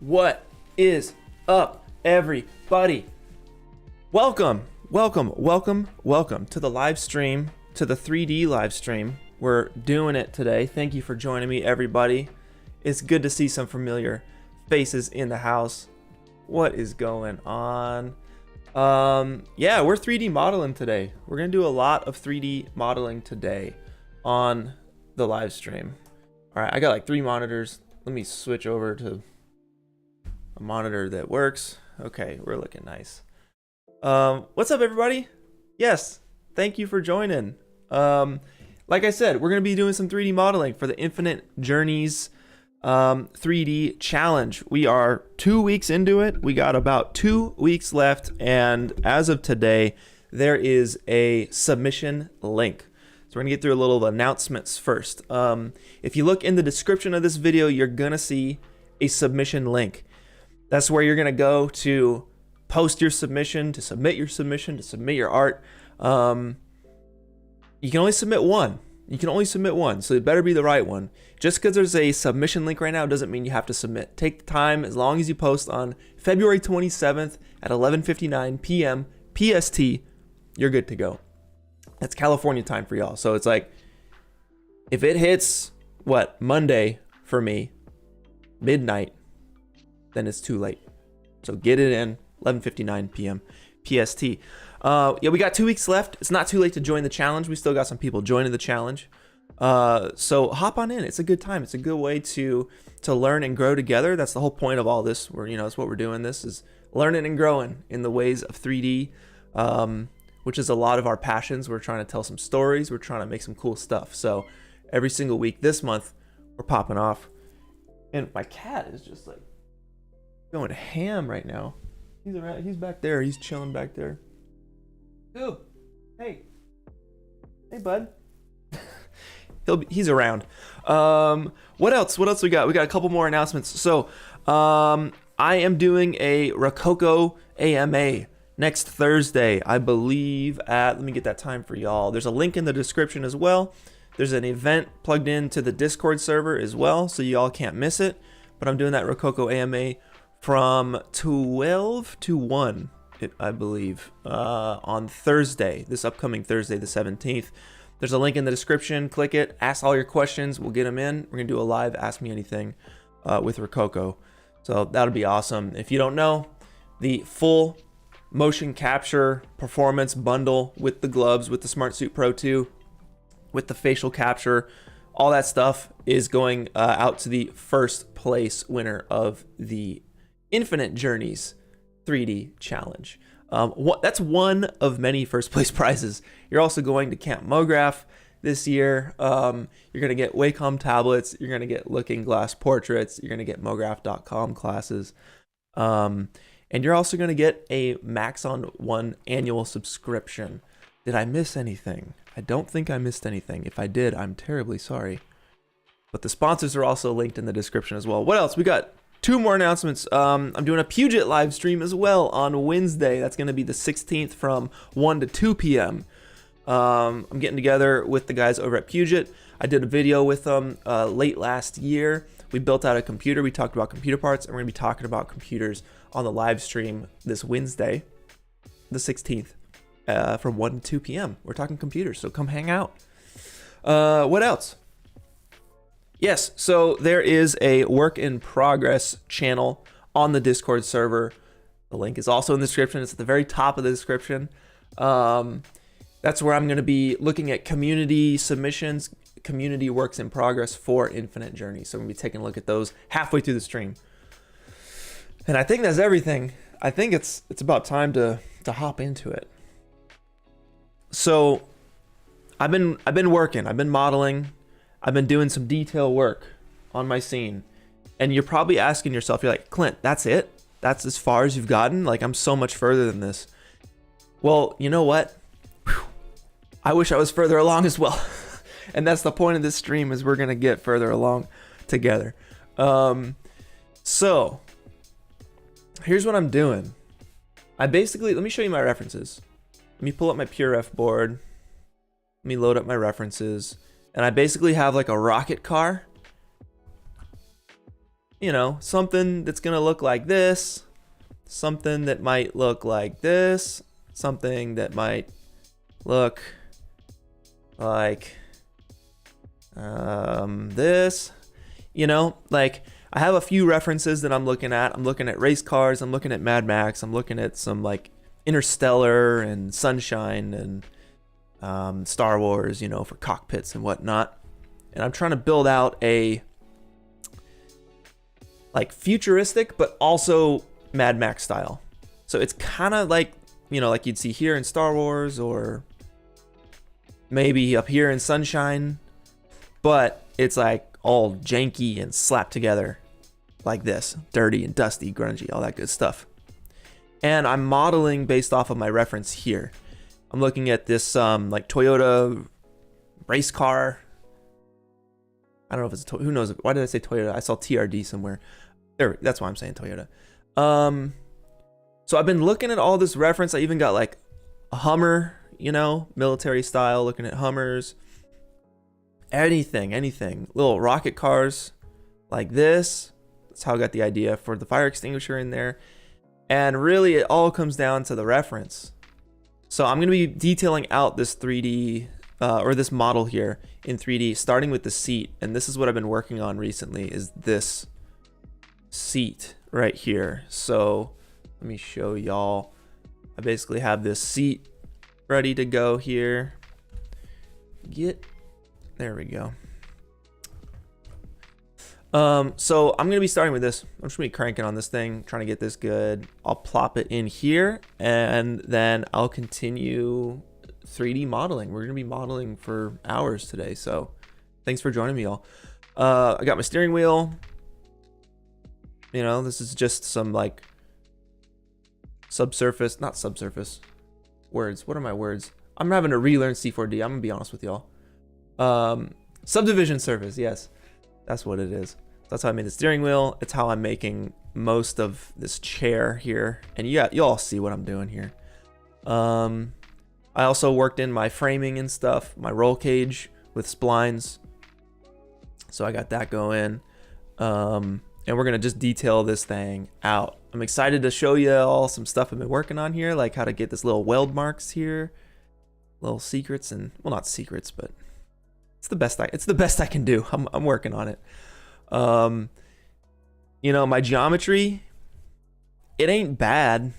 What is up, everybody? Welcome to the live stream, to the 3D live stream. We're doing it today. Thank you for joining me, everybody. It's good to see some familiar faces in the house. What is going on? Yeah, we're 3D modeling today. We're gonna do a lot of 3D modeling today on the live stream. All right, I got like 3 monitors. Let me switch over to a monitor that works. Okay, we're looking nice. What's up, everybody? Yes, thank you for joining. Like I said, we're gonna be doing some 3D modeling for the Infinite Journeys 3D challenge. We are 2 weeks into it. We got about 2 weeks left, and as of today, there is a submission link. So we're gonna get through a little announcements first. If you look in the description of this video, you're gonna see a submission link. That's where you're gonna go to post your submission, to submit your art. You can only submit one. So it better be the right one. Just because there's a submission link right now doesn't mean you have to submit. Take the time, as long as you post on February 27th at 11:59 p.m. PST, you're good to go. That's California time for y'all. So it's like, if it hits, Monday for me, midnight, then it's too late. So get it in, 11:59 p.m. PST. Yeah, we got 2 weeks left. It's not too late to join the challenge. We still got some people joining the challenge. So hop on in. It's a good time. It's a good way to learn and grow together. That's the whole point of all this. That's what we're doing. This is learning and growing in the ways of 3D, which is a lot of our passions. We're trying to tell some stories. We're trying to make some cool stuff. So every single week this month, we're popping off. And my cat is just like going ham right now. He's around. He's back there. He's chilling back there. Ooh, hey, bud. He's around. What else? What else we got? We got a couple more announcements. So, I am doing a Rococo AMA next Thursday, I believe. Let me get that time for y'all. There's a link in the description as well. There's an event plugged into the Discord server as well, so y'all can't miss it. But I'm doing that Rococo AMA from 12 to 1, I believe, on Thursday, this upcoming Thursday, the 17th. There's a link in the description. Click it. Ask all your questions. We'll get them in. We're going to do a live Ask Me Anything with Rococo. So that'll be awesome. If you don't know, the full motion capture performance bundle with the gloves, with the Smart Suit Pro 2, with the facial capture, all that stuff is going out to the first place winner of the Infinite Journeys 3D challenge. That's one of many first place prizes. You're also going to Camp MoGraph this year. You're going to get Wacom tablets. You're going to get Looking Glass portraits. You're going to get MoGraph.com classes. And you're also going to get a Maxon 1 annual subscription. Did I miss anything? I don't think I missed anything. If I did, I'm terribly sorry. But the sponsors are also linked in the description as well. What else? We got 2 more announcements. I'm doing a Puget live stream as well on Wednesday. That's going to be the 16th from 1 to 2 p.m. I'm getting together with the guys over at Puget. I did a video with them late last year. We built out a computer. We talked about computer parts, and we're going to be talking about computers on the live stream this Wednesday, the 16th, from 1 to 2 p.m. We're talking computers, so come hang out. What else? Yes, so there is a work in progress channel on the Discord server. The link is also in the description. It's at the very top of the description. That's where I'm going to be looking at community submissions, community works in progress for Infinite Journey. So I'm going to be taking a look at those halfway through the stream. And I think that's everything. I think it's about time to hop into it. So I've been working. I've been modeling. I've been doing some detail work on my scene. And you're probably asking yourself, you're like, Clint, that's it? That's as far as you've gotten? Like, I'm so much further than this. Well, you know what? Whew. I wish I was further along as well. And that's the point of this stream, is we're going to get further along together. So here's what I'm doing. Let me show you my references. Let me pull up my PureRef board. Let me load up my references. And I basically have like a rocket car you know, something that's gonna look like this, something that might look like this, something that might look like this, you know, like I have a few references that I'm looking at. I'm looking at race cars, I'm looking at Mad Max, I'm looking at some like Interstellar and Sunshine and Star Wars, you know, for cockpits and whatnot. And I'm trying to build out a like futuristic, but also Mad Max style. So it's kind of like, you know, like you'd see here in Star Wars or maybe up here in Sunshine, but it's like all janky and slapped together like this, dirty and dusty, grungy, all that good stuff. And I'm modeling based off of my reference here. I'm looking at this like Toyota race car. I don't know if it's who knows. Why did I say Toyota? I saw TRD somewhere. There, that's why I'm saying Toyota. So I've been looking at all this reference. I even got like a Hummer, you know, military style, looking at Hummers. Anything. Little rocket cars like this. That's how I got the idea for the fire extinguisher in there. And really, it all comes down to the reference. So I'm going to be detailing out this 3D or this model here in 3D, starting with the seat. And this is what I've been working on recently, is this seat right here. So let me show y'all. I basically have this seat ready to go here. There we go. So I'm gonna be starting with this. I'm just gonna be cranking on this thing, trying to get this good. I'll plop it in here, and then I'll continue 3D modeling. We're gonna be modeling for hours today, so thanks for joining me, all. I got my steering wheel. You know, this is just some like subsurface, not subsurface words. What are my words? I'm having to relearn C4D. I'm gonna be honest with y'all. Subdivision surface, yes, that's what it is. That's how I made the steering wheel. It's how I'm making most of this chair here, and yeah, you'll all see what I'm doing here. I also worked in my framing and stuff, my roll cage with splines, so I got that going. And we're gonna just detail this thing out. I'm excited to show you all some stuff I've been working on here, like how to get this little weld marks here, little secrets, and well, not secrets, but it's the best I can do. I'm working on it. You know, my geometry, it ain't bad,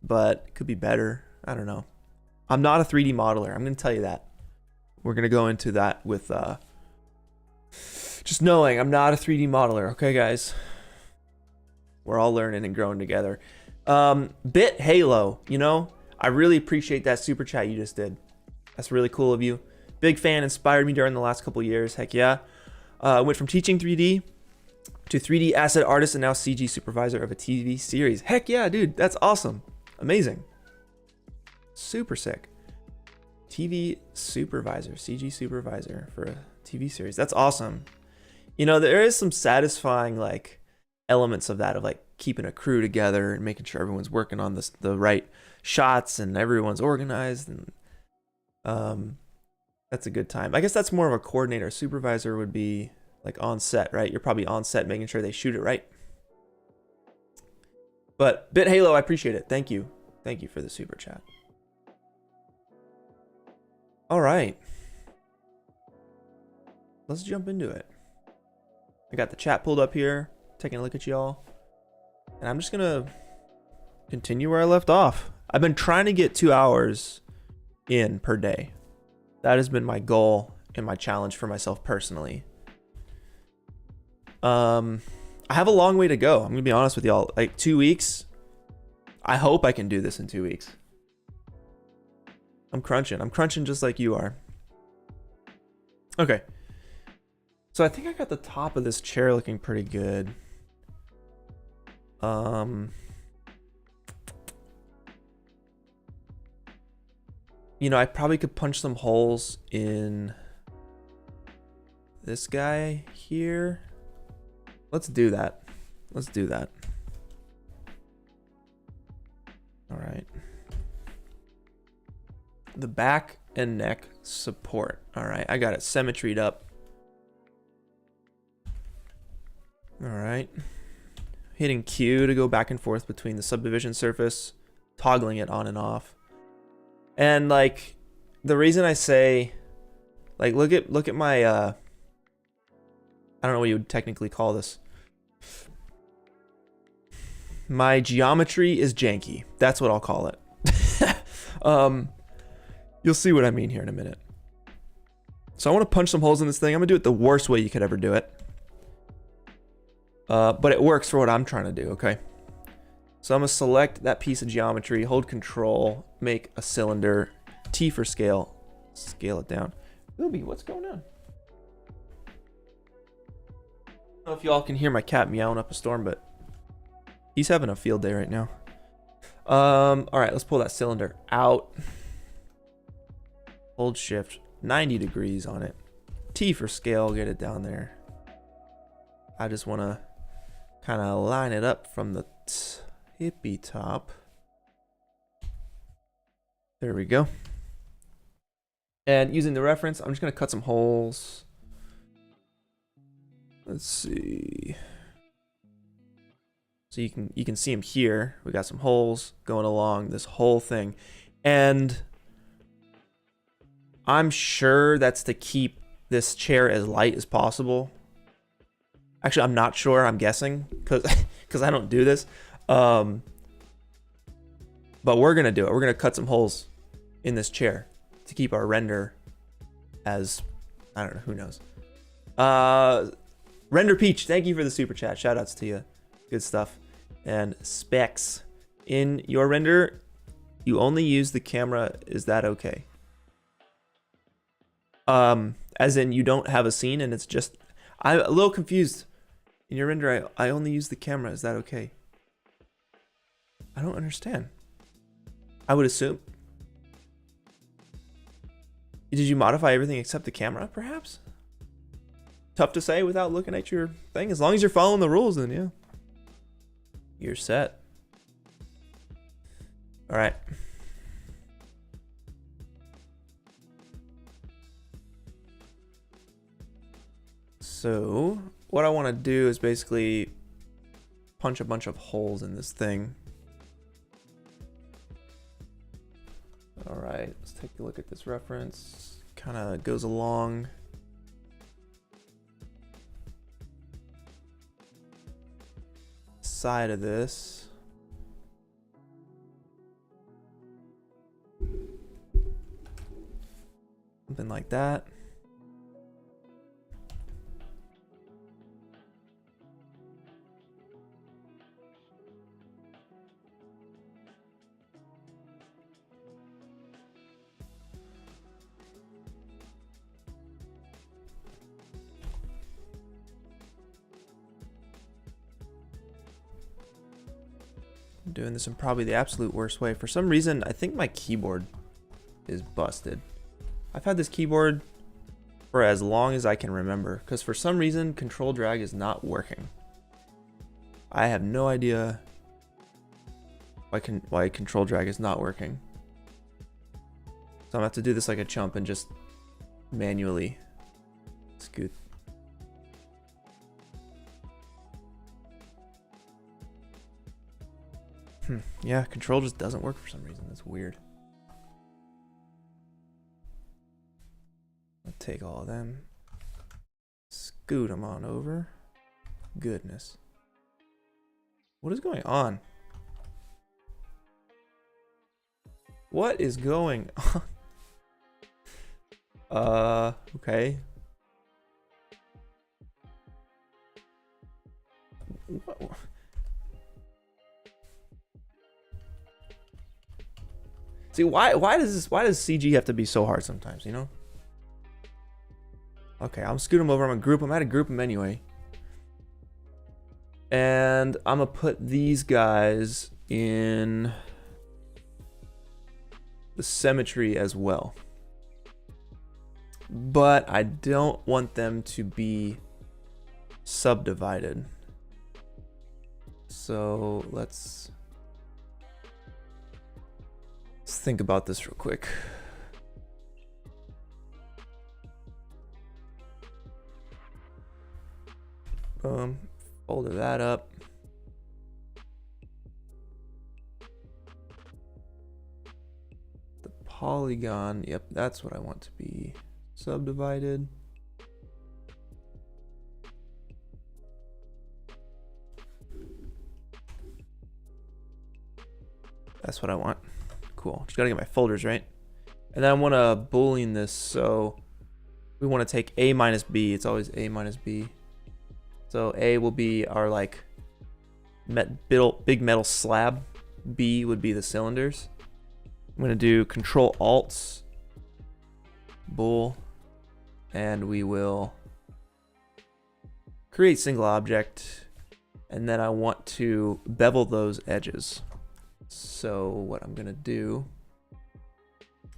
but it could be better. I don't know. I'm not a 3D modeler. I'm gonna tell you that. We're gonna go into that with just knowing I'm not a 3D modeler. Okay, guys. We're all learning and growing together. Bit Halo, you know, I really appreciate that super chat you just did. That's really cool of you. Big fan, inspired me during the last couple years. Heck yeah. Went from teaching 3D to 3D asset artist and now CG supervisor of a TV series. Heck yeah, dude. That's awesome. Amazing. Super sick. TV supervisor, CG supervisor for a TV series. That's awesome. You know, there is some satisfying like elements of that, of like keeping a crew together and making sure everyone's working on the right shots and everyone's organized, and that's a good time. I guess that's more of a coordinator. Supervisor would be like on set, right? You're probably on set making sure they shoot it right. But Bit Halo, I appreciate it. Thank you for the super chat. All right, let's jump into it. I got the chat pulled up here, taking a look at y'all, and I'm just gonna continue where I left off. I've been trying to get 2 hours in per day. That has been my goal and my challenge for myself personally. I have a long way to go. I'm gonna be honest with y'all. Like 2 weeks. I hope I can do this in 2 weeks. I'm crunching just like you are. Okay. So I think I got the top of this chair looking pretty good. You know, I probably could punch some holes in this guy here. Let's do that. All right. The back and neck support. All right, I got it symmetried up. All right. Hitting Q to go back and forth between the subdivision surface, toggling it on and off. And like the reason I say, like, look at my I don't know what you would technically call this. My geometry is janky. That's what I'll call it. You'll see what I mean here in a minute. So I want to punch some holes in this thing. I'm gonna do it the worst way you could ever do it. But it works for what I'm trying to do, okay? So I'm gonna select that piece of geometry, hold control, make a cylinder, T for scale, scale it down. Ooby, what's going on? I don't know if y'all can hear my cat meowing up a storm, but he's having a field day right now. All right, let's pull that cylinder out. Hold shift, 90 degrees on it. T for scale, get it down there. I just want to kind of line it up from the tippy top. There we go. And using the reference, I'm just going to cut some holes. Let's see. So you can see them here. We got some holes going along this whole thing. And I'm sure that's to keep this chair as light as possible. Actually, I'm not sure. I'm guessing because I don't do this. But we're going to do it. We're going to cut some holes in this chair to keep our render as, I don't know, who knows. Render Peach, thank you for the super chat. Shout outs to you. Good stuff. And specs. In your render, you only use the camera. Is that okay? As in you don't have a scene and it's just, I'm a little confused. In your render, I only use the camera. Is that okay? I don't understand. I would assume. Did you modify everything except the camera, perhaps? Tough to say without looking at your thing. As long as you're following the rules, then yeah. You're set. All right. So what I want to do is basically punch a bunch of holes in this thing. All right, let's take a look at this reference. Kind of goes along. Side of this. Something like that. I'm doing this in probably the absolute worst way. For some reason, I think my keyboard is busted. I've had this keyboard for as long as I can remember, because for some reason, control drag is not working. I have no idea why control drag is not working. So I'm gonna have to do this like a chump and just manually scoot. Yeah, control just doesn't work for some reason. That's weird. I'll take all of them, scoot them on over. Goodness. What is going on? What is going on? Okay. What? See, why does CG have to be so hard sometimes, you know? Okay, I'm scoot them over. I'm gonna group them. I had to group them anyway. And I'm gonna put these guys in the symmetry as well. But I don't want them to be subdivided. So let's think about this real quick. Folder that up. The polygon, yep, that's what I want to be subdivided. That's what I want. Cool. Just gotta get my folders right. And then I want to boolean this, so we want to take a minus b. It's always a minus b. So a will be our like big metal slab. B would be the cylinders. I'm gonna do Control Alt bool, and we will create single object, and then I want to bevel those edges. So what I'm gonna do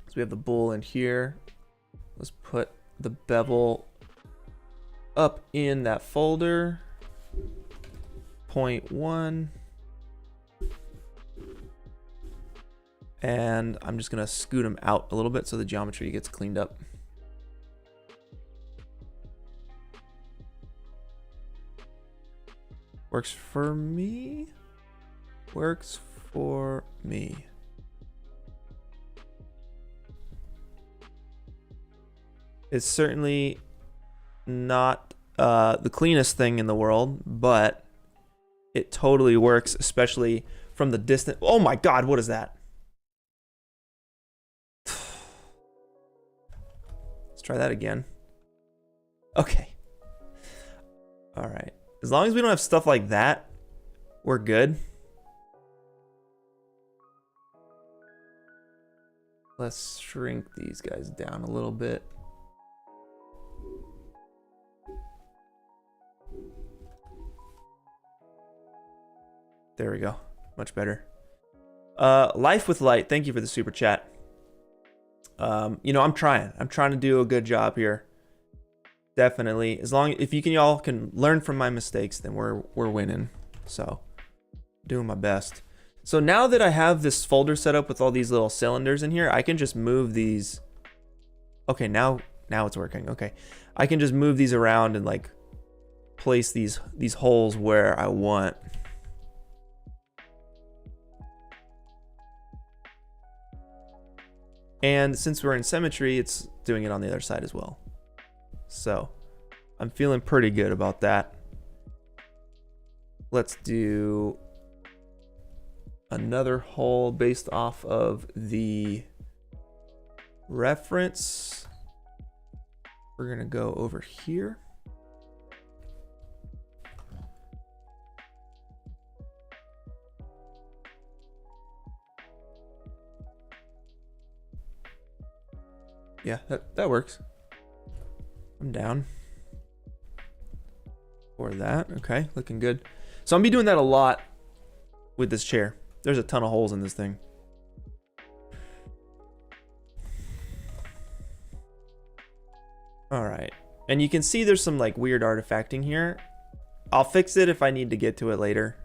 is we have the bool in here. Let's put the bevel up in that folder. 0.1. And I'm just gonna scoot them out a little bit so the geometry gets cleaned up. Works for me. Works for me. It's certainly not the cleanest thing in the world, but it totally works, especially from the distance. Oh my God, what is that? Let's try that again. Okay. All right. As long as we don't have stuff like that, we're good. Let's shrink these guys down a little bit. There we go. Much better. Life with Light, thank you for the super chat. You know, I'm trying to do a good job here. Definitely. If y'all can learn from my mistakes, then we're winning. So, doing my best. So now that I have this folder set up with all these little cylinders in here, I can just move these. Okay, now it's working. Okay. I can just move these around and like place these holes where I want. And since we're in symmetry, it's doing it on the other side as well. So I'm feeling pretty good about that. Let's do another hole based off of the reference. We're gonna go over here. Yeah, that works. I'm down for that. Okay, looking good. So I'm gonna be doing that a lot with this chair. There's a ton of holes in this thing. All right, and you can see there's some like weird artifacting here. I'll fix it if I need to get to it later.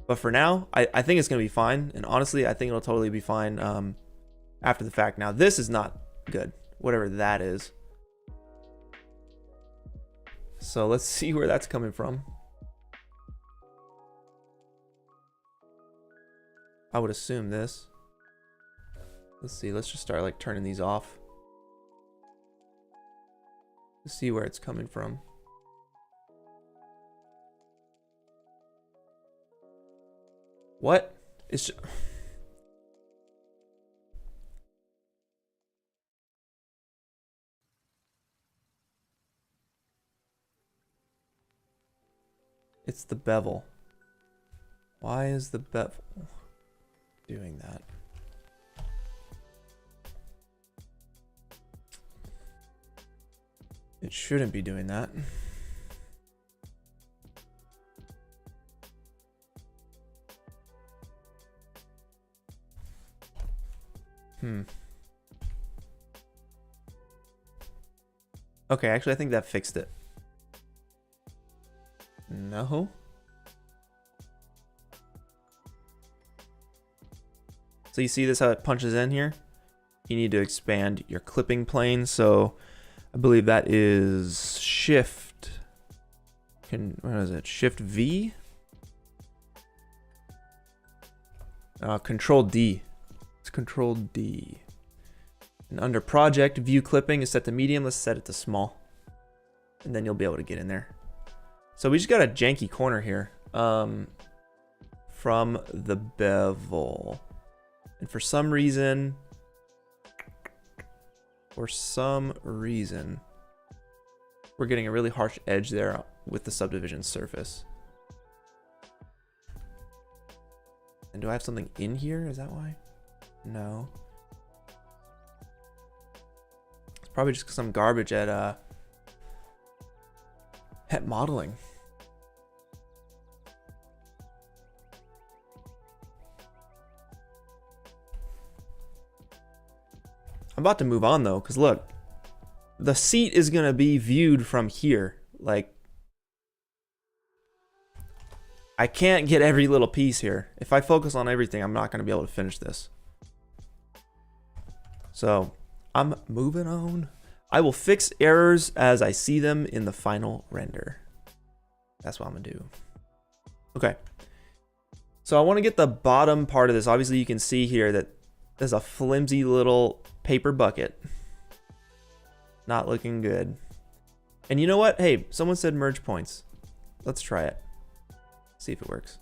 But for now, I think it's gonna be fine. And honestly, I think it'll totally be fine after the fact. Now, this is not good, whatever that is. So let's see where that's coming from. I would assume this. Let's see, let's just start like turning these off. Let's see where it's coming from. What? It's just... It's the bevel. Why is the bevel doing that? It shouldn't be doing that. Okay, actually I think that fixed it. No. So you see this, how it punches in here? You need to expand your clipping plane. So I believe that is Shift what is it? Shift V? Control D. It's Control D. And under project, view clipping is set to medium. Let's set it to small. And then you'll be able to get in there. So we just got a janky corner here. From the bevel. And for some reason, we're getting a really harsh edge there with the subdivision surface. And do I have something in here? Is that why? No. It's probably just because I'm garbage at modeling. I'm about to move on though, because look, the seat is going to be viewed from here. Like, I can't get every little piece here. If I focus on everything, I'm not going to be able to finish this. So I'm moving on. I will fix errors as I see them in the final render. That's what I'm going to do. Okay. So I want to get the bottom part of this. Obviously, you can see here that there's a flimsy little paper bucket. Not looking good. And you know what? Hey, someone said merge points. Let's try it. See if it works.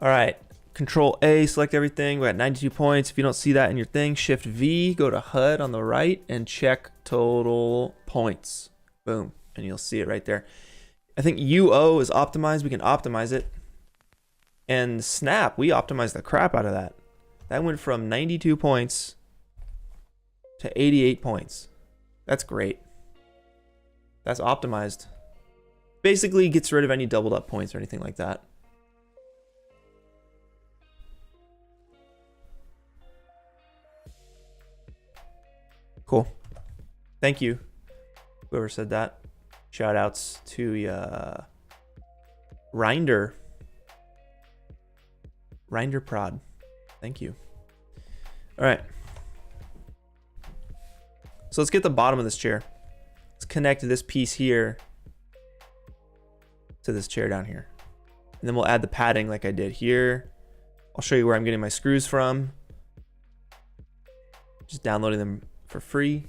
All right. Control A, select everything. We're at 92 points. If you don't see that in your thing, Shift V, go to HUD on the right and check total points. Boom. And you'll see it right there. I think UO is optimized. We can optimize it. And snap, we optimized the crap out of that. That went from 92 points to 88 points. That's great. That's optimized. Basically gets rid of any doubled up points or anything like that. Cool. Thank you, whoever said that. Shout outs to Rinder Prod. Thank you. All right. So let's get the bottom of this chair. Let's connect this piece here to this chair down here. And then we'll add the padding like I did here. I'll show you where I'm getting my screws from. Just downloading them for free.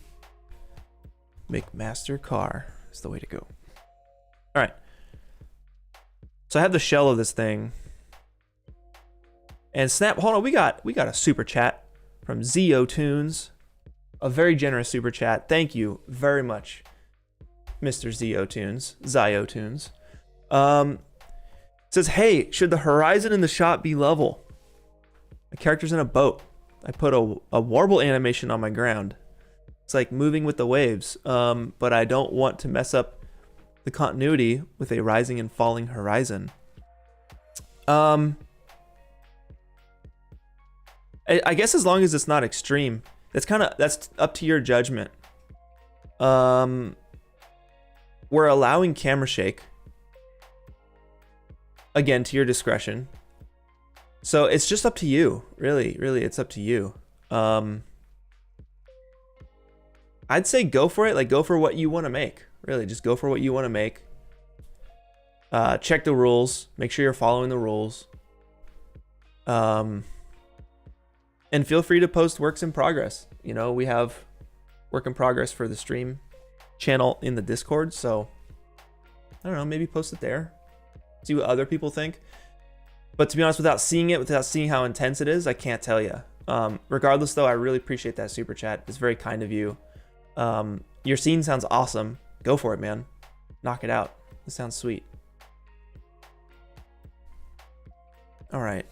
Make master car is the way to go. All right. So I have the shell of this thing. And snap, hold on, we got a super chat from Zio Tunes. A very generous super chat. Thank you very much, Mr. Zio Tunes. It says, hey, should the horizon in the shot be level? My character's in a boat. I put a warble animation on my ground. It's like moving with the waves, but I don't want to mess up the continuity with a rising and falling horizon. I guess as long as it's not extreme. That's up to your judgment. We're allowing camera shake. Again, to your discretion. So it's just up to you. Really, it's up to you. I'd say go for it. Like, go for what you want to make. Really, just go for what you want to make. Check the rules. Make sure you're following the rules. And feel free to post works in progress. You know, we have work in progress for the stream channel in the Discord. So, I don't know, maybe post it there. See what other people think. But to be honest, without seeing it, without seeing how intense it is, I can't tell you. Regardless, though, I really appreciate that super chat. It's very kind of you. Your scene sounds awesome. Go for it, man. Knock it out. It sounds sweet. All right.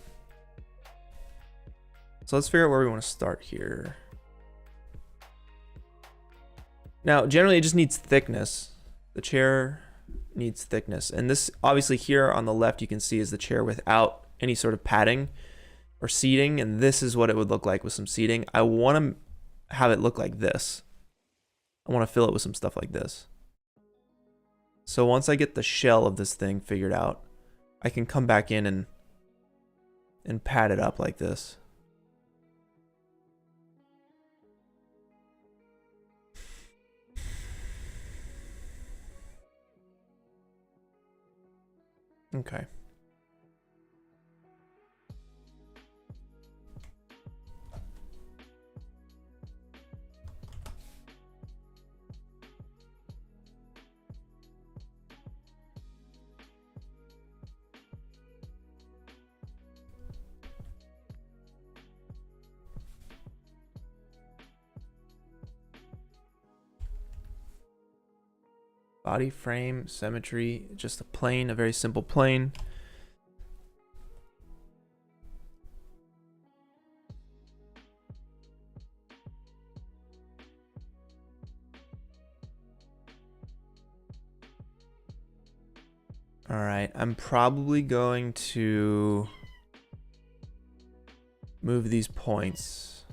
So let's figure out where we want to start here. Now, generally, it just needs thickness. The chair needs thickness. And this, obviously, here on the left, you can see is the chair without any sort of padding or seating. And this is what it would look like with some seating. I want to have it look like this. I want to fill it with some stuff like this. So once I get the shell of this thing figured out, I can come back in and pad it up like this. Okay. Body frame, symmetry, just a plane, a very simple plane. All right, I'm probably going to move these points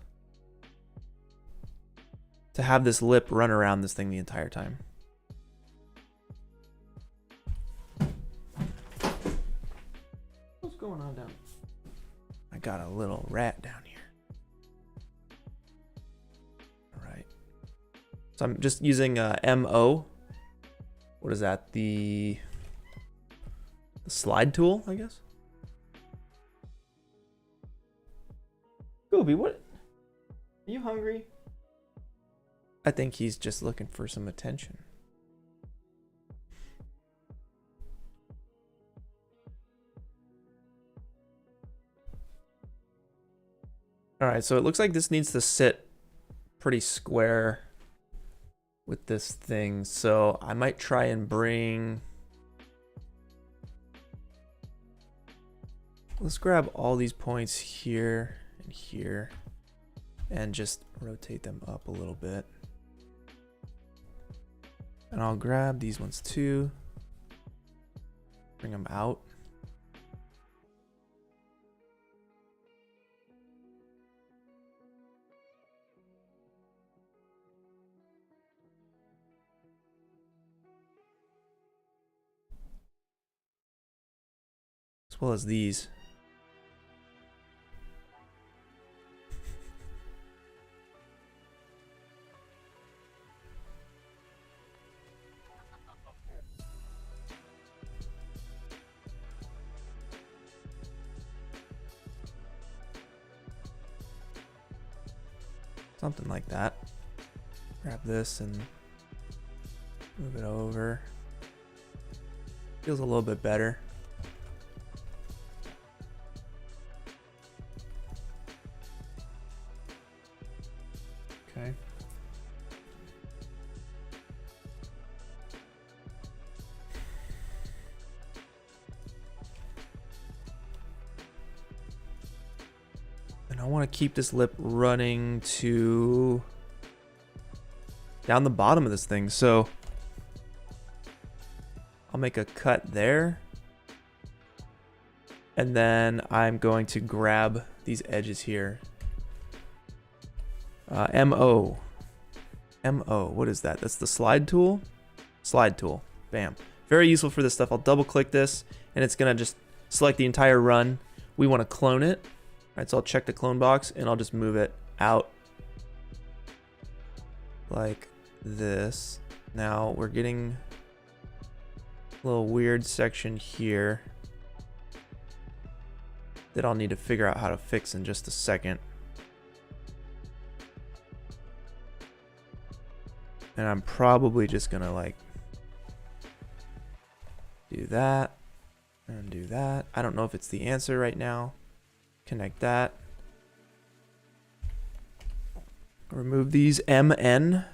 to have this lip run around this thing the entire time. What's going on down? I got a little rat down here. All right. So I'm just using MO. What is that? The slide tool, I guess. Gooby, what? Are you hungry? I think he's just looking for some attention. All right, so it looks like this needs to sit pretty square with this thing. So I might try and bring... Let's grab all these points here and here and just rotate them up a little bit. And I'll grab these ones too. Bring them out. As well as these. Something like that. Grab this and move it over. Feels a little bit better. Okay. And I want to keep this lip running to down the bottom of this thing. So I'll make a cut there. And then I'm going to grab these edges here. MO. What is that? That's the slide tool? Slide tool. Bam. Very useful for this stuff. I'll double click this and it's going to just select the entire run. We want to clone it. All right, so I'll check the clone box and I'll just move it out like this. Now we're getting a little weird section here that I'll need to figure out how to fix in just a second. And I'm probably just gonna like do that and do that. I don't know if it's the answer right now. Connect that. Remove these. MN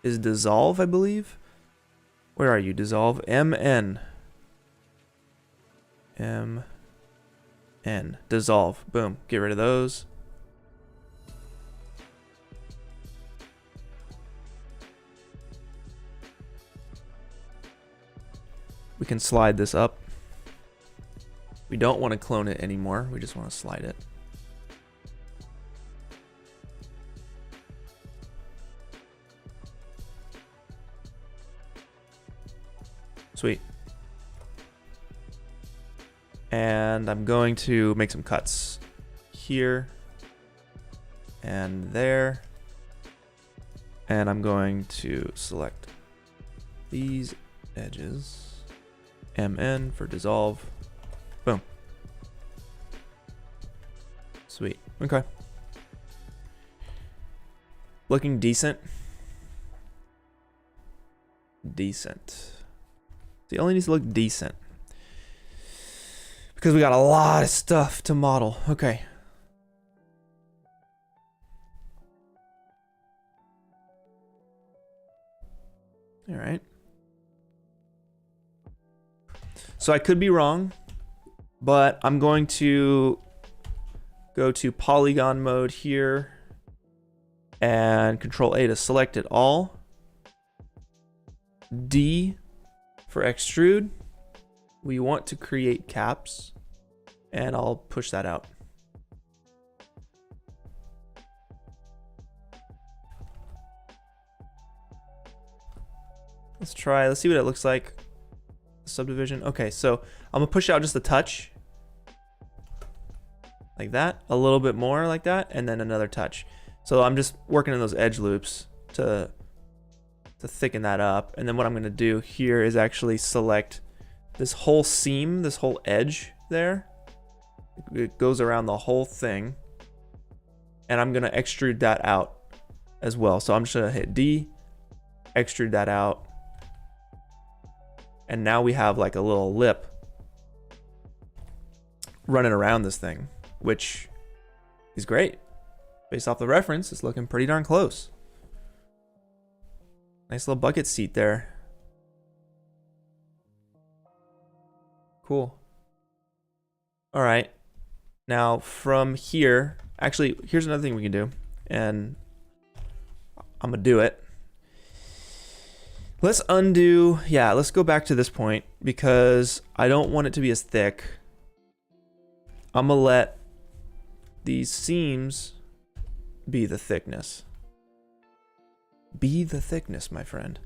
is dissolve, I believe. Where are you? Dissolve. MN. MN. Dissolve. Boom. Get rid of those. We can slide this up. We don't want to clone it anymore. We just want to slide it. Sweet. And I'm going to make some cuts here and there. And I'm going to select these edges. MN for dissolve. Boom. Sweet. Okay. Looking decent. Decent. It only needs to look decent. Because we got a lot of stuff to model. Okay. All right. So I could be wrong, but I'm going to go to polygon mode here and Control A to select it all. D for extrude. We want to create caps, and I'll push that out. Let's see what it looks like. Subdivision. Okay, so I'm gonna push out just a touch. Like that, a little bit more like that, and then another touch. So I'm just working in those edge loops to thicken that up. And then what I'm gonna do here is actually select this whole seam, this whole edge there. It goes around the whole thing. And I'm gonna extrude that out as well. So I'm just gonna hit D, extrude that out. And now we have like a little lip running around this thing, which is great. Based off the reference, it's looking pretty darn close. Nice little bucket seat there. Cool. All right. Now from here, actually, here's another thing we can do, and I'm gonna do it. Let's undo, yeah, let's go back to this point because I don't want it to be as thick. I'm gonna let these seams be the thickness. Be the thickness, my friend.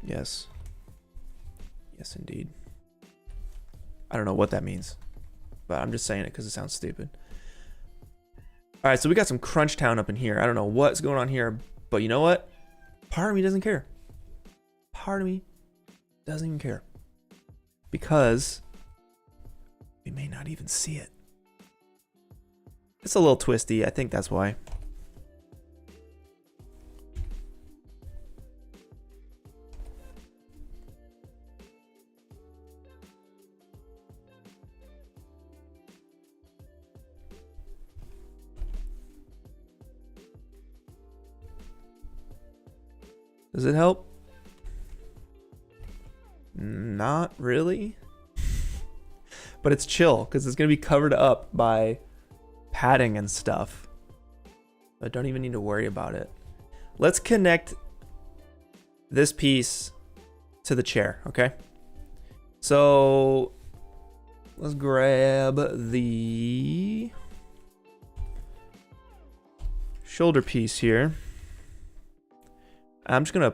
Yes. Yes, indeed. I don't know what that means, but I'm just saying it because it sounds stupid. All right, so we got some Crunch Town up in here. I don't know what's going on here, but you know what? Part of me doesn't care. Part of me doesn't even care. Because we may not even see it. It's a little twisty. I think that's why. Does it help? Not really. But it's chill because it's going to be covered up by padding and stuff. I don't even need to worry about it. Let's connect this piece to the chair, okay? So let's grab the shoulder piece here. I'm just gonna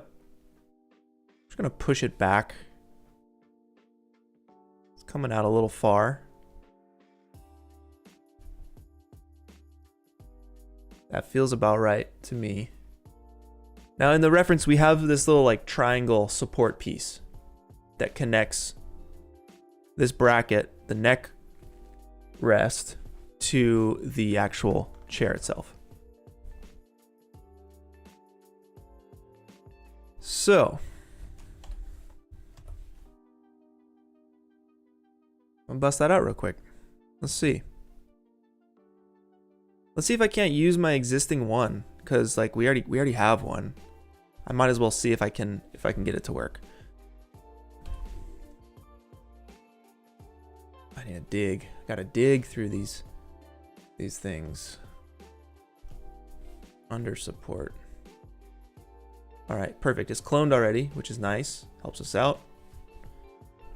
push it back. It's coming out a little far. That feels about right to me. Now in the reference, we have this little like triangle support piece that connects this bracket, the neck rest, to the actual chair itself. So, I'm gonna bust that out real quick. Let's see. Let's see if I can't use my existing one, because like we already have one. I might as well see if I can get it to work. I need to dig. Gotta dig through these things. Under support. All right, perfect. It's cloned already, which is nice. Helps us out.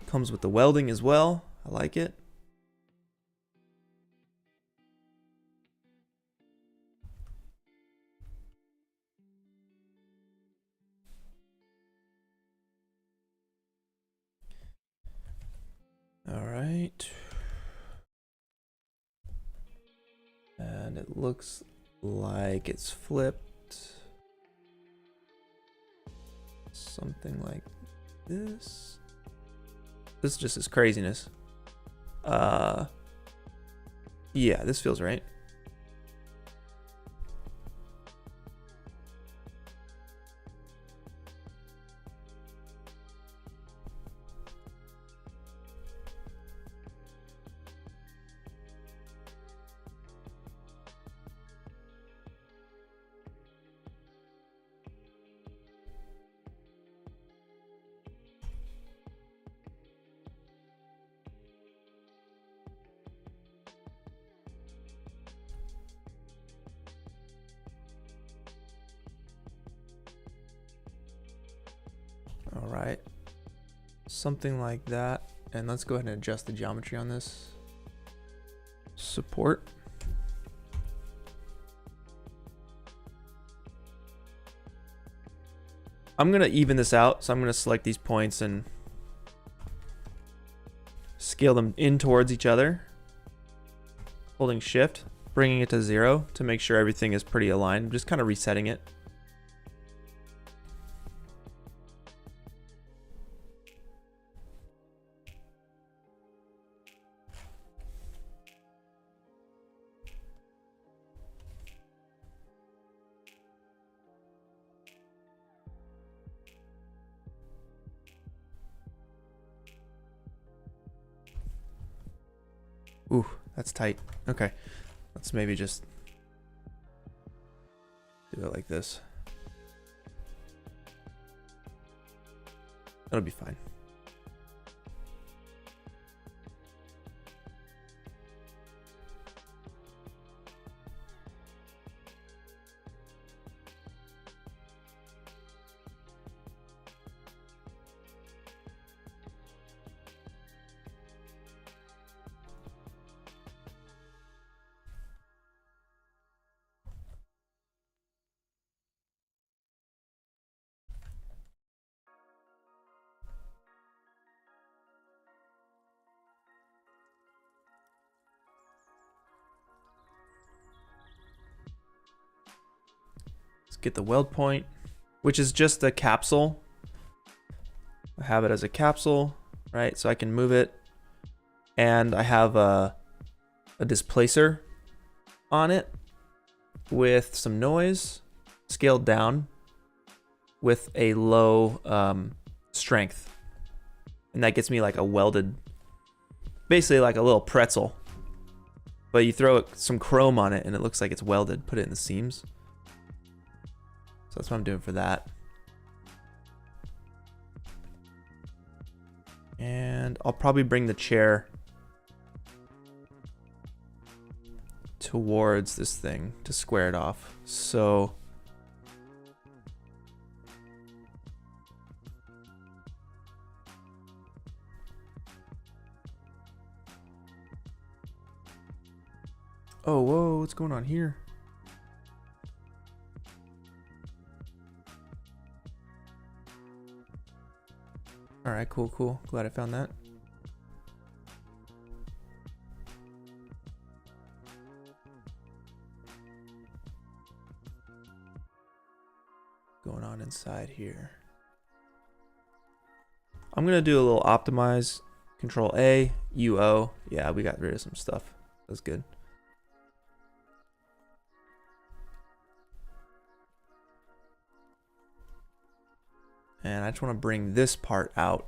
Comes with the welding as well. I like it. All right. And it looks like it's flipped. Something like this. This just is craziness. Yeah, this feels right. All right, something like that. And let's go ahead and adjust the geometry on this. Support. I'm gonna even this out, so I'm gonna select these points and scale them in towards each other, holding shift, bringing it to 0 to make sure everything is pretty aligned. I'm just kind of resetting it. Ooh, that's tight. Okay, let's maybe just do it like this. That'll be fine. Get the weld point, which is just a capsule. I have it as a capsule, right? So I can move it, and I have a displacer on it with some noise scaled down with a low strength, and that gets me like a welded, basically like a little pretzel, but you throw some chrome on it and it looks like it's welded. Put it in the seams. So that's what I'm doing for that. And I'll probably bring the chair towards this thing to square it off. So oh, whoa, what's going on here? All right, cool. Glad I found that. Going on inside here. I'm gonna do a little optimize. Control A, UO. Yeah, we got rid of some stuff. That's good. And I just want to bring this part out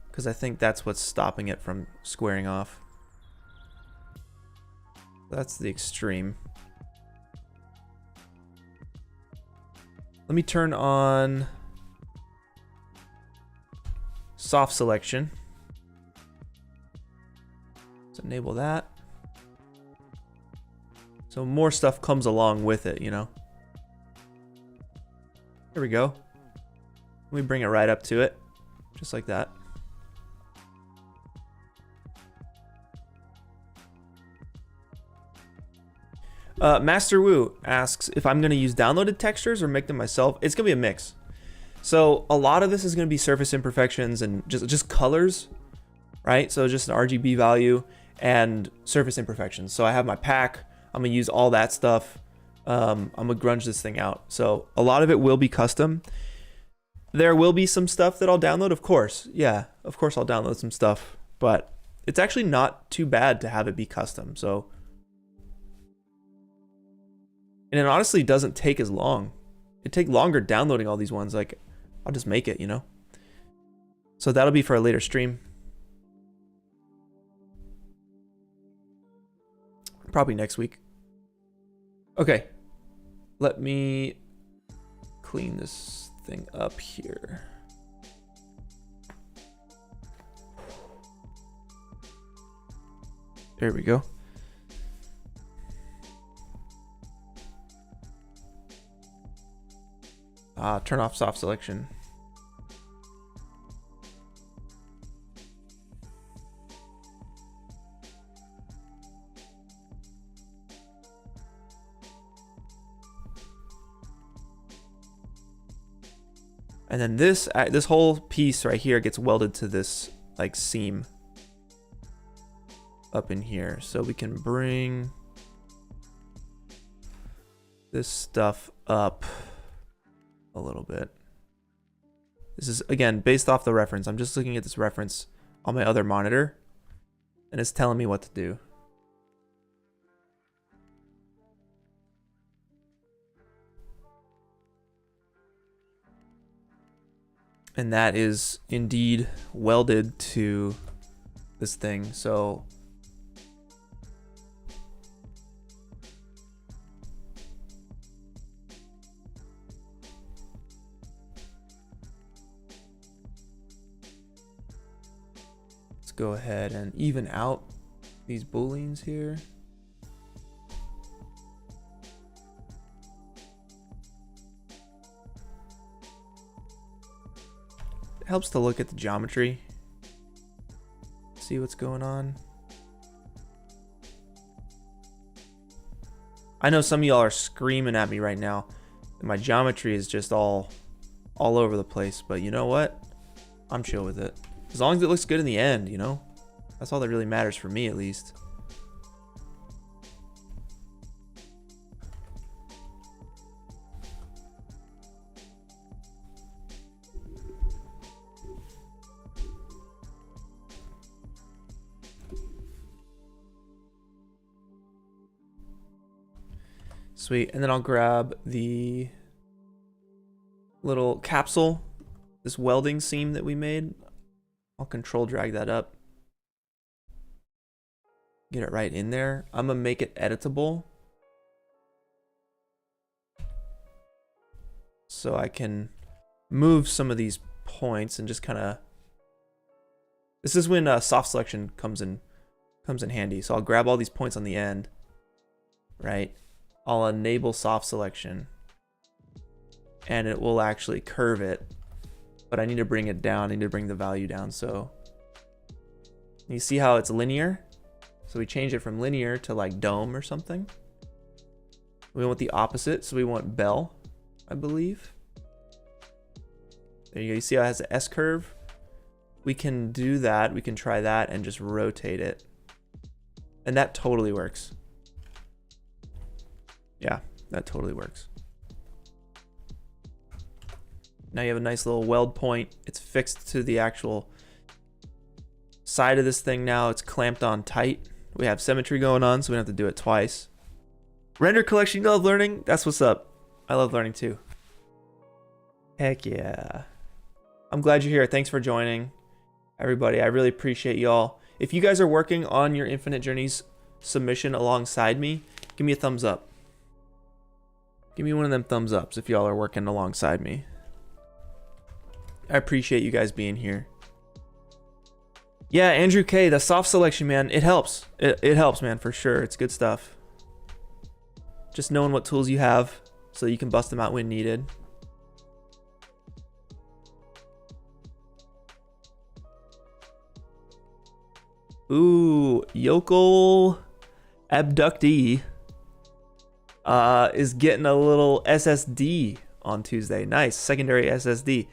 because I think that's what's stopping it from squaring off. That's the extreme. Let me turn on soft selection. Let's enable that. So more stuff comes along with it, you know. There we go. Let me bring it right up to it, just like that. Master Wu asks if I'm going to use downloaded textures or make them myself. It's going to be a mix. So a lot of this is going to be surface imperfections and just colors, right? So just an RGB value and surface imperfections. So I have my pack. I'm going to use all that stuff. I'm going to grunge this thing out. So a lot of it will be custom. There will be some stuff that I'll download, of course. Yeah, of course I'll download some stuff, but it's actually not too bad to have it be custom. So, and it honestly doesn't take as long. It'd take longer downloading all these ones. Like, I'll just make it, you know? So that'll be for a later stream. Probably next week. Okay. Let me clean this thing up here. There we go. Turn off soft selection. And then this whole piece right here gets welded to this like seam up in here. So we can bring this stuff up a little bit. This is, again, based off the reference. I'm just looking at this reference on my other monitor, and it's telling me what to do. And that is indeed welded to this thing. So let's go ahead and even out these booleans here. Helps to look at the geometry, see what's going on. I know some of y'all are screaming at me right now and my geometry is just all over the place, but you know what? I'm chill with it. As long as it looks good in the end, you know? That's all that really matters for me, at least. Sweet, and then I'll grab the little capsule, this welding seam that we made. I'll control drag that up. Get it right in there. I'm gonna make it editable, so I can move some of these points and just kind of. This is when soft selection comes in handy. So I'll grab all these points on the end, right? I'll enable soft selection and it will actually curve it, but I need to bring it down. I need to bring the value down. So you see how it's linear? So we change it from linear to like dome or something. We want the opposite. So we want bell, I believe. There you go. You see how it has an S curve? We can do that. We can try that and just rotate it. And that totally works. Yeah, that totally works. Now you have a nice little weld point. It's fixed to the actual side of this thing now. It's clamped on tight. We have symmetry going on, so we don't have to do it twice. Render collection, you love learning? That's what's up. I love learning too. Heck yeah. I'm glad you're here. Thanks for joining, everybody. I really appreciate y'all. If you guys are working on your Infinite Journeys submission alongside me, give me a thumbs up. Give me one of them thumbs ups if y'all are working alongside me. I appreciate you guys being here. Yeah, Andrew K, the soft selection, man, it helps. It helps, man, for sure. It's good stuff. Just knowing what tools you have so you can bust them out when needed. Ooh, yokel abductee is getting a little SSD on Tuesday. Nice, secondary SSD.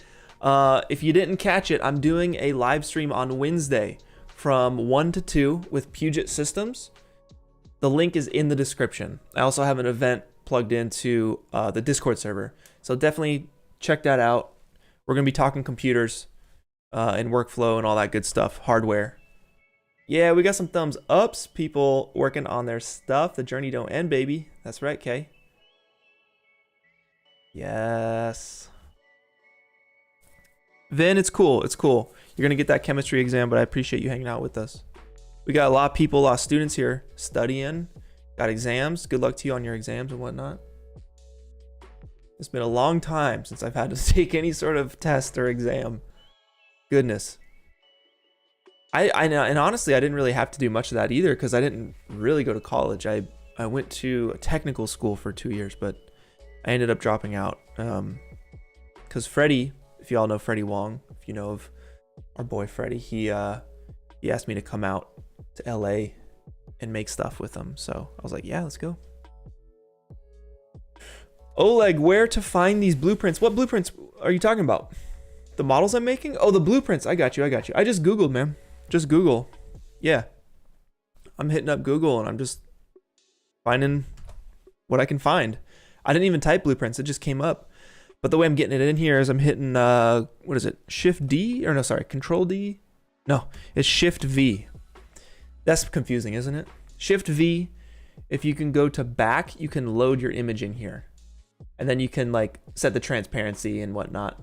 If you didn't catch it, I'm doing a live stream on Wednesday from 1 to 2 with Puget Systems. The link is in the description. I also have an event plugged into the Discord server, so definitely check that out. We're going to be talking computers and workflow and all that good stuff, hardware. Yeah, we got some thumbs ups. People working on their stuff. The journey don't end, baby. That's right, Kay. Yes. Vin, it's cool. It's cool. You're going to get that chemistry exam, but I appreciate you hanging out with us. We got a lot of people, a lot of students here studying. Got exams. Good luck to you on your exams and whatnot. It's been a long time since I've had to take any sort of test or exam. Goodness. I know, and honestly, I didn't really have to do much of that either because I didn't really go to college. I went to a technical school for 2 years, but I ended up dropping out because Freddie, if you all know Freddie Wong, if you know of our boy Freddie, he asked me to come out to LA and make stuff with him. So I was like, yeah, let's go. Oleg, where to find these blueprints? What blueprints are you talking about? The models I'm making? Oh, the blueprints. I got you. I just Googled, man. Just Google. Yeah. I'm hitting up Google and I'm just finding what I can find. I didn't even type blueprints. It just came up. But the way I'm getting it in here is I'm hitting, what is it? Shift D? Or no, sorry, Control D? No, it's Shift V. That's confusing, isn't it? Shift V. If you can go to back, you can load your image in here. And then you can like set the transparency and whatnot.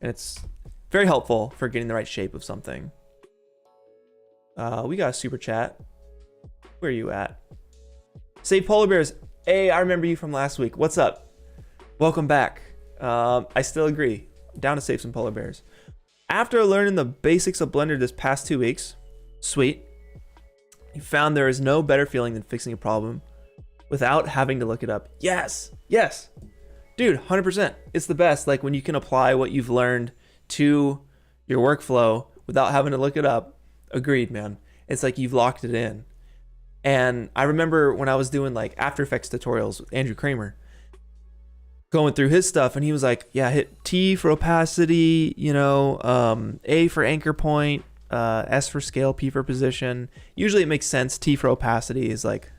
And it's very helpful for getting the right shape of something. We got a super chat. Where are you at? Save Polar Bears. Hey, I remember you from last week. What's up? Welcome back. I still agree. I'm down to save some polar bears. After learning the basics of Blender this past 2 weeks, sweet, you found there is no better feeling than fixing a problem without having to look it up. Yes, yes. Dude, 100%. It's the best. Like when you can apply what you've learned to your workflow without having to look it up. Agreed, man. It's like you've locked it in. And I remember when I was doing like After Effects tutorials with Andrew Kramer, going through his stuff, and he was like, yeah, hit T for opacity, you know, A for anchor point, S for scale, P for position. Usually it makes sense. T for opacity is like,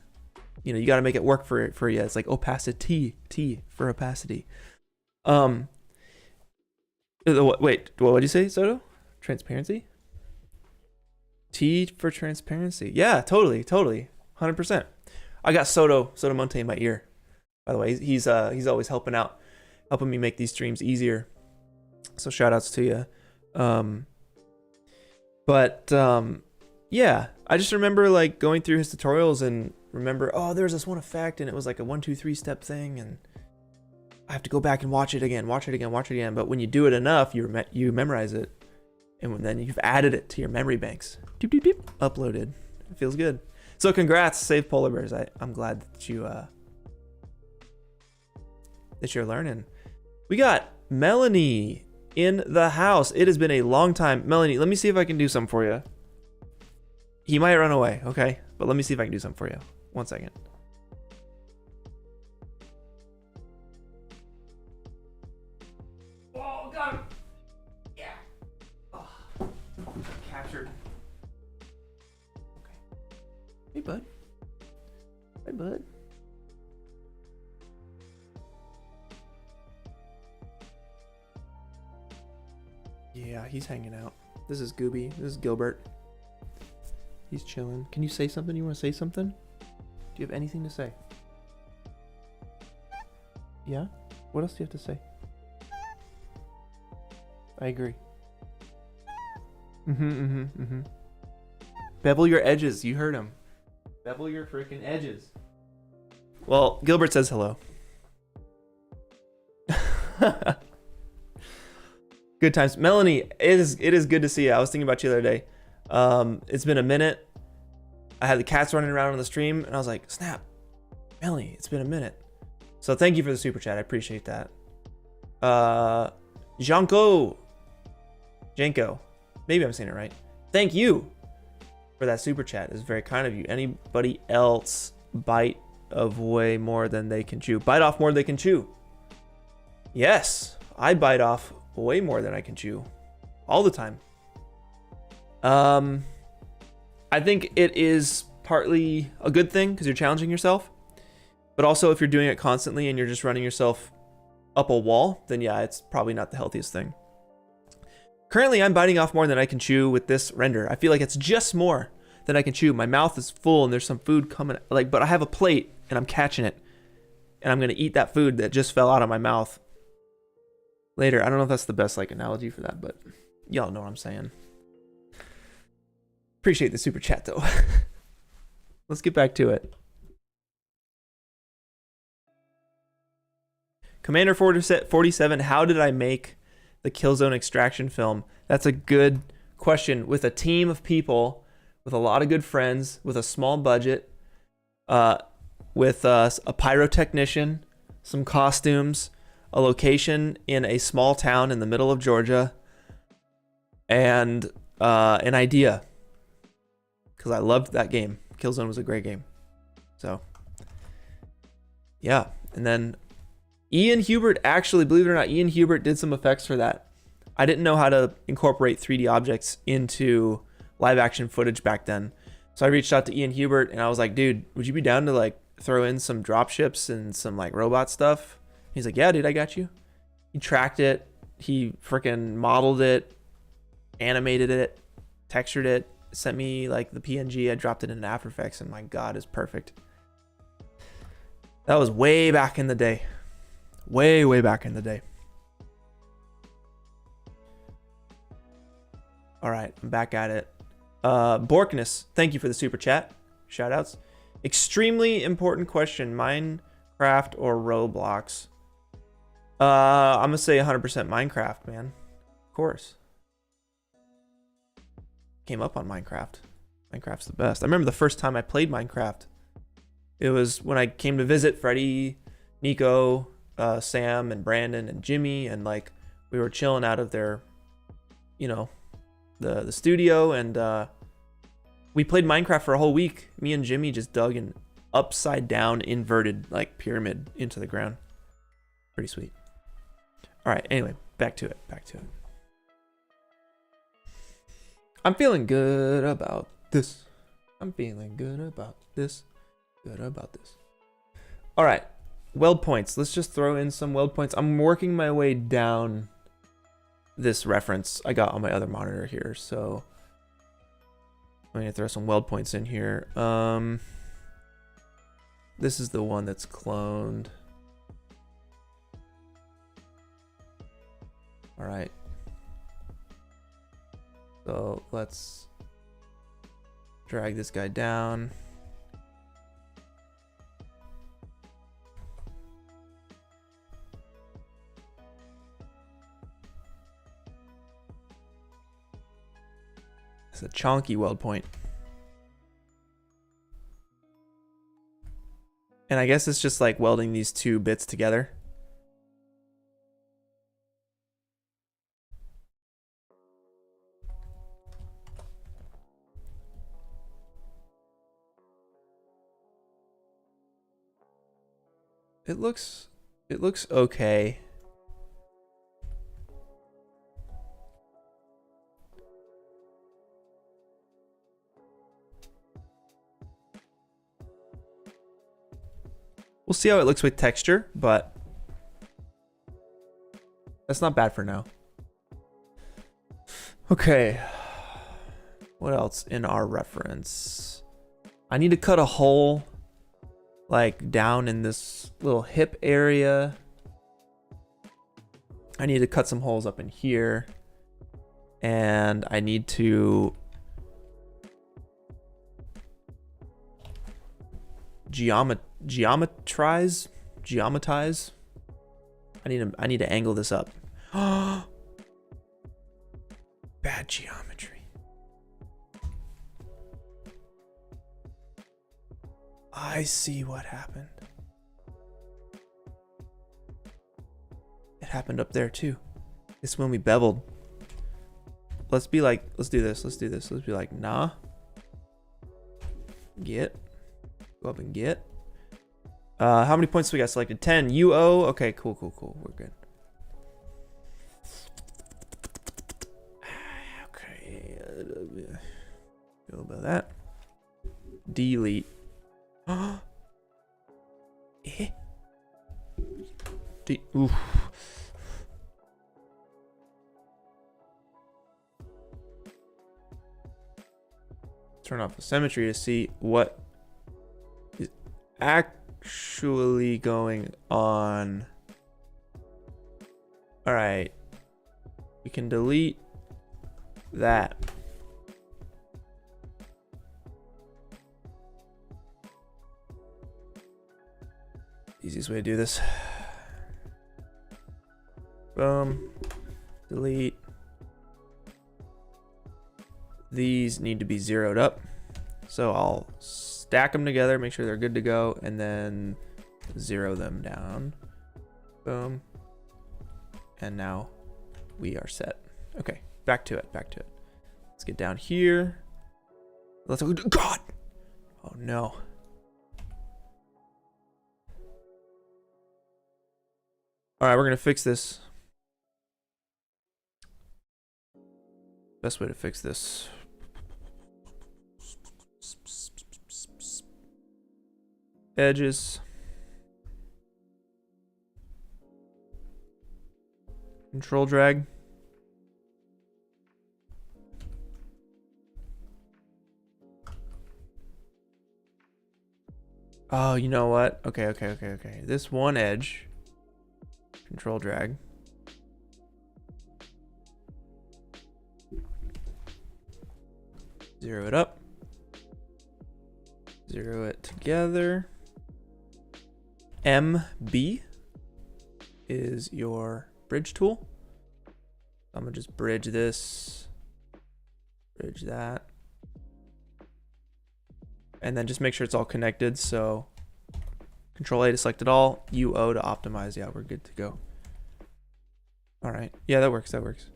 you know, you got to make it work for you. It's like opacity, T for opacity. Wait, what did you say, Soto? Transparency? T for transparency. Yeah, totally. 100%. I got Soto Monte in my ear. By the way, he's always helping me make these streams easier. So shout outs to you. Yeah, I just remember like going through his tutorials and remember, oh, there's this one effect and it was like a 1, 2, 3 step thing, and I have to go back and watch it again. But when you do it enough, you memorize it, and then you've added it to your memory banks. Doop, doop, doop, uploaded. It feels good. So congrats, Save Polar Bears. I'm glad that you're learning. We got Melanie in the house. It has been a long time. Melanie, let me see if I can do something for you. He might run away, okay? But let me see if I can do something for you. 1 second. Oh, got him. Yeah. Oh, captured. Okay. Hey, bud. Hey, bud. Yeah, he's hanging out. This is Gooby. This is Gilbert. He's chilling. Can you say something? You want to say something? Do you have anything to say? Yeah? What else do you have to say? I agree. Bevel your edges. You heard him. Bevel your freaking edges. Well, Gilbert says hello. Good times. Melanie, it is good to see you. I was thinking about you the other day. It's been a minute. I had the cats running around on the stream, and I was like, snap. Melanie, it's been a minute. So thank you for the super chat. I appreciate that. Janko. Maybe I'm saying it right. Thank you for that super chat. It's very kind of you. Anybody else bite of way more than they can chew? Bite off more than they can chew. Yes, I bite off way more than I can chew all the time. I think it is partly a good thing because you're challenging yourself, but also if you're doing it constantly and you're just running yourself up a wall, then yeah, it's probably not the healthiest thing. Currently, I'm biting off more than I can chew with this render. I feel like it's just more than I can chew. My mouth is full and there's some food coming, like, but I have a plate and I'm catching it. And I'm gonna eat that food that just fell out of my mouth later. I don't know if that's the best like analogy for that, but y'all know what I'm saying. Appreciate the super chat though. Let's get back to it. Commander 47, how did I make the Killzone extraction film? That's a good question. With a team of people, with a lot of good friends, with a small budget, with a pyrotechnician, some costumes, a location in a small town in the middle of Georgia, and an idea. Because I loved that game. Killzone was a great game. So, yeah. And then Ian Hubert, actually, believe it or not, Ian Hubert did some effects for that. I didn't know how to incorporate 3D objects into live action footage back then. So I reached out to Ian Hubert and I was like, dude, would you be down to like throw in some dropships and some like robot stuff? He's like, yeah, dude, I got you. He tracked it. He freaking modeled it, animated it, textured it, sent me like the PNG. I dropped it in After Effects and my God, it's perfect. That was way back in the day. Way, way back in the day. All right, I'm back at it. Borkness, thank you for the super chat. Shout outs. Extremely important question. Minecraft or Roblox? I'm gonna say 100% Minecraft, man. Of course. Came up on Minecraft. Minecraft's the best. I remember the first time I played Minecraft. It was when I came to visit Freddie, Nico, Sam, and Brandon, and Jimmy, and like we were chilling out of their, you know, the studio, and we played Minecraft for a whole week. Me and Jimmy just dug an upside down inverted like pyramid into the ground. Pretty sweet. All right, anyway, back to it. I'm feeling good about this. I'm feeling good about this. All right, weld points. Let's just throw in some weld points. I'm working my way down this reference I got on my other monitor here, so I'm gonna throw some weld points in here. This is the one that's cloned. All right. So let's drag this guy down. It's a chonky weld point. And I guess it's just like welding these two bits together. It looks okay. We'll see how it looks with texture, but that's not bad for now. Okay. What else in our reference? I need to cut a hole like down in this little hip area. I need to cut some holes up in here. And I need to geometrize. I need to angle this up. Bad geometry. I see what happened. It happened up there too. It's when we beveled. Let's be like, let's do this. Let's be like, nah. Get. Go up and get. How many points we got selected? 10. UO. Okay, cool. We're good. Okay. Go about that. Delete. Oof. turn off the symmetry to see what is actually going on. All right, we can delete that. Easiest way to do this. Boom. Delete. These need to be zeroed up. So I'll stack them together, make sure they're good to go, and then zero them down. Boom. And now we are set. Okay, back to it, back to it. Let's get down here. Let's go. God! Oh no. All right, we're gonna fix this. Best way to fix this. Edges. Control drag. Oh, you know what? Okay. This one edge. Control drag. Zero it up. Zero it together. MB is your bridge tool. I'm gonna just bridge this, bridge that, and then just make sure it's all connected. So Control A to select it all, UO to optimize. Yeah, we're good to go. All right, yeah, that works, that works.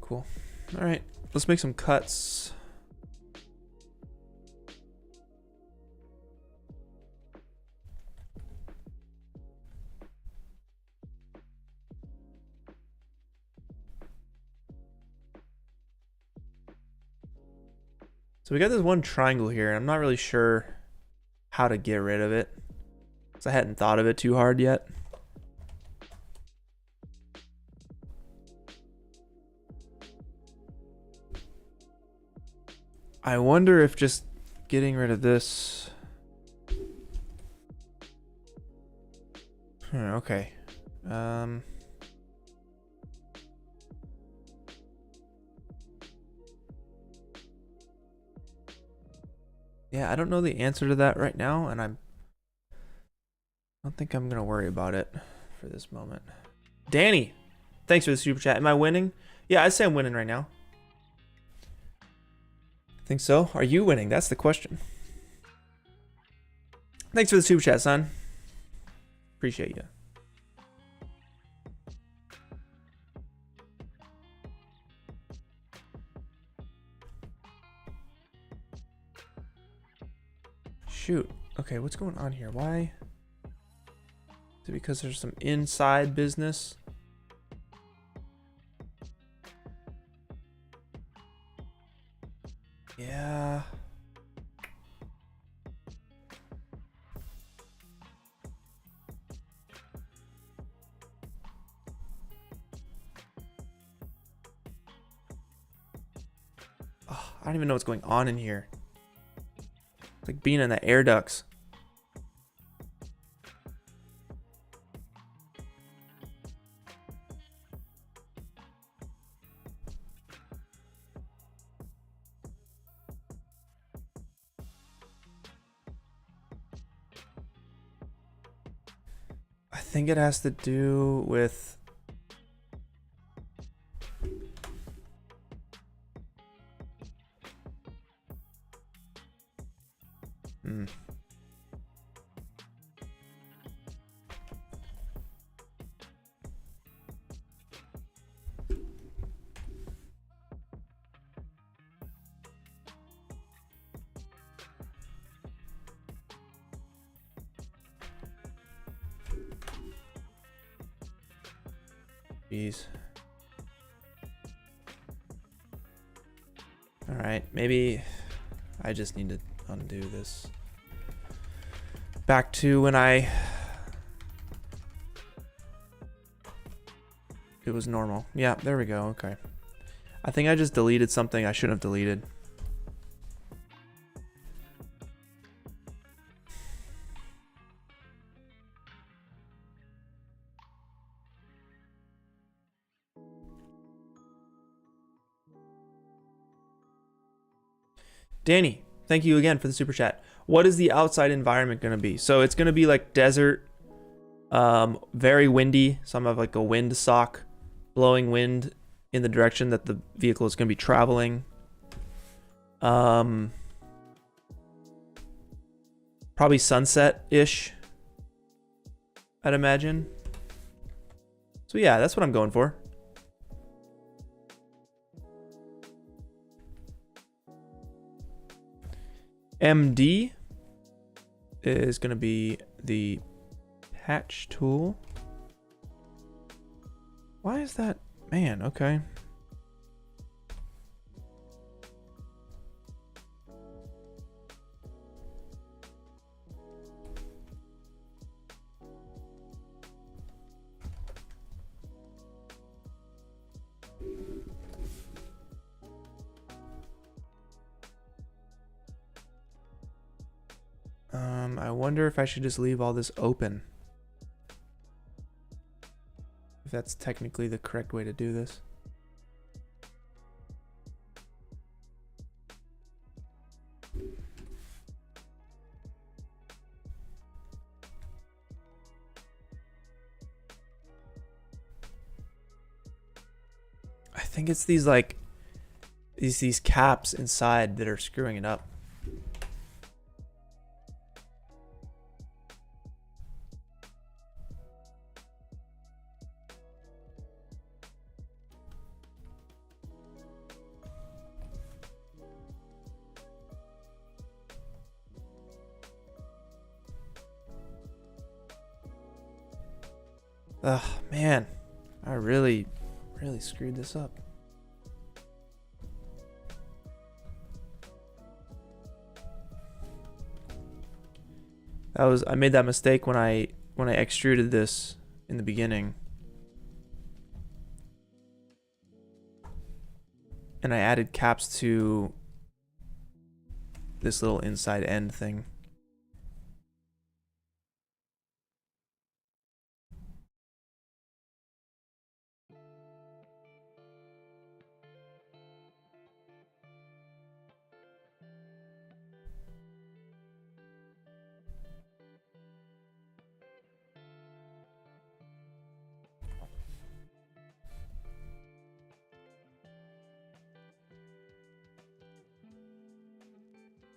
Cool. All right, let's make some cuts. So we got this one triangle here. I'm not really sure how to get rid of it, because I hadn't thought of it too hard yet. I wonder if just getting rid of this. Okay. Yeah, I don't know the answer to that right now, and I don't think I'm gonna worry about it for this moment. Danny, thanks for the super chat. Am I winning? Yeah, I'd say I'm winning right now. Think so? Are you winning? That's the question. Thanks for the super chat, son. Appreciate you. Shoot. Okay, what's going on here? Why? Is it because there's some inside business? Yeah. Oh, I don't even know what's going on in here. It's like being in the air ducts. I think it has to do with Jeez. All right, maybe I just need to undo this. Back to when it was normal. Yeah, there we go. Okay. I think I just deleted something I shouldn't have deleted. Danny, thank you again for the super chat. What is the outside environment going to be? So it's going to be like desert, very windy. So I'm have like a wind sock, blowing wind in the direction that the vehicle is going to be traveling. Probably sunset-ish, I'd imagine. So yeah, that's what I'm going for. MD is going to be the patch tool. Why is that? Man, okay. I wonder if I should just leave all this open. If that's technically the correct way to do this. I think it's these like these caps inside that are screwing it up. Ugh, man, I really screwed this up. I made that mistake when I extruded this in the beginning. And I added caps to this little inside end thing.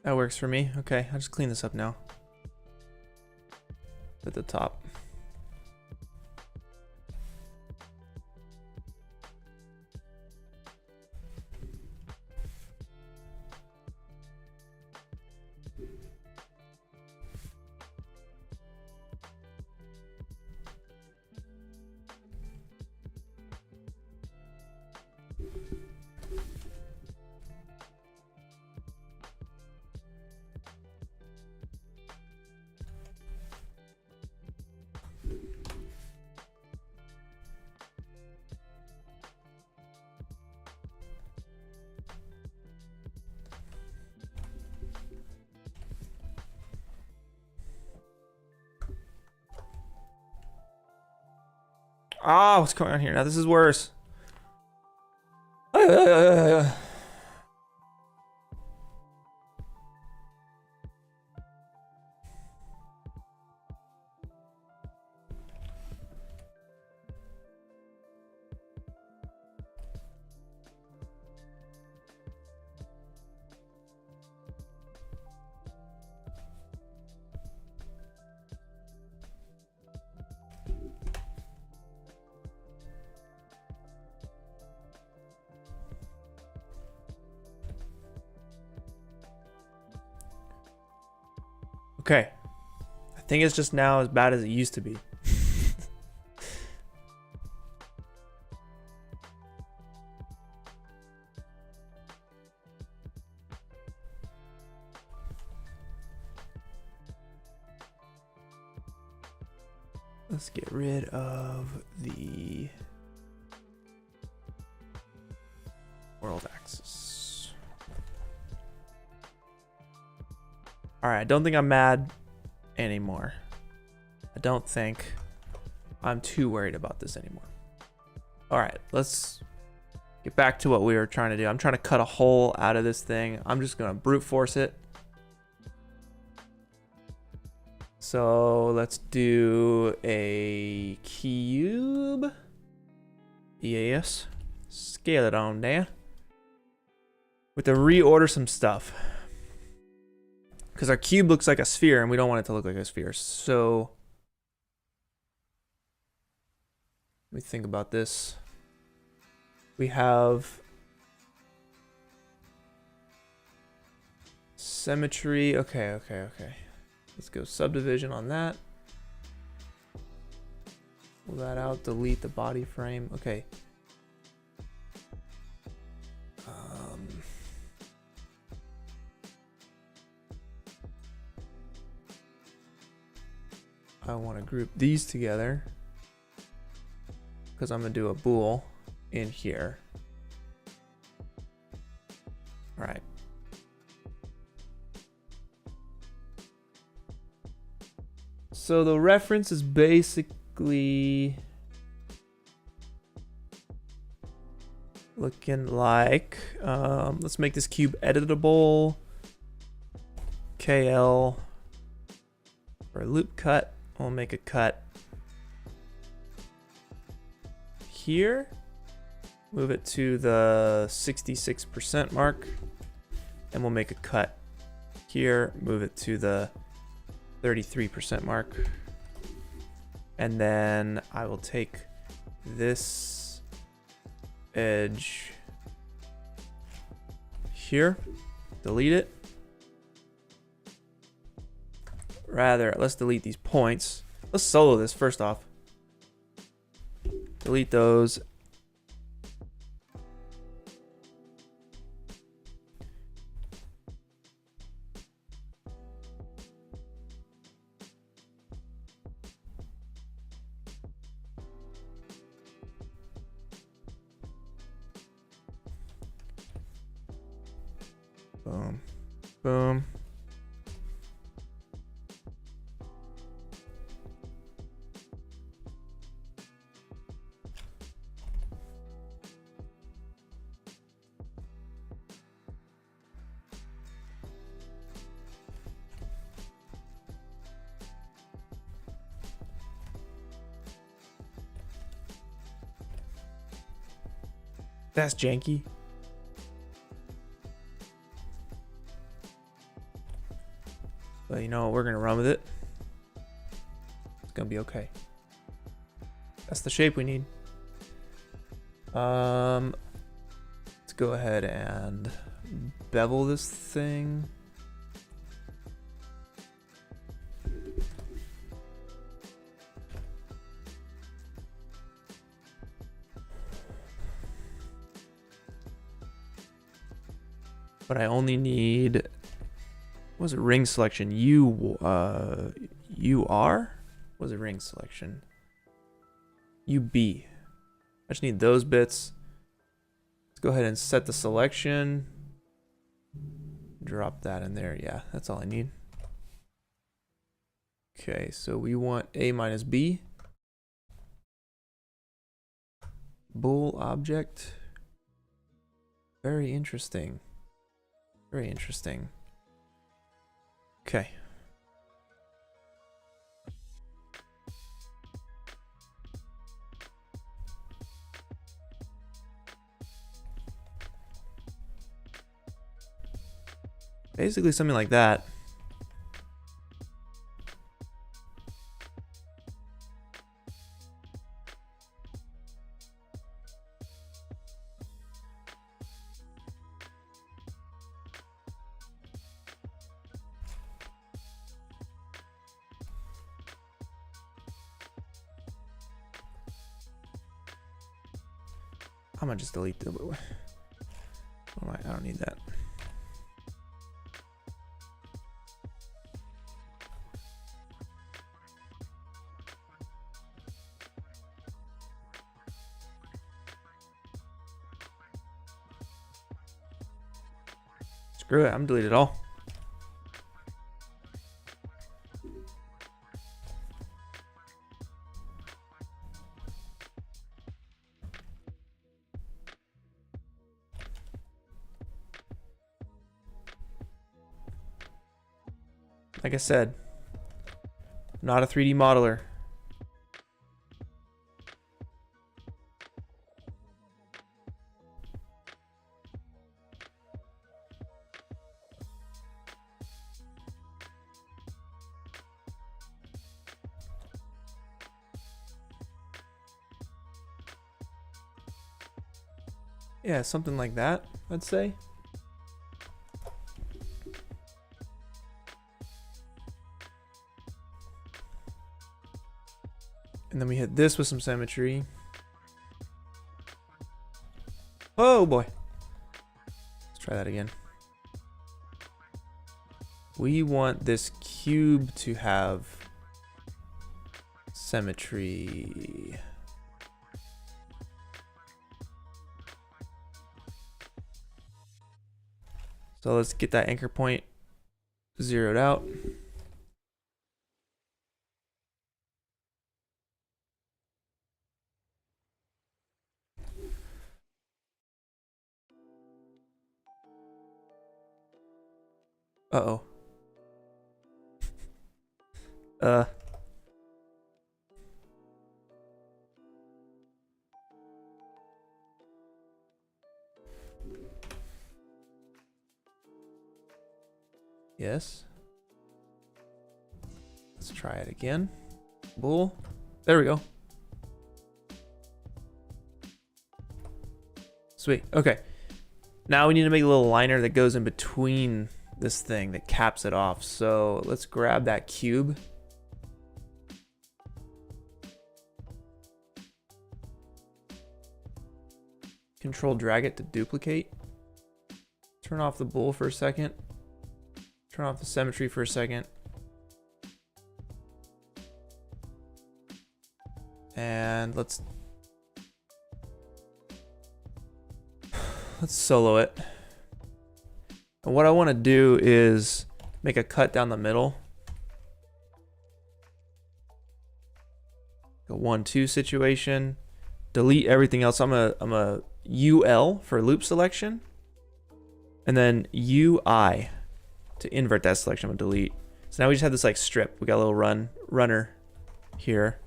That works for me. Okay, I'll just clean this up now. At the top. Ah, what's going on here? Now this is worse. Okay. I think it's just now as bad as it used to be. Let's get rid of the world axis. All right, I don't think I'm mad anymore. I don't think I'm too worried about this anymore. All right, let's get back to what we were trying to do. I'm trying to cut a hole out of this thing. I'm just gonna brute force it. So let's do a cube. Yes. Scale it on down. We have to reorder some stuff. Because our cube looks like a sphere and we don't want it to look like a sphere. So let me think about this. We have symmetry. Okay. Let's go subdivision on that. Pull that out, delete the body frame. Okay. I want to group these together because I'm going to do a bool in here. All right. So the reference is basically looking like, let's make this cube editable. KL for a loop cut. We'll make a cut here. Move it to the 66% mark. And we'll make a cut here. Move it to the 33% mark. And then I will take this edge here, delete it. Rather, let's delete these points. Let's solo this first off. Delete those. Boom. Boom. That's janky. But you know what? We're gonna run with it. It's gonna be okay. That's the shape we need. Let's go ahead and bevel this thing. But I only need, what was it, ring selection? UR? What was it, ring selection? UB. I just need those bits. Let's go ahead and set the selection. Drop that in there. Yeah, that's all I need. Okay, so we want A minus B. Bool object. Very interesting. Very interesting. Okay. Basically something like that. I'm gonna just delete the. Oh my, I don't need that. Screw it, I'm delete it all. Like I said, not a 3D modeler. Yeah, something like that, I'd say. And then we hit this with some symmetry. Oh boy. Let's try that again. We want this cube to have symmetry. So let's get that anchor point zeroed out. Uh-oh. Yes. Let's try it again. Bull. There we go. Sweet. Okay. Now we need to make a little liner that goes in between this thing that caps it off. So let's grab that cube. Control drag it to duplicate. Turn off the bull for a second. Turn off the symmetry for a second. And let's solo it. And what I want to do is make a cut down the middle. A 1-2 situation. Delete everything else. I'm a UL for loop selection. And then UI to invert that selection. I'm gonna delete. So now we just have this like strip. We got a little runner here.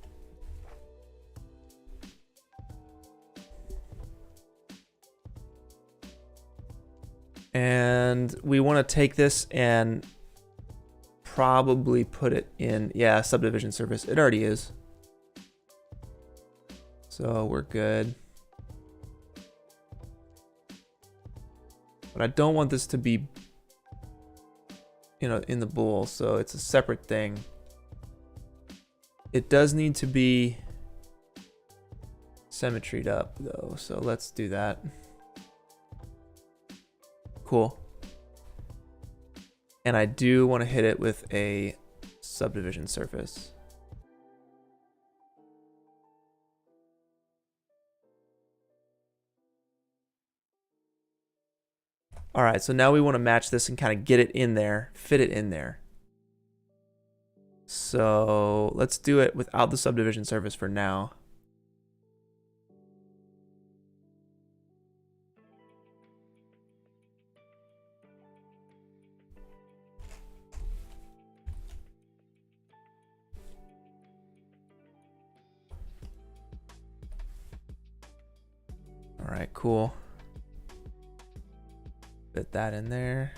And we want to take this and probably put it in, yeah, subdivision surface. It already is. So we're good. But I don't want this to be, you know, in the bool, so it's a separate thing. It does need to be symmetried up though, so let's do that. Cool. And I do want to hit it with a subdivision surface. All right, so now we want to match this and kind of get it in there, fit it in there. So let's do it without the subdivision surface for now. All right, cool. Fit that in there.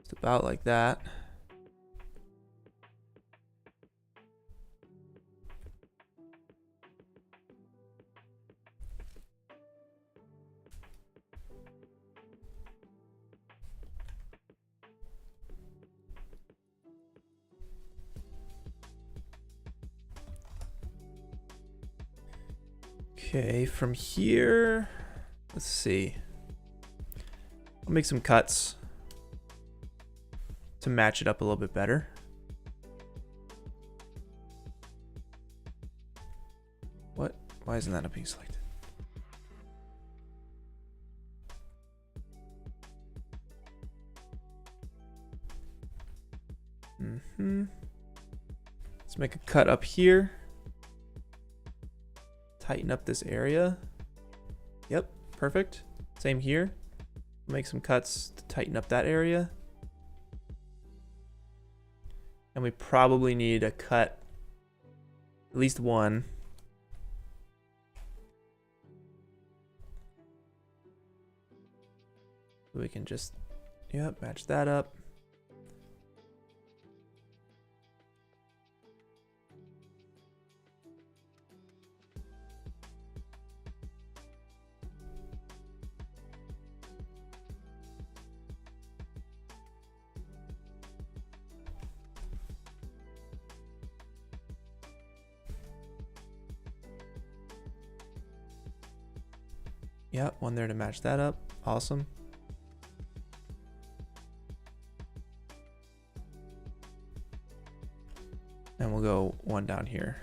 It's about like that. Okay, from here, let's see. I'll make some cuts to match it up a little bit better. What? Why isn't that not being selected? Let's make a cut up here. Tighten up this area. Yep, perfect. Same here. Make some cuts to tighten up that area. And we probably need a cut, at least one. We can just, yep, match that up. Yep, one there to match that up. Awesome. And we'll go one down here.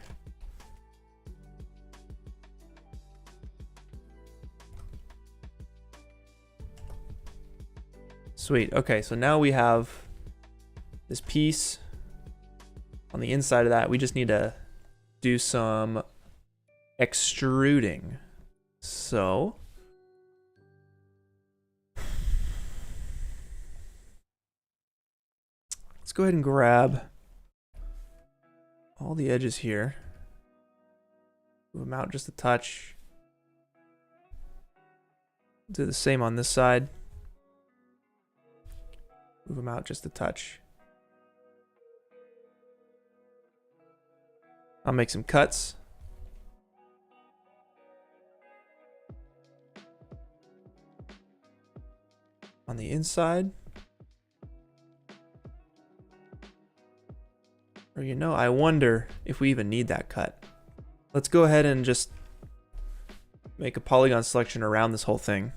Sweet. Okay, so now we have this piece on the inside of that. We just need to do some extruding. So let's go ahead and grab all the edges here. Move them out just a touch. Do the same on this side. Move them out just a touch. I'll make some cuts. On the inside. Or you know, I wonder if we even need that cut. Let's go ahead and just make a polygon selection around this whole thing.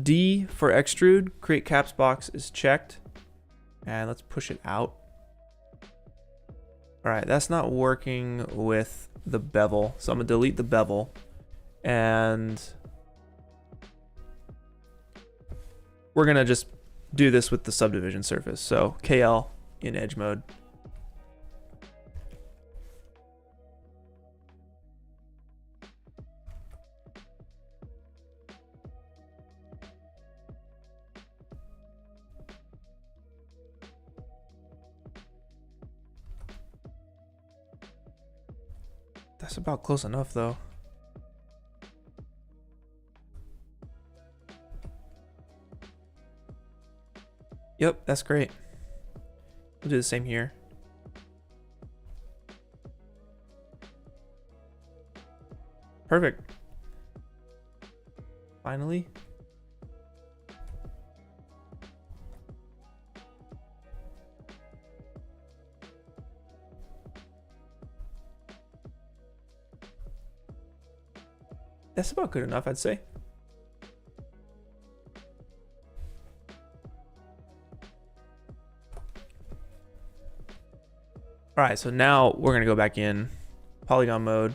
D for extrude, create caps box is checked. And let's push it out. All right, that's not working with the bevel. So I'm gonna delete the bevel. And we're gonna just do this with the subdivision surface. So KL in edge mode. That's about close enough though. Yep, that's great. We'll do the same here. Perfect. Finally. That's about good enough, I'd say. All right, so now we're gonna go back in polygon mode.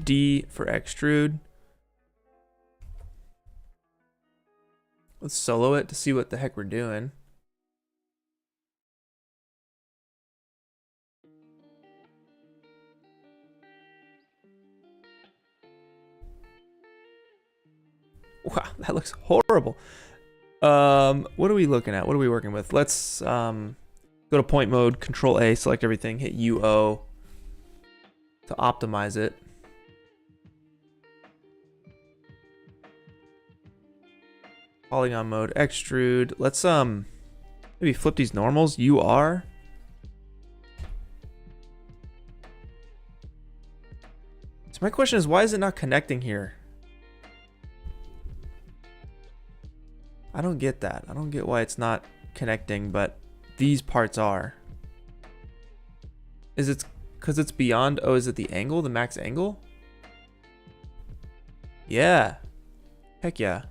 D for extrude. Let's solo it to see what the heck we're doing. Wow, that looks horrible. What are we looking at? What are we working with? Let's go to point mode, Control A, select everything, hit UO to optimize it. Polygon mode, extrude. Let's maybe flip these normals, UR. So my question is, why is it not connecting here? I don't get that. I don't get why it's not connecting, but these parts are. Is it because it's beyond? Oh, is it the angle, the max angle? Yeah. Heck yeah.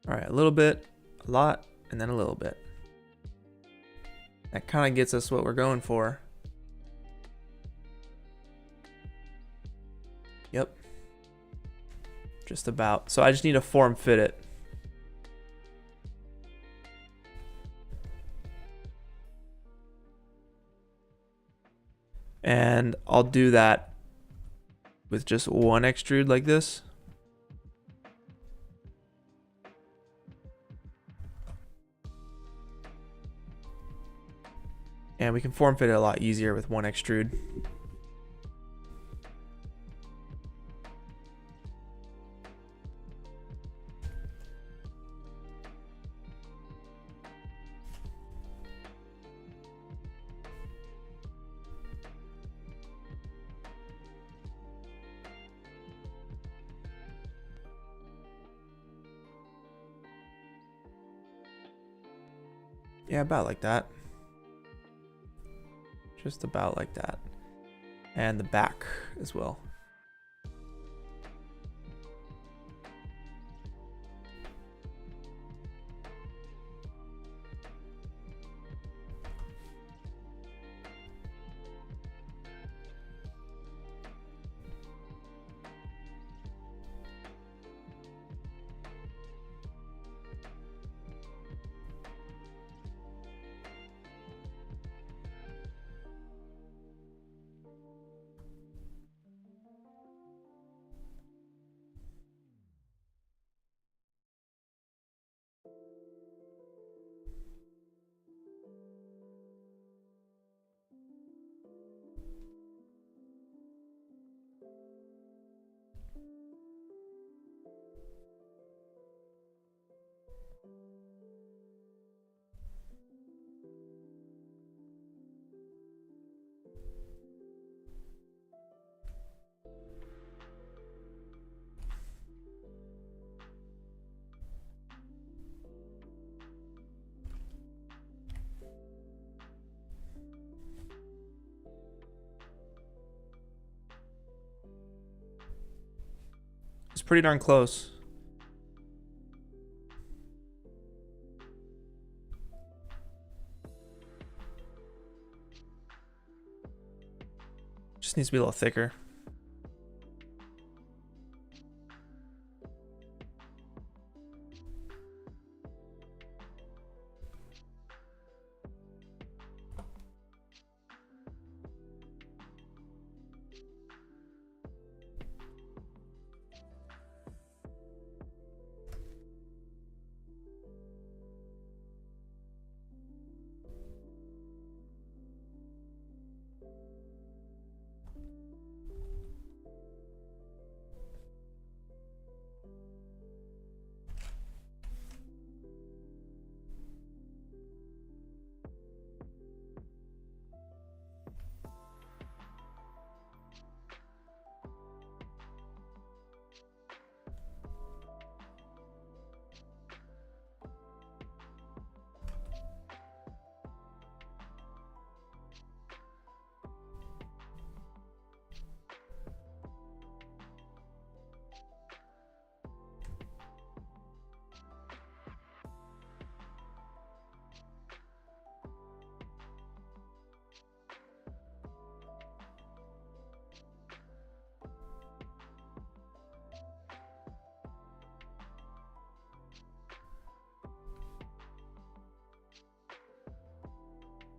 All right, a little bit, a lot, and then a little bit. That kind of gets us what we're going for. Yep. Just about. So I just need to form fit it. And I'll do that with just one extrude like this. And we can form fit it a lot easier with one extrude. Yeah, about like that. Just about like that. And the back as well. It's pretty darn close. Just needs to be a little thicker.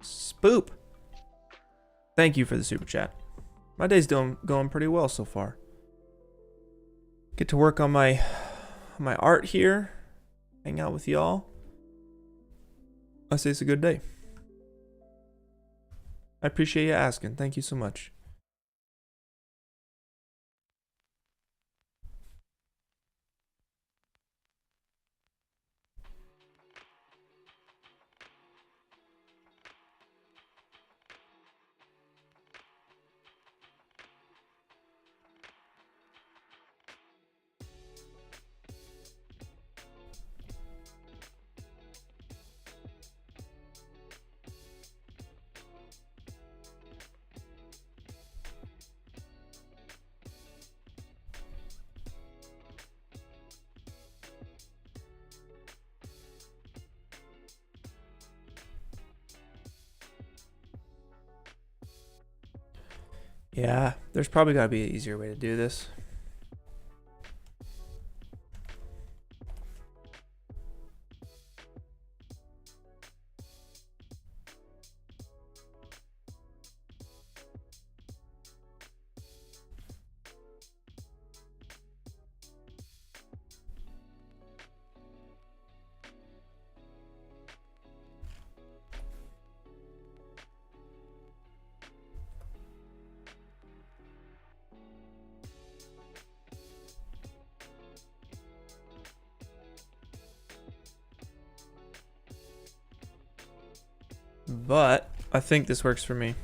Spoop. Thank you for the super chat. My day's going pretty well so far. Get to work on my art here. Hang out with y'all. I say it's a good day. I appreciate you asking. Thank you so much. Yeah, there's probably got to be an easier way to do this. But I think this works for me.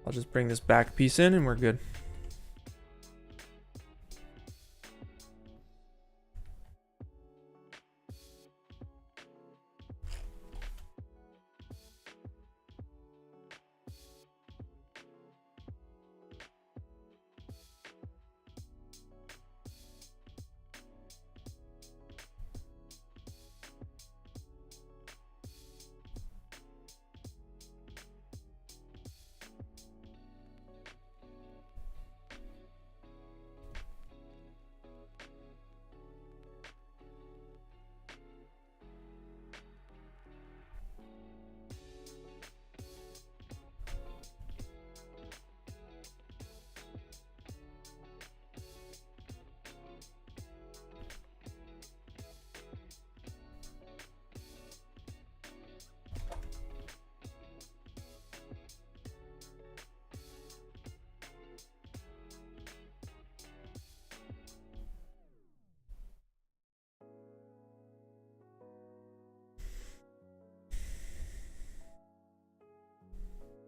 I'll just bring this back piece in and we're good.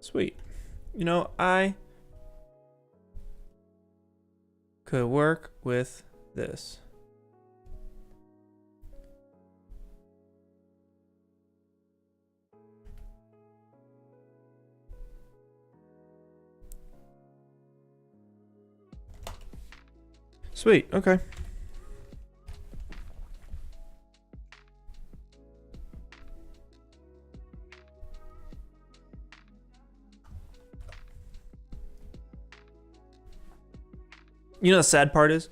Sweet. You know, I could work with this. Sweet, okay. You know the sad part is?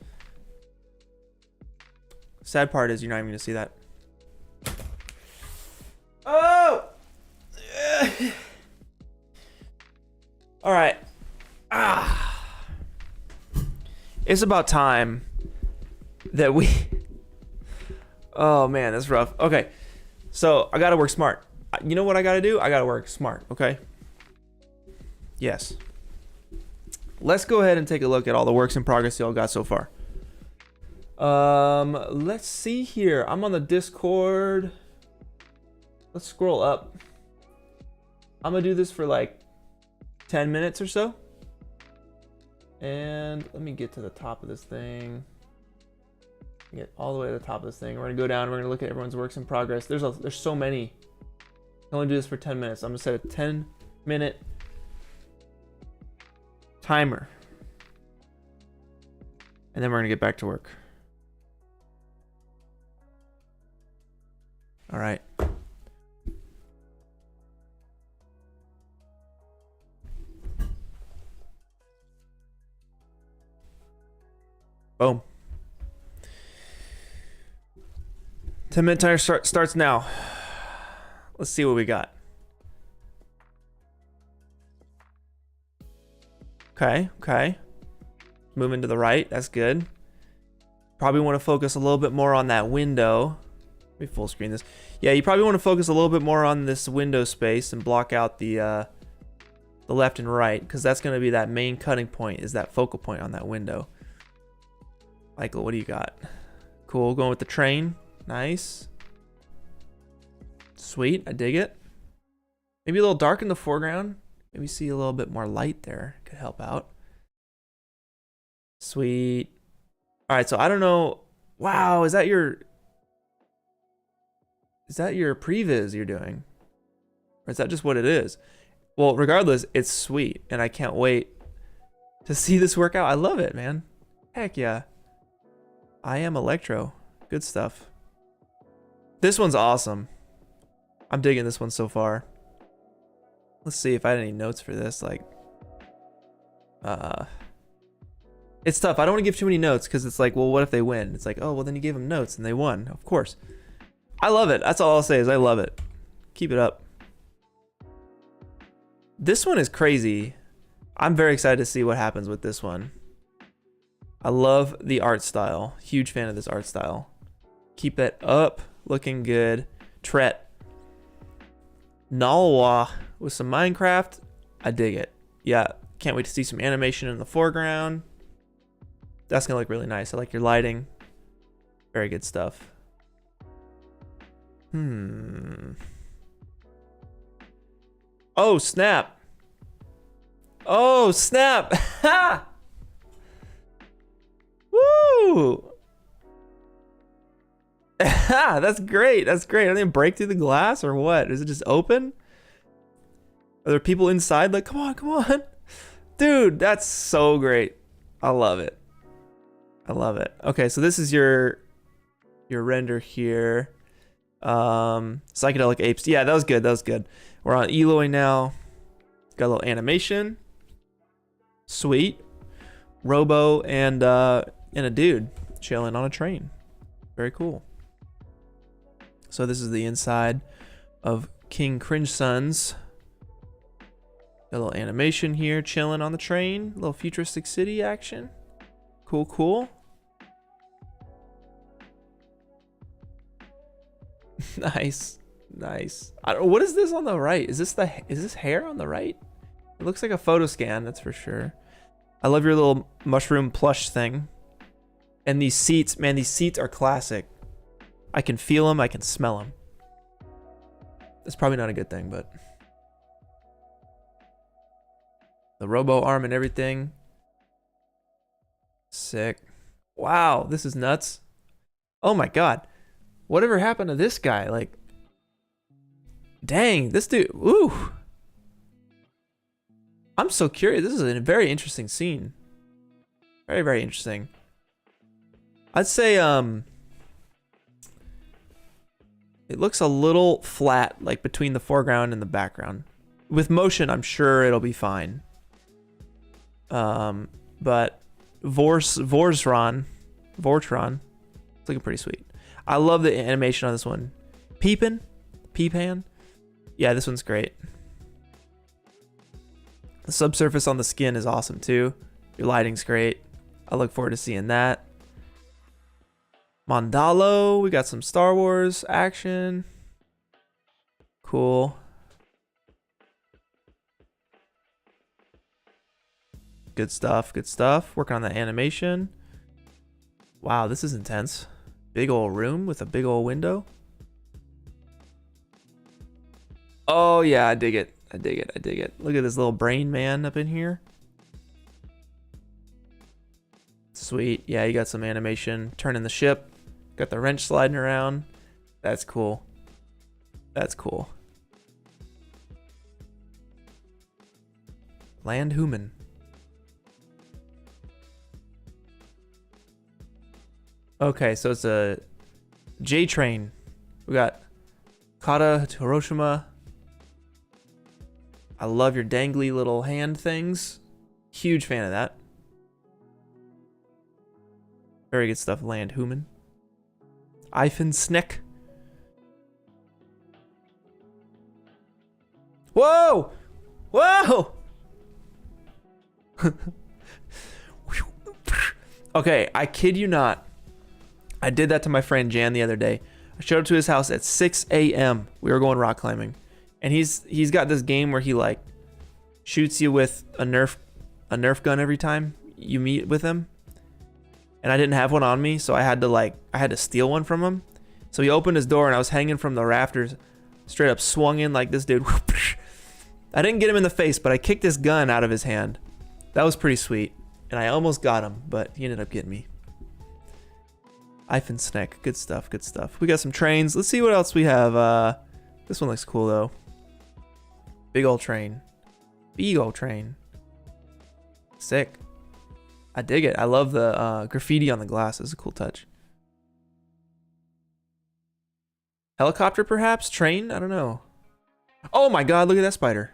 Sad part is you're not even gonna see that. Oh! All right. It's about time that we... Oh man, that's rough. Okay, so I gotta work smart. You know what I gotta do? I gotta work smart, okay? Yes. Let's go ahead and take a look at all the works in progress y'all got so far. Let's see here. I'm on the Discord. Let's scroll up. I'm gonna do this for like 10 minutes or so. And let me get to the top of this thing. Get all the way to the top of this thing. We're gonna go down. We're gonna look at everyone's works in progress. There's so many. I only do this for 10 minutes. I'm gonna set a 10-minute timer, and then we're gonna get back to work. All right. Boom. 10-minute timer starts now. Let's see what we got. Okay. Moving to the right, that's good. Probably want to focus a little bit more on that window. Let me full screen this. Yeah, you probably want to focus a little bit more on this window space and block out the left and right, because that's going to be that main cutting point, is that focal point on that window. Michael, what do you got? Cool, going with the train. Nice. Sweet, I dig it. Maybe a little dark in the foreground. Maybe see a little bit more light there. Could help out. Sweet. All right, so I don't know. Wow, is that your previs you're doing? Or is that just what it is? Well, regardless, it's sweet, and I can't wait to see this work out. I love it, man. Heck yeah. I am Electro. Good stuff. This one's awesome. I'm digging this one so far. Let's see if I had any notes for this. Like, it's tough. I don't want to give too many notes because it's like, well, what if they win? It's like, oh, well, then you gave them notes and they won. Of course. I love it. That's all I'll say is I love it. Keep it up. This one is crazy. I'm very excited to see what happens with this one. I love the art style. Huge fan of this art style. Keep it up. Looking good. Tret. Nalwa with some Minecraft. I dig it. Yeah. Can't wait to see some animation in the foreground. That's going to look really nice. I like your lighting. Very good stuff. Oh, snap. Oh, snap. Ha! Woo! That's great. That's great. Are they gonna break through the glass or what? Is it just open? Are there people inside like, come on, come on? Dude, that's so great. I love it. I love it. Okay, so this is your render here. Psychedelic apes. Yeah, that was good. That was good. We're on Eloy now. Got a little animation. Sweet. Robo and a dude chilling on a train. Very cool. So this is the inside of King Cringe Sons. Got a little animation here, chilling on the train. A little futuristic city action. Cool, cool. Nice, nice. What is this on the right? Is this hair on the right? It looks like a photo scan, that's for sure. I love your little mushroom plush thing. And these seats, man, these seats are classic. I can feel them, I can smell them. That's probably not a good thing, but the robo arm and everything. Sick. Wow, this is nuts. Oh my god. Whatever happened to this guy? Like, dang, this dude, ooh. I'm so curious. This is a very interesting scene. Very, very interesting. I'd say, it looks a little flat, like between the foreground and the background. With motion, I'm sure it'll be fine. But Vortron, it's looking pretty sweet. I love the animation on this one. Peepan. Yeah, this one's great. The subsurface on the skin is awesome too. Your lighting's great. I look forward to seeing that. Mandalo, we got some Star Wars action. Cool. Good stuff, good stuff. Working on the animation. Wow, this is intense. Big old room with a big old window. Oh yeah, I dig it. I dig it. I dig it. Look at this little brain man up in here. Sweet. Yeah, you got some animation. Turning the ship. Got the wrench sliding around. That's cool. That's cool. Land human. Okay, so it's a J train. We got Kata to Hiroshima. I love your dangly little hand things. Huge fan of that. Very good stuff, Land Human. Eifen Snick. Whoa! Whoa! Okay, I kid you not. I did that to my friend Jan the other day. I showed up to his house at 6 a.m. We were going rock climbing. And he's got this game where he like shoots you with a Nerf gun every time you meet with him. And I didn't have one on me, so I had to steal one from him. So he opened his door and I was hanging from the rafters, straight up swung in like this dude. I didn't get him in the face, but I kicked his gun out of his hand. That was pretty sweet. And I almost got him, but he ended up getting me. Eifen Snack, good stuff, good stuff. We got some trains. Let's see what else we have. This one looks cool though. Big old train. Big old train. Sick. I dig it. I love the graffiti on the glass. It's a cool touch. Helicopter, perhaps? Train? I don't know. Oh my god, look at that spider.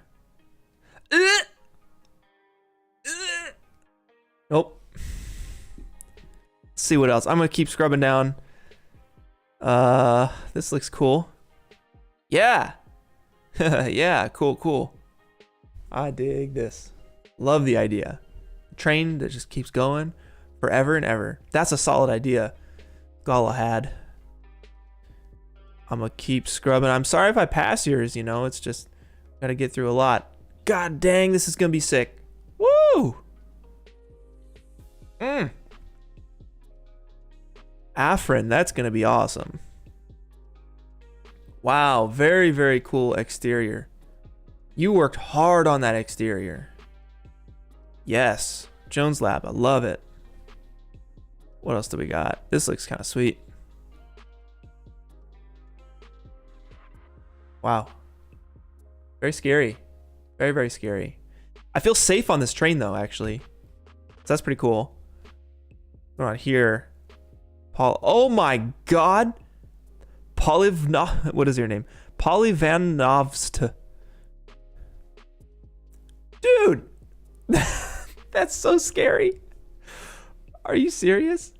Nope. Let's see what else. I'm gonna keep scrubbing down. This looks cool. Yeah. Yeah, cool. I dig this. Love the idea. Train that just keeps going forever and ever. That's a solid idea Gala had. I'm gonna keep scrubbing. I'm sorry if I pass yours, you know, it's just gotta get through a lot. God dang, this is gonna be sick. Woo! Afrin, that's gonna be awesome. Wow, very, very cool exterior. You worked hard on that exterior. Yes, Jones Lab, I love it. What else do we got? This looks kind of sweet. Wow. Very scary. Very, very scary. I feel safe on this train though, actually. So that's pretty cool. Going on here. Paul. Oh my god. What is your name? Polyvanovst. Dude. That's so scary. Are you serious?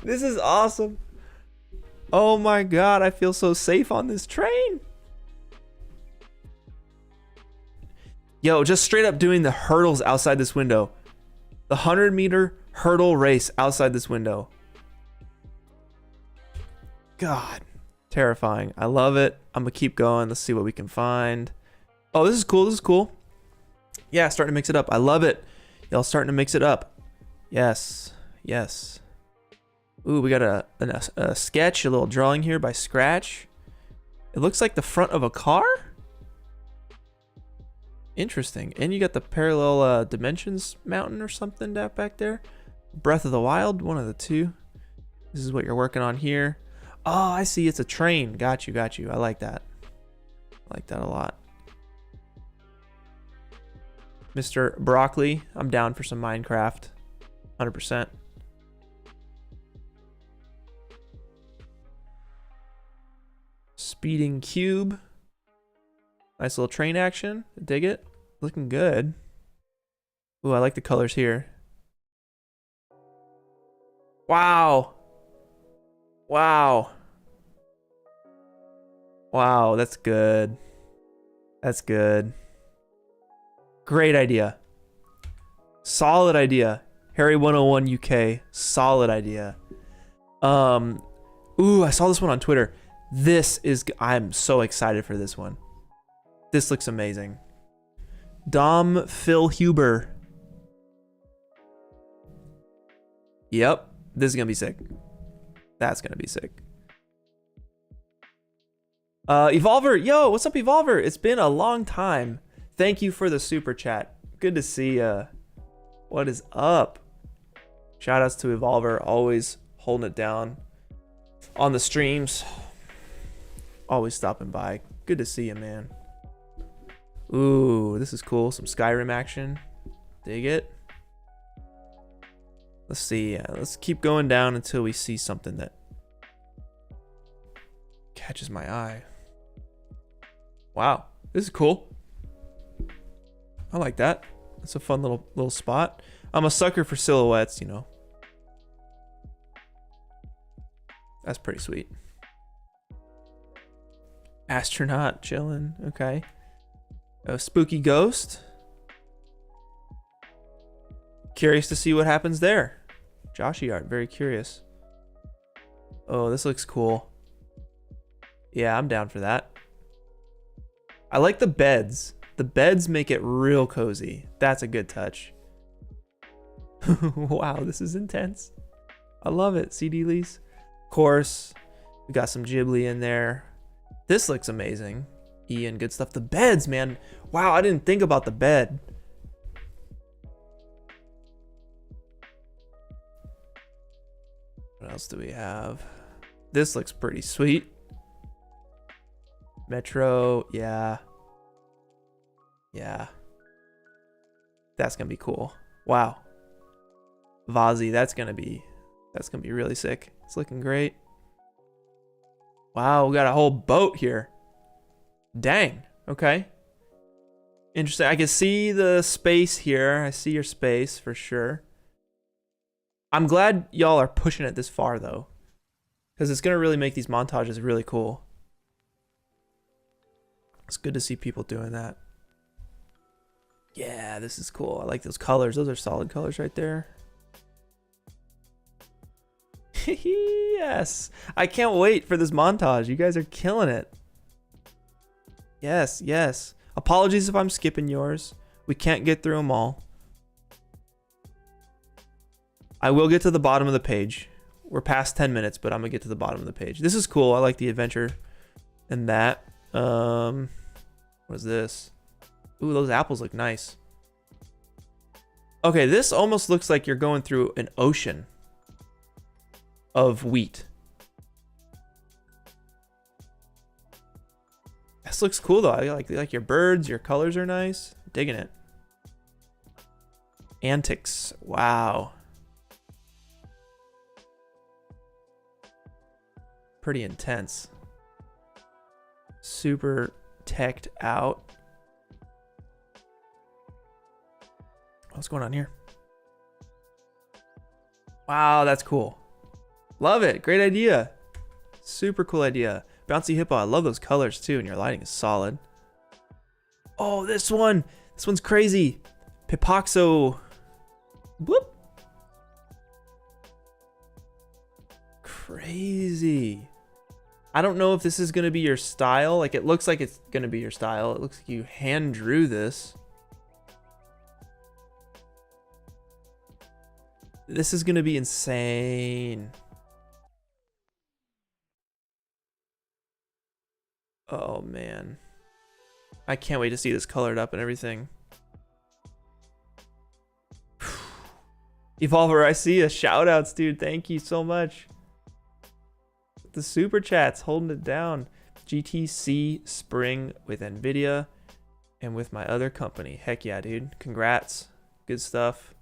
This is awesome. Oh my god, I feel so safe on this train. Yo, just straight up doing the hurdles outside this window. The 100-meter hurdle race outside this window. God, terrifying. I love it. I'm gonna keep going. Let's see what we can find. Oh, this is cool. This is cool. Yeah, starting to mix it up. I love it. Y'all starting to mix it up. Yes. Yes. Ooh, we got a sketch, a little drawing here by Scratch. It looks like the front of a car. Interesting. And you got the parallel dimensions mountain or something down back there. Breath of the Wild, one of the two. This is what you're working on here. Oh, I see. It's a train. Got you. Got you. I like that. I like that a lot. Mr. Broccoli, I'm down for some Minecraft. 100%. Speeding cube. Nice little train action. Dig it. Looking good. Ooh, I like the colors here. Wow. Wow. Wow, that's good. That's good. Great idea. Solid idea. Harry 101 UK. Solid idea. Ooh, I saw this one on Twitter. I'm so excited for this one. This looks amazing. Dom Phil Huber. Yep. This is gonna be sick. That's gonna be sick. Evolver, yo, what's up, Evolver? It's been a long time. Thank you for the super chat. Good to see ya. What is up? Shout outs to Evolver, always holding it down on the streams. Always stopping by. Good to see you, man. Ooh, this is cool. Some Skyrim action. Dig it. Let's see. Let's keep going down until we see something that catches my eye. Wow, this is cool. I like that. It's a fun little spot. I'm a sucker for silhouettes, you know. That's pretty sweet. Astronaut chilling. Okay. A spooky ghost. Curious to see what happens there. Joshy art, very curious. Oh, this looks cool. Yeah, I'm down for that. I like the beds. The beds make it real cozy. That's a good touch. Wow, this is intense. I love it. CD lease. Of course, we got some Ghibli in there. This looks amazing. Ian, good stuff. The beds, man. Wow, I didn't think about the bed. What else do we have? This looks pretty sweet. Metro, yeah. Yeah. That's gonna be cool. Wow. Vazi, that's gonna be really sick. It's looking great. Wow, we got a whole boat here. Dang. Okay. Interesting. I can see the space here. I see your space for sure. I'm glad y'all are pushing it this far though, because it's going to really make these montages really cool. It's good to see people doing that. Yeah, this is cool. I like those colors. Those are solid colors right there. Yes. I can't wait for this montage. You guys are killing it. Yes, yes. Apologies if I'm skipping yours. We can't get through them all. I will get to the bottom of the page. We're past 10 minutes, but I'm going to get to the bottom of the page. This is cool. I like the adventure and that. What is this? Ooh, those apples look nice. Okay, this almost looks like you're going through an ocean of wheat. This looks cool though. I like your birds, your colors are nice. Digging it. Antics. Wow. Pretty intense. Super teched out. What's going on here? Wow, that's cool. Love it. Great idea. Super cool idea. Bouncy Hippo. I love those colors too, and your lighting is solid. Oh, this one. This one's crazy. Pipoxo. Whoop. Crazy. I don't know if this is going to be your style. Like, it looks like it's going to be your style. It looks like you hand drew this. This is going to be insane. Oh, man. I can't wait to see this colored up and everything. Evolver, I see you. Shout outs, dude. Thank you so much. The super chats holding it down. GTC Spring with NVIDIA and with my other company. Heck yeah, dude. Congrats. Good stuff.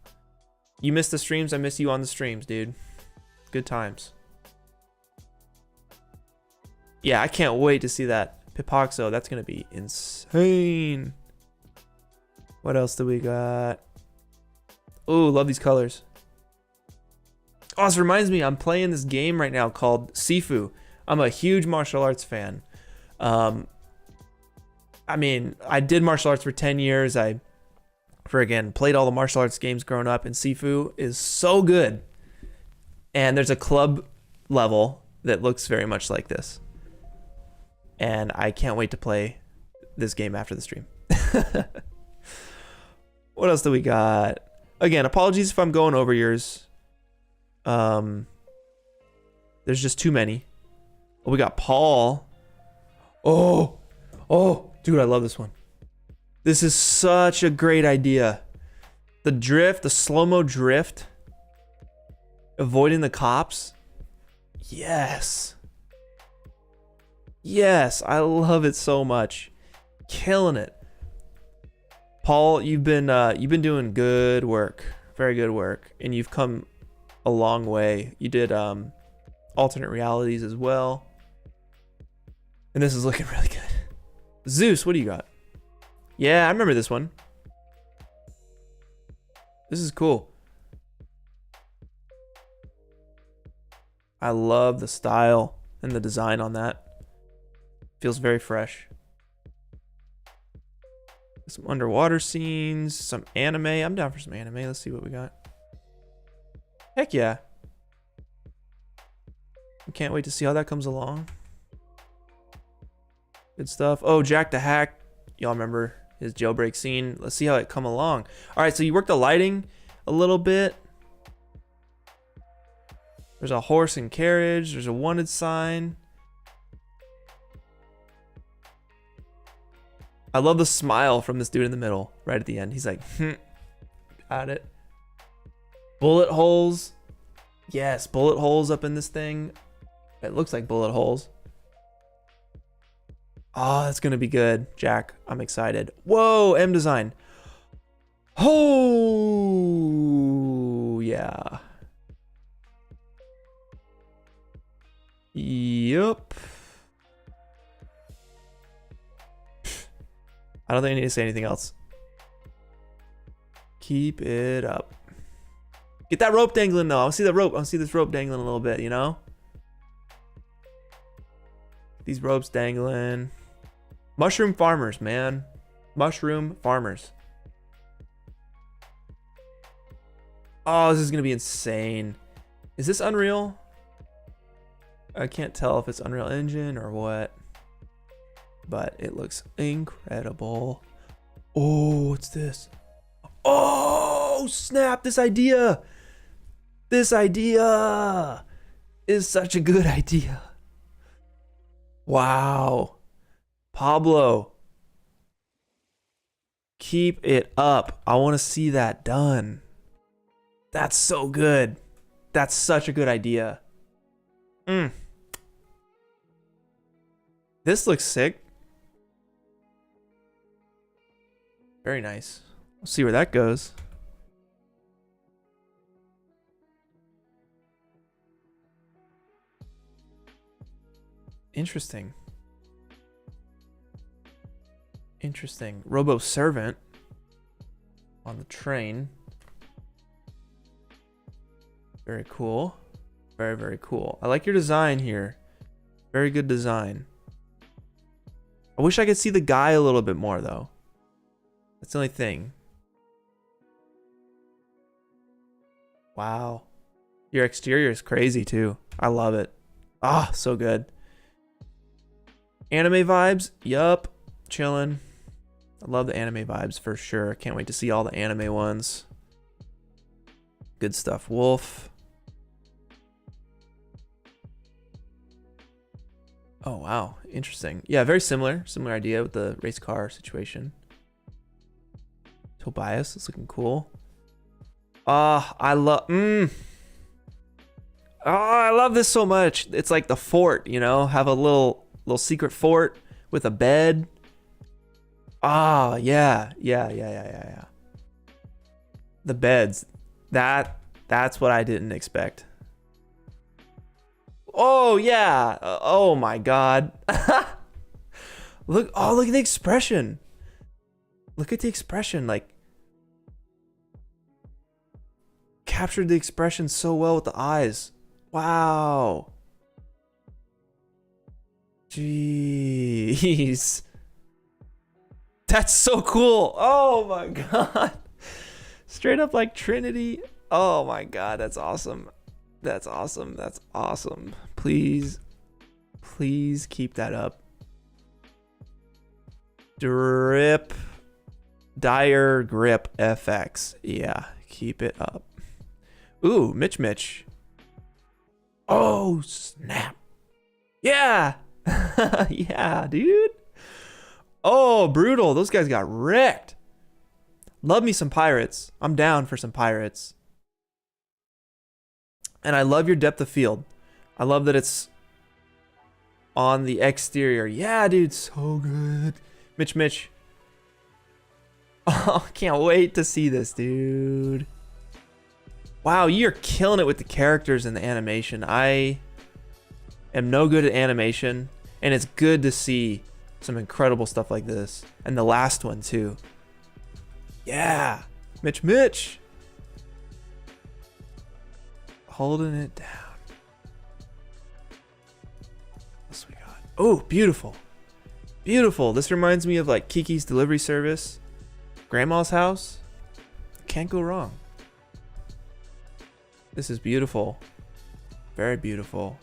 You missed the streams. I miss you on the streams, dude. Good times. Yeah, I can't wait to see that. Pipoxo, that's going to be insane. What else do we got? Ooh, love these colors. Oh, this reminds me, I'm playing this game right now called Sifu. I'm a huge martial arts fan. I mean, I did martial arts for 10 years. I played all the martial arts games growing up, and Sifu is so good. And there's a club level that looks very much like this. And I can't wait to play this game after the stream. What else do we got? Again, apologies if I'm going over yours. There's just too many. Oh, we got Paul. Oh, dude, I love this one. This is such a great idea. The drift, the slow-mo drift. Avoiding the cops. Yes. Yes, I love it so much. Killing it. Paul, you've been doing good work. Very good work. And you've come a long way. You did alternate realities as well. And this is looking really good. Zeus, what do you got? Yeah, I remember this one. This is cool. I love the style and the design on that. Feels very fresh. Some underwater scenes, some anime. I'm down for some anime. Let's see what we got. Heck yeah. I can't wait to see how that comes along. Good stuff. Oh, Jack the Hack. Y'all remember his jailbreak scene. Let's see how it come along. All right, so you worked the lighting a little bit. There's a horse and carriage. There's a wanted sign. I love the smile from this dude in the middle, right at the end. He's like, got it. Bullet holes. Yes, bullet holes up in this thing. It looks like bullet holes. Oh, that's going to be good, Jack. I'm excited. Whoa, M design. Oh, yeah. Yup. don't think I need to say anything else. Keep it up. Get that rope dangling though. I want to see the rope. I want to see this rope dangling a little bit, you know? These ropes dangling. Mushroom farmers, man. Mushroom farmers. Oh, this is going to be insane. Is this Unreal? I can't tell if it's Unreal Engine or what. But it looks incredible. Oh, what's this? Oh, snap. This idea. This idea is such a good idea. Wow. Pablo. Keep it up. I want to see that done. That's so good. That's such a good idea. This looks sick. Very nice. We'll see where that goes. Interesting. Interesting. Robo servant on the train. Very cool. Very, very cool. I like your design here. Very good design. I wish I could see the guy a little bit more though. That's the only thing. Wow. Your exterior is crazy too. I love it. Ah, so good. Anime vibes? Yup. Chillin'. I love the anime vibes for sure. Can't wait to see all the anime ones. Good stuff. Wolf. Oh, wow. Interesting. Yeah, very similar. Similar idea with the race car situation. Tobias is looking cool. I love... Oh, I love this so much. It's like the fort, you know? Have a little secret fort with a bed. Ah, yeah. The beds. That's what I didn't expect. Oh, yeah. Oh, my God. Look at the expression. Look at the expression. Like, captured the expression so well with the eyes. Wow. Jeez. That's so cool. Oh, my God. Straight up like Trinity. Oh, my God. That's awesome. That's awesome. That's awesome. Please keep that up. Dire Grip FX. Yeah, keep it up. Ooh, Mitch. Oh, snap. Yeah. Yeah, dude. Oh, brutal. Those guys got wrecked. Love me some pirates. I'm down for some pirates. And I love your depth of field. I love that it's on the exterior. Yeah, dude, so good. Mitch. Oh, can't wait to see this, dude. Wow, you're killing it with the characters and the animation. I am no good at animation, and it's good to see some incredible stuff like this. And the last one, too. Yeah, Mitch. Holding it down. What's we got? Oh, beautiful. Beautiful. This reminds me of like Kiki's Delivery Service. Grandma's house. Can't go wrong. This is beautiful. Very beautiful.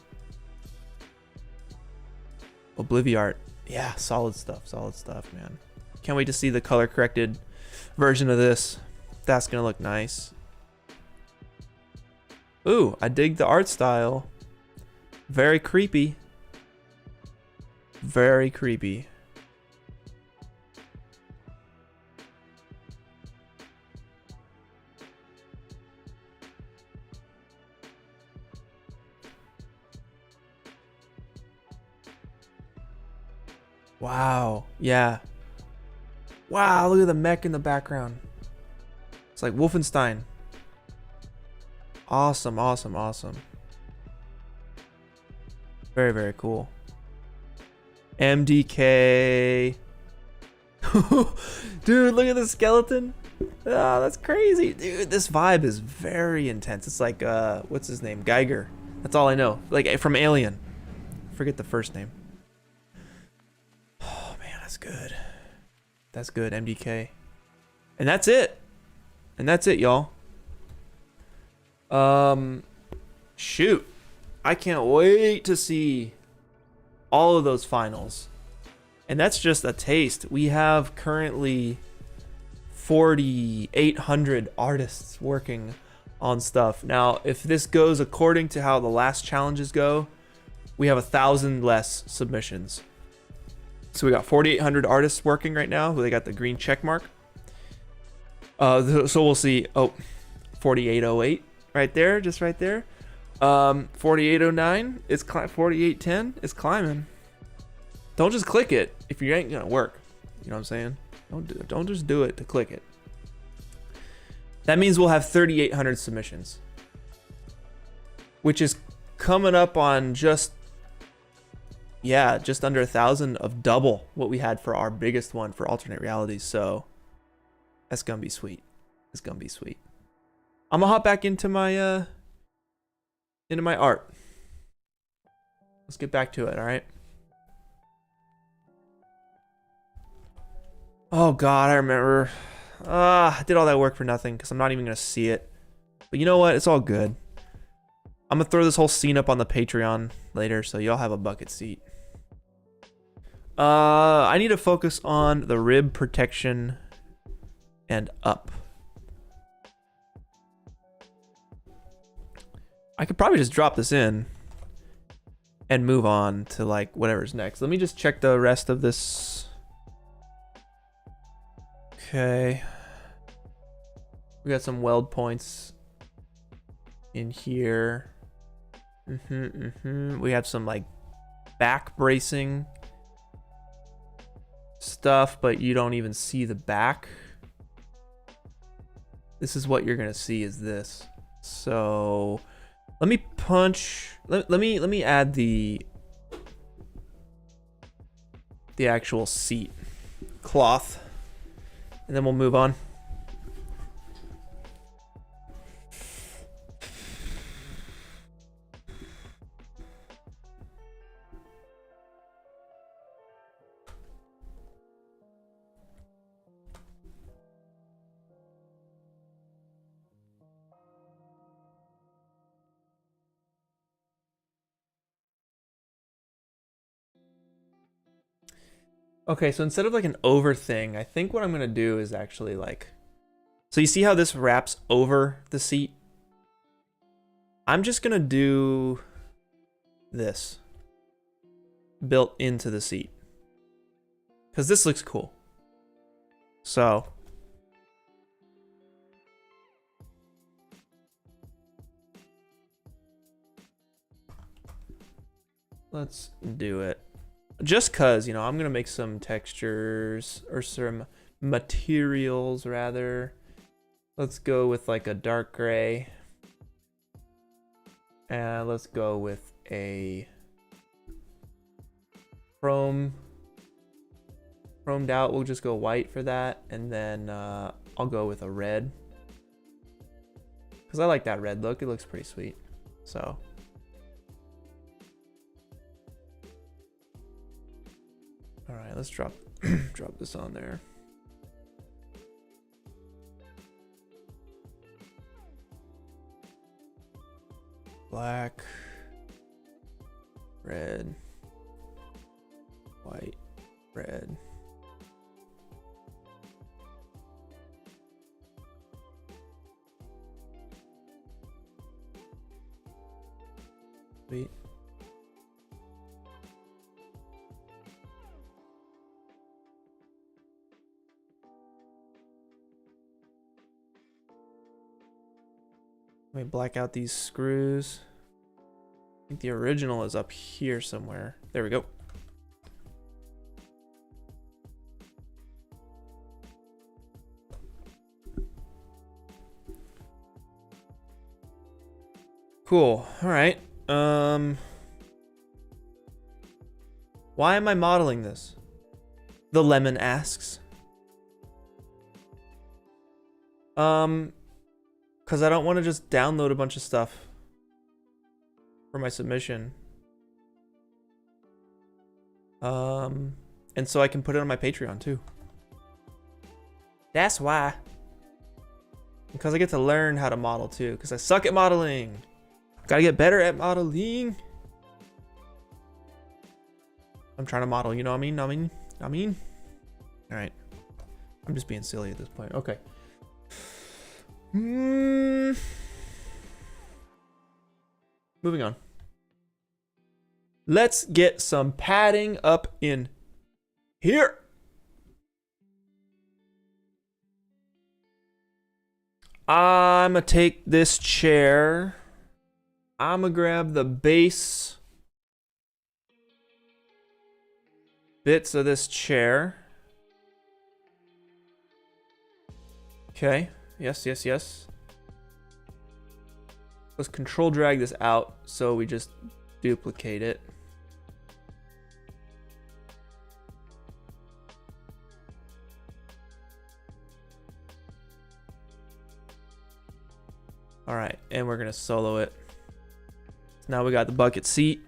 Obliviart. Yeah, solid stuff, man. Can't wait to see the color corrected version of this. That's gonna look nice. Ooh, I dig the art style. Very creepy. Very creepy. Wow. Yeah. Wow, look at the mech in the background. It's like Wolfenstein. Awesome. Very, very cool. MDK. Dude, look at the skeleton. Ah, that's crazy. Dude, this vibe is very intense. It's like, what's his name? Geiger. That's all I know. Like, from Alien. Forget the first name. Oh, man, that's good. That's good, MDK. And that's it. And that's it, y'all. Shoot. I can't wait to see all of those finals. And that's just a taste. We have currently 4,800 artists working on stuff. Now, if this goes according to how the last challenges go, we have 1,000 less submissions. So we got 4,800 artists working right now. They got the green check mark. So we'll see. Oh, 4,808 right there, just right there. 4,809 is 4,810 is climbing. Don't just click it if you ain't gonna work. You know what I'm saying? Don't just do it to click it. That means we'll have 3,800 submissions, which is coming up on just under 1,000 of double what we had for our biggest one for alternate realities. So that's gonna be sweet. It's gonna be sweet. I'm gonna hop back into my art. Let's get back to it. All right. Oh God, I remember. I did all that work for nothing because I'm not even gonna see it. But you know what? It's all good. I'm gonna throw this whole scene up on the Patreon later, so y'all have a bucket seat. I need to focus on the rib protection and up. I could probably just drop this in and move on to like whatever's next. Let me just check the rest of this. Okay. We got some weld points in here. We have some like back bracing stuff, but you don't even see the back. This is what you're gonna see is this. So let me punch. Let me add the actual seat cloth, and then we'll move on. Okay, so instead of like an over thing, I think what I'm gonna do is actually like, so you see how this wraps over the seat? I'm just gonna do this built into the seat because this looks cool. So let's do it. Just cause, you know, I'm gonna make some textures or some materials rather. Let's go with like a dark gray. And let's go with a chromed out. We'll just go white for that. And then I'll go with a red. Cause I like that red look. It looks pretty sweet. So. All right, let's drop drop this on there. Black, red, white, red. Sweet. Let me black out these screws. I think the original is up here somewhere. There we go. Cool. All right. Why am I modeling this? The lemon asks. Because I don't want to just download a bunch of stuff for my submission. And so I can put it on my Patreon too. That's why. Because I get to learn how to model too. Because I suck at modeling. Gotta get better at modeling. I'm trying to model, you know what I mean? Alright. I'm just being silly at this point. Okay. Moving on. Let's get some padding up in here. I'm gonna take this chair. I'm gonna grab the base bits of this chair. Okay. Yes. Let's control drag this out so we just duplicate it. All right, and we're gonna solo it. Now we got the bucket seat.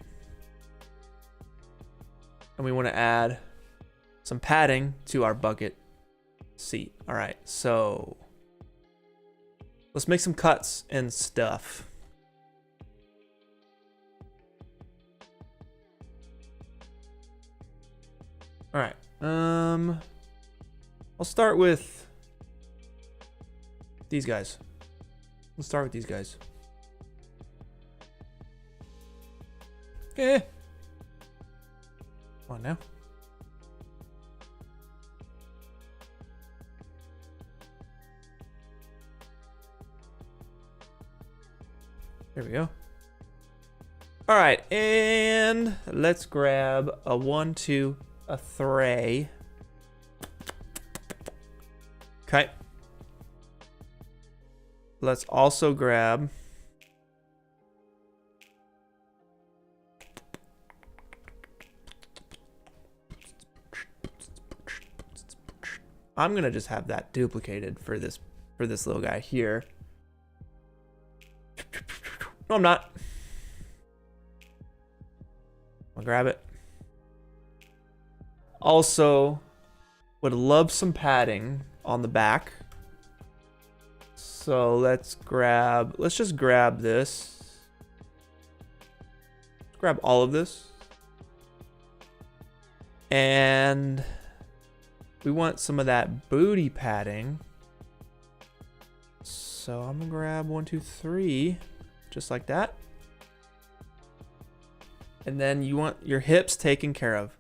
And we want to add some padding to our bucket seat. All right, so let's make some cuts and stuff. All right, I'll start with these guys. Let's start with these guys. Okay. Come on now. There we go. All right, and let's grab a 1, 2, a 3. Okay. Let's also grab I'm gonna just have that duplicated for this little guy here. No, I'm not. I'll grab it. Also, would love some padding on the back. So let's just grab this. Let's grab all of this. And we want some of that booty padding. So I'm gonna grab 1, 2, 3, just like that. And then you want your hips taken care of.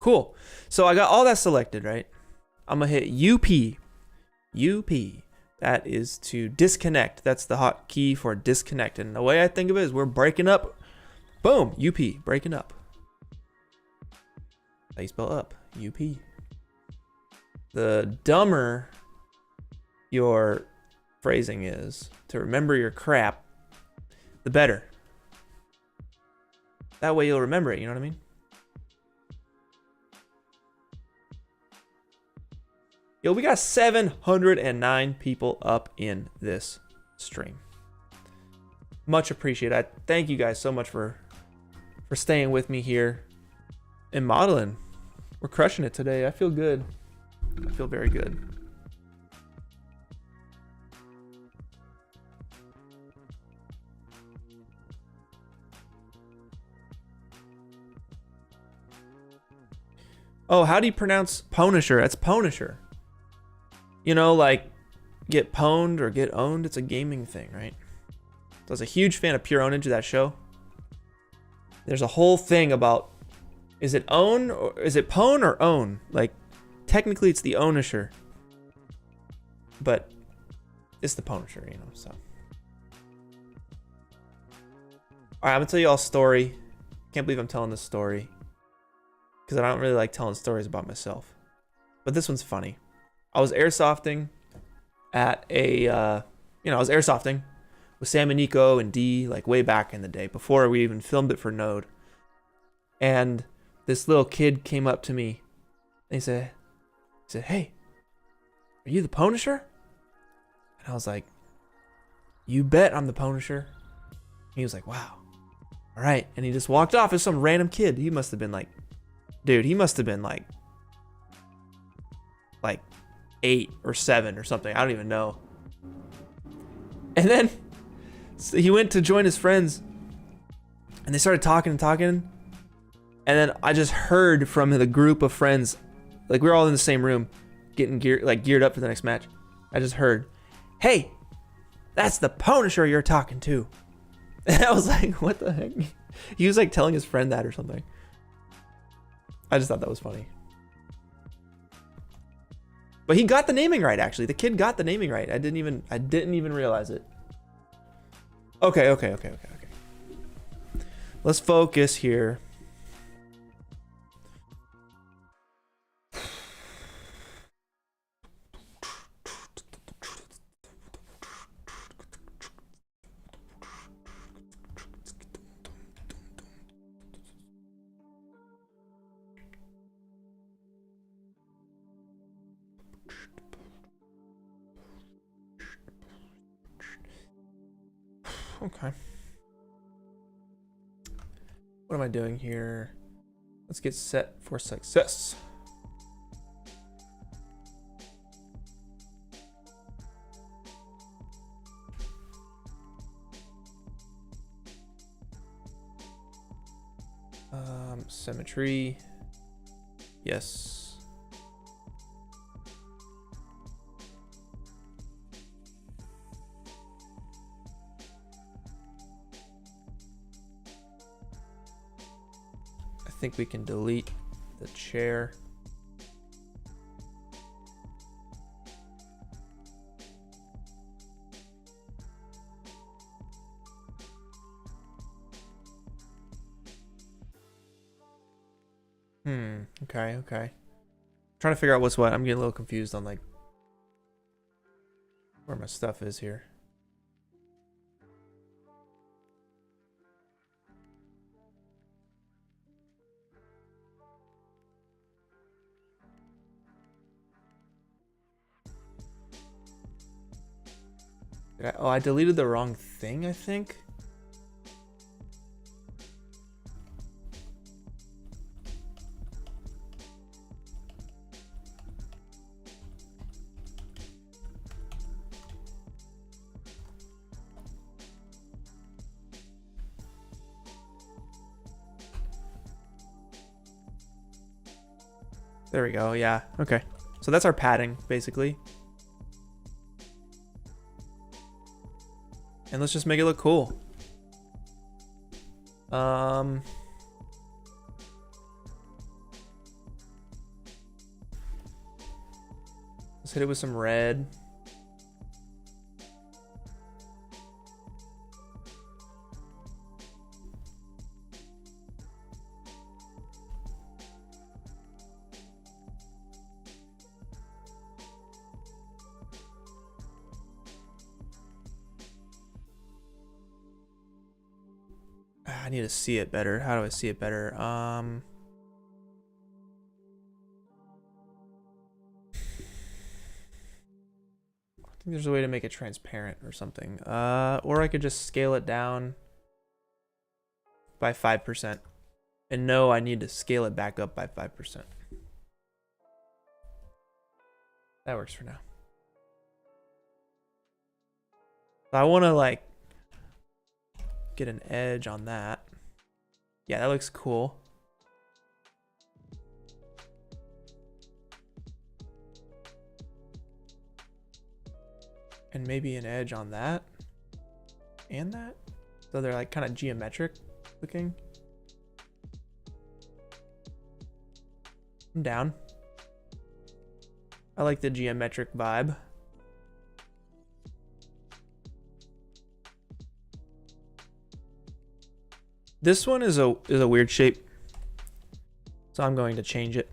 Cool. So I got all that selected, right? I'm gonna hit UP. UP. That is to disconnect. That's the hotkey for disconnect. And the way I think of it is we're breaking up. Boom. UP. Breaking up. How you spell up? UP. The dumber your phrasing is to remember your crap, the better. That way you'll remember it, you know what I mean? Yo, we got 709 people up in this stream. Much appreciated. I thank you guys so much for staying with me here and modeling. We're crushing it today. I feel good. I feel very good. Oh, how do you pronounce pwnisher? That's pwnisher. You know, like get pwned or get owned. It's a gaming thing, right? So I was a huge fan of Pure Ownage, that show. There's a whole thing about, is it own or is it pwn or own? Like technically it's the ownisher, but it's the pwnisher, you know, so. All right, I'm gonna tell you all a story. Can't believe I'm telling this story because I don't really like telling stories about myself, but this one's funny. I was airsofting at a, I was airsofting with Sam and Nico and D, like way back in the day, before we even filmed it for Node. And this little kid came up to me and he said, He said, "Hey, are you the pwnisher?" And I was like, "You bet I'm the pwnisher." He was like, "Wow. All right." And he just walked off as some random kid. He must have been like, dude, he must have been like 8 or 7 or something. I don't even know. And then so he went to join his friends and they started talking and talking. And then I just heard from the group of friends, like we were all in the same room getting geared up for the next match. I just heard, "Hey, that's the pwnisher you're talking to." And I was like, what the heck? He was like telling his friend that or something. I just thought that was funny. But he got the naming right, actually. The kid got the naming right. I didn't even realize it. Okay. Let's focus here. Okay. What am I doing here? Let's get set for success. Symmetry. Yes. I think we can delete the chair. Okay. Trying to figure out what's what. I'm getting a little confused on like where my stuff is here. I deleted the wrong thing, I think. There we go. Yeah. Okay. So that's our padding, basically. And let's just make it look cool. Let's hit it with some red. I need to see it better. How do I see it better? I think there's a way to make it transparent or something. Or I could just scale it down by 5%. And no, I need to scale it back up by 5%. That works for now. I want to like get an edge on that. Yeah, that looks cool. And maybe an edge on that and that. So they're like kind of geometric looking. I'm down. I like the geometric vibe. This one is a weird shape, so I'm going to change it.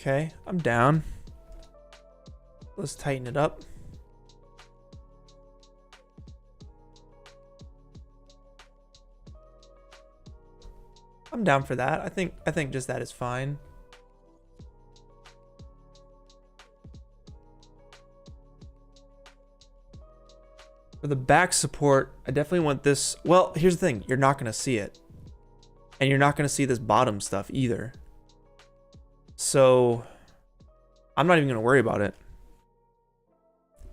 Okay, I'm down. Let's tighten it up. I'm down for that. I think just that is fine. For the back support, I definitely want this. Well, here's the thing. You're not going to see it. And you're not going to see this bottom stuff either. So I'm not even going to worry about it.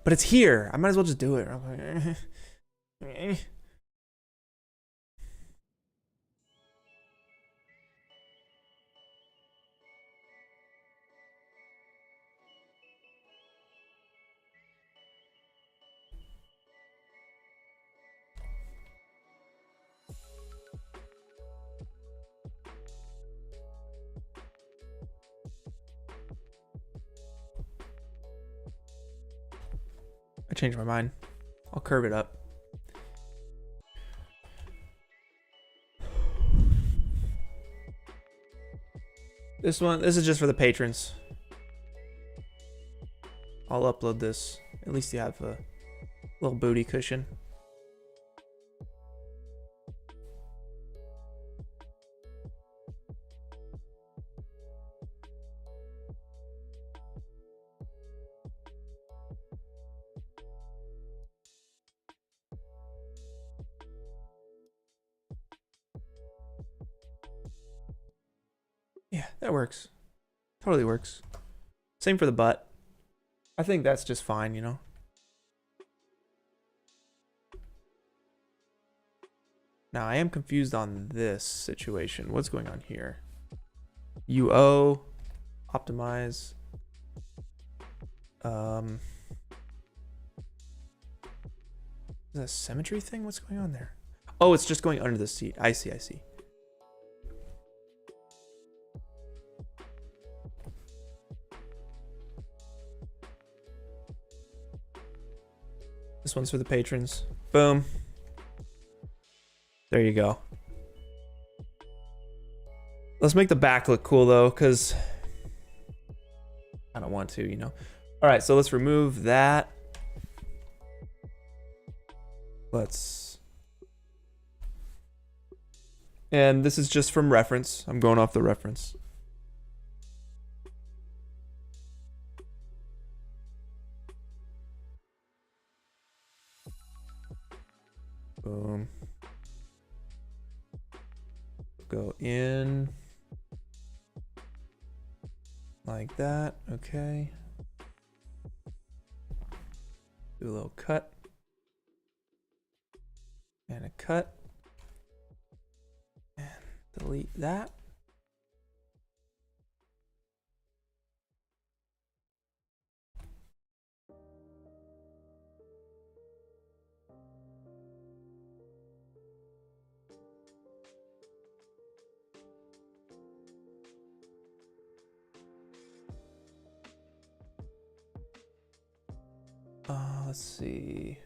But it's here. I might as well just do it. I changed my mind. I'll curve it up. This is just for the patrons. I'll upload this. At least you have a little booty cushion. Yeah, that works. Totally works. Same for the butt. I think that's just fine, you know? Now, I am confused on this situation. What's going on here? UO, optimize. Is that a symmetry thing? What's going on there? Oh, it's just going under the seat. I see, I see. This one's for the patrons. Boom. There you go. Let's make the back look cool though, because I don't want to, you know. All right, so let's remove that. And this is just from reference. I'm going off the reference. Boom. Go in like that. Okay. Do a little cut and a cut and delete that. Let's see.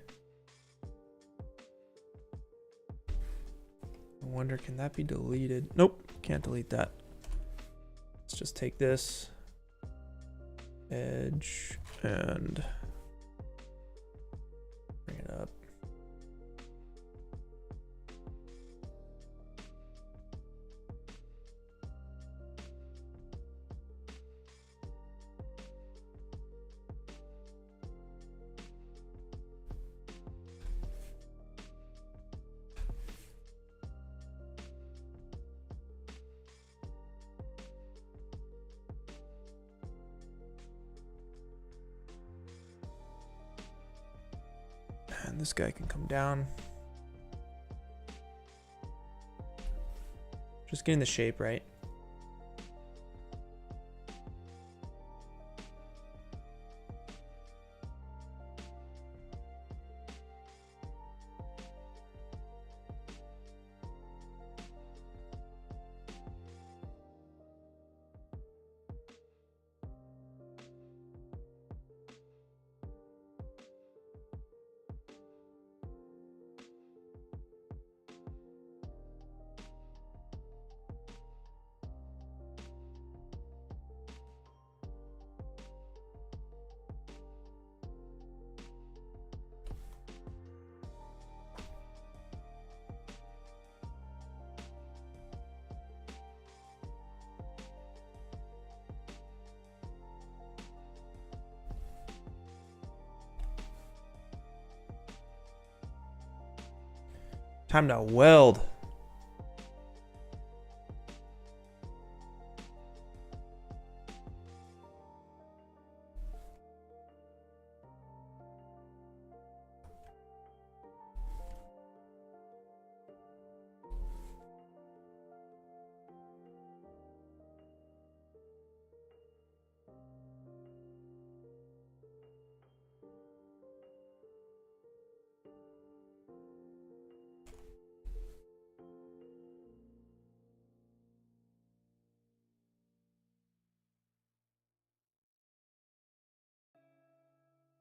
I wonder, can that be deleted? Nope, can't delete that. Let's just take this edge and bring it up. And this guy can come down. Just getting the shape right. Time to weld.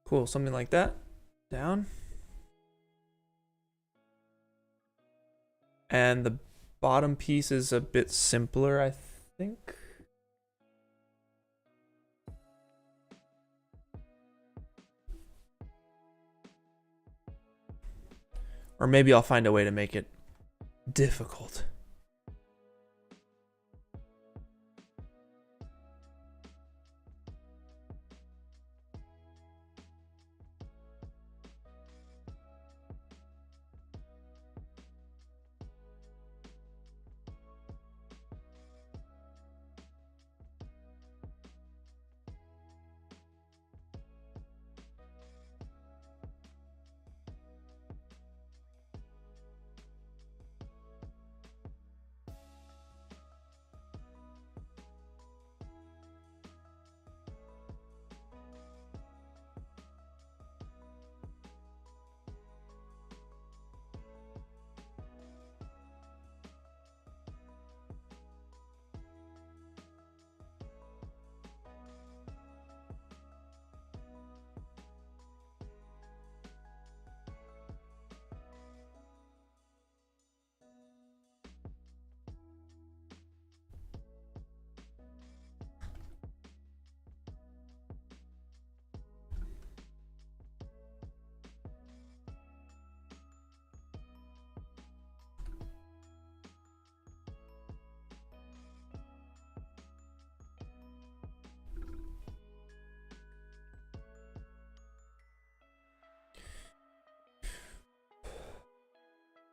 Cool, something like that. Down. And the bottom piece is a bit simpler, I think. Or maybe I'll find a way to make it difficult.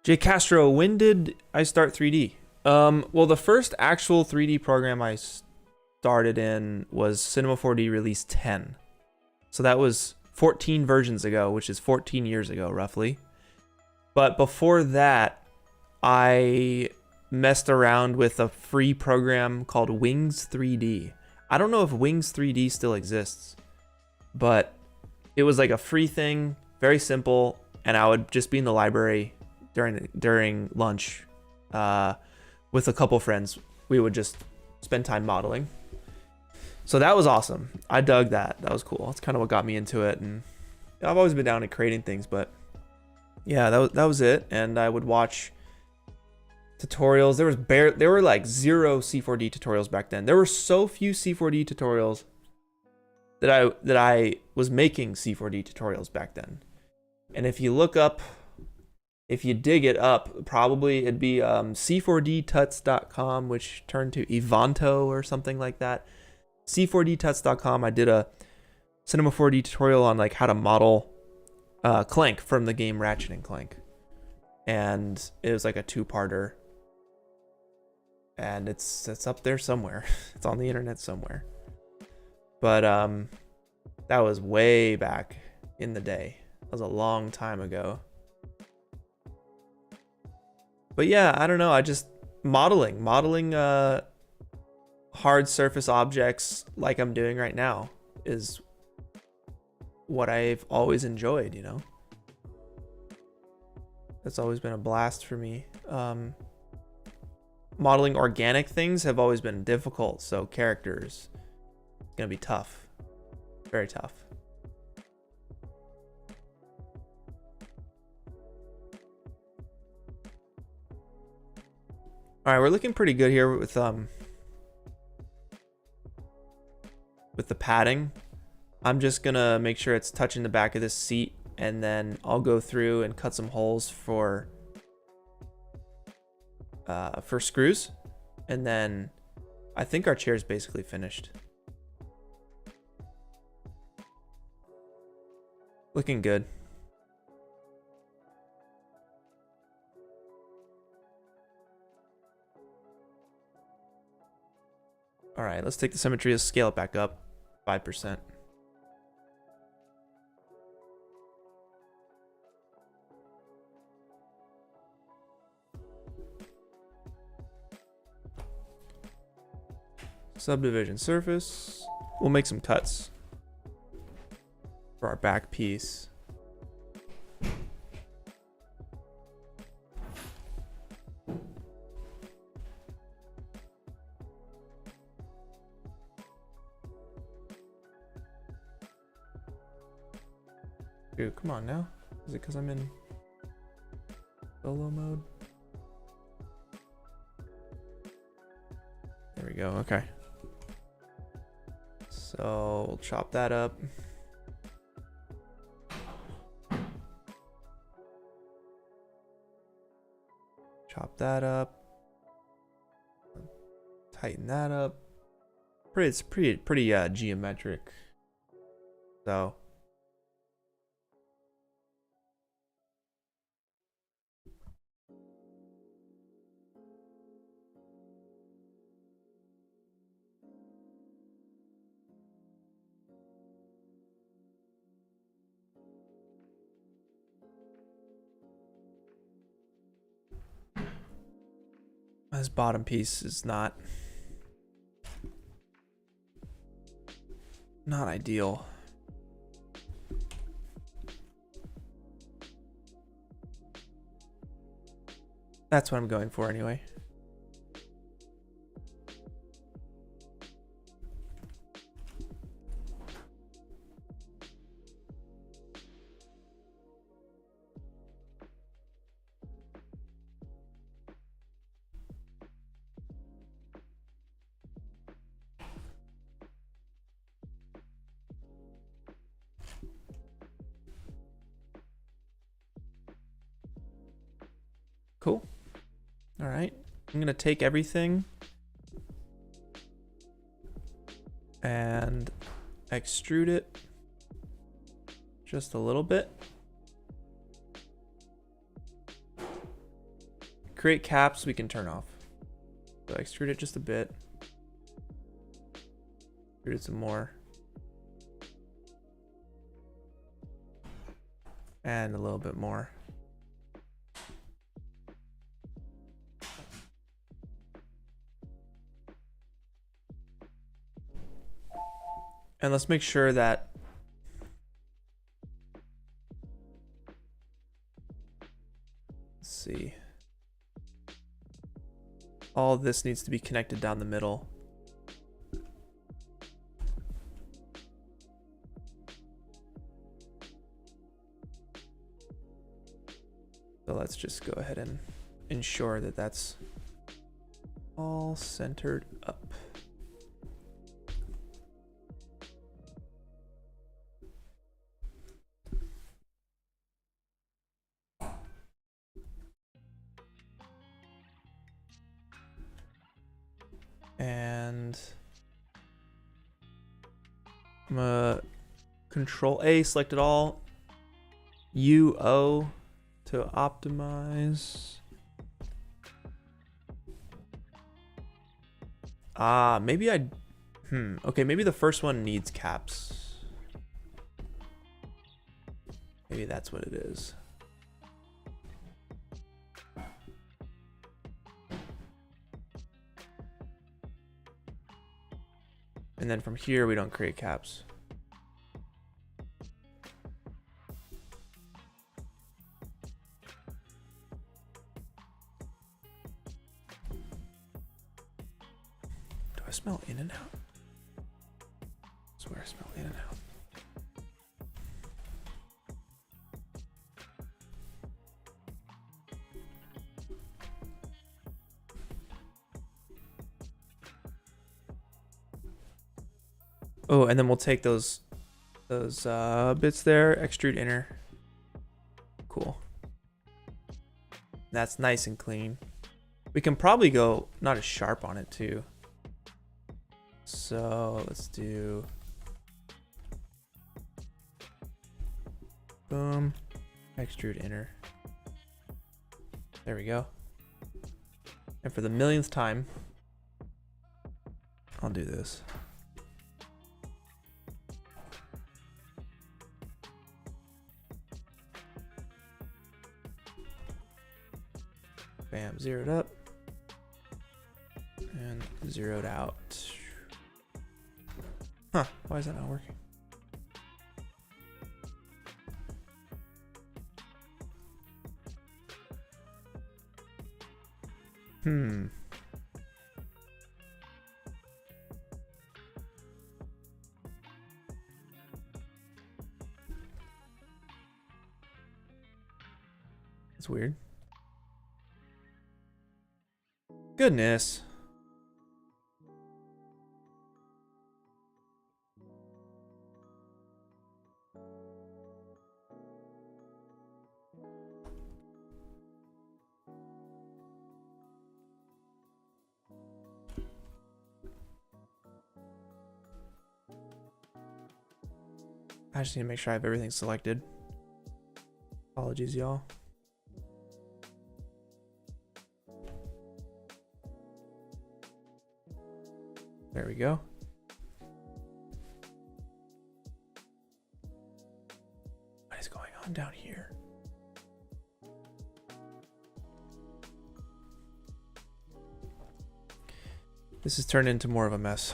J Castro, when did I start 3D? Well, the first actual 3D program I started in was Cinema 4D Release 10. So that was 14 versions ago, which is 14 years ago, roughly. But before that, I messed around with a free program called Wings 3D. I don't know if Wings 3D still exists, but it was like a free thing, very simple, and I would just be in the library during lunch with a couple friends. We would just spend time modeling. So that was awesome. I dug that. That was cool. That's kind of what got me into it. And I've always been down to creating things, but yeah, that was it. And I would watch tutorials. There were like 0 C4D tutorials back then. There were so few C4D tutorials that I was making C4D tutorials back then. And if you dig it up, probably it'd be c4dtuts.com, which turned to Evanto or something like that. c4dtuts.com. I did a Cinema 4D tutorial on like how to model Clank from the game Ratchet and Clank, and it was like a 2-parter, and it's up there somewhere. It's on the internet somewhere. But that was way back in the day. That was a long time ago. But yeah, I don't know. I just modeling hard surface objects like I'm doing right now is what I've always enjoyed, you know. That's always been a blast for me. Modeling organic things have always been difficult, so characters, it's gonna be tough, very tough. All right, we're looking pretty good here with the padding. I'm just gonna make sure it's touching the back of this seat, and then I'll go through and cut some holes for screws, and then I think our chair's basically finished. Looking good. All right, let's take the symmetry, let's scale it back up 5%. Subdivision surface. We'll make some cuts for our back piece. Dude, come on now. Is it because I'm in solo mode? There we go. Okay. So we'll chop that up. Chop that up. Tighten that up. It's pretty geometric. So this bottom piece is not ideal. That's what I'm going for anyway. Cool. All right. I'm going to take everything and extrude it just a little bit. Create caps we can turn off. So extrude it just a bit. Extrude it some more. And a little bit more. And let's make sure that let's see. All of this needs to be connected down the middle. So let's just go ahead and ensure that that's all centered up. And I'm gonna Control A, select it all. UO to optimize. Maybe okay, maybe the first one needs caps. Maybe that's what it is. And then from here, we don't create caps. Do I smell in and out? I swear I smell in and out. Oh, and then we'll take those bits there, extrude inner. Cool. That's nice and clean. We can probably go not as sharp on it too. So let's do boom, extrude inner. There we go. And for the millionth time, I'll do this. Bam, zeroed up and zeroed out. Huh, why is that not working? That's weird. Goodness. I just need to make sure I have everything selected. Apologies, y'all. There we go. What is going on down here? This has turned into more of a mess.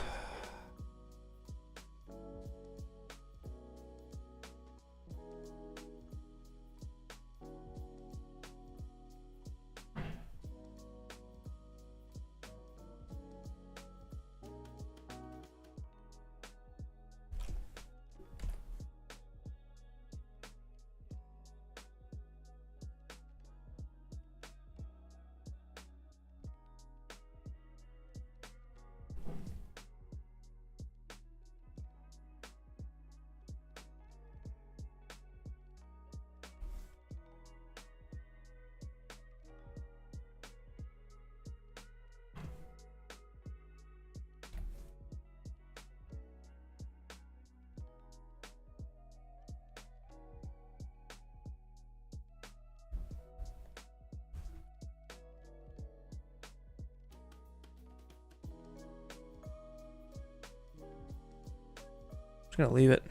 Gonna leave it.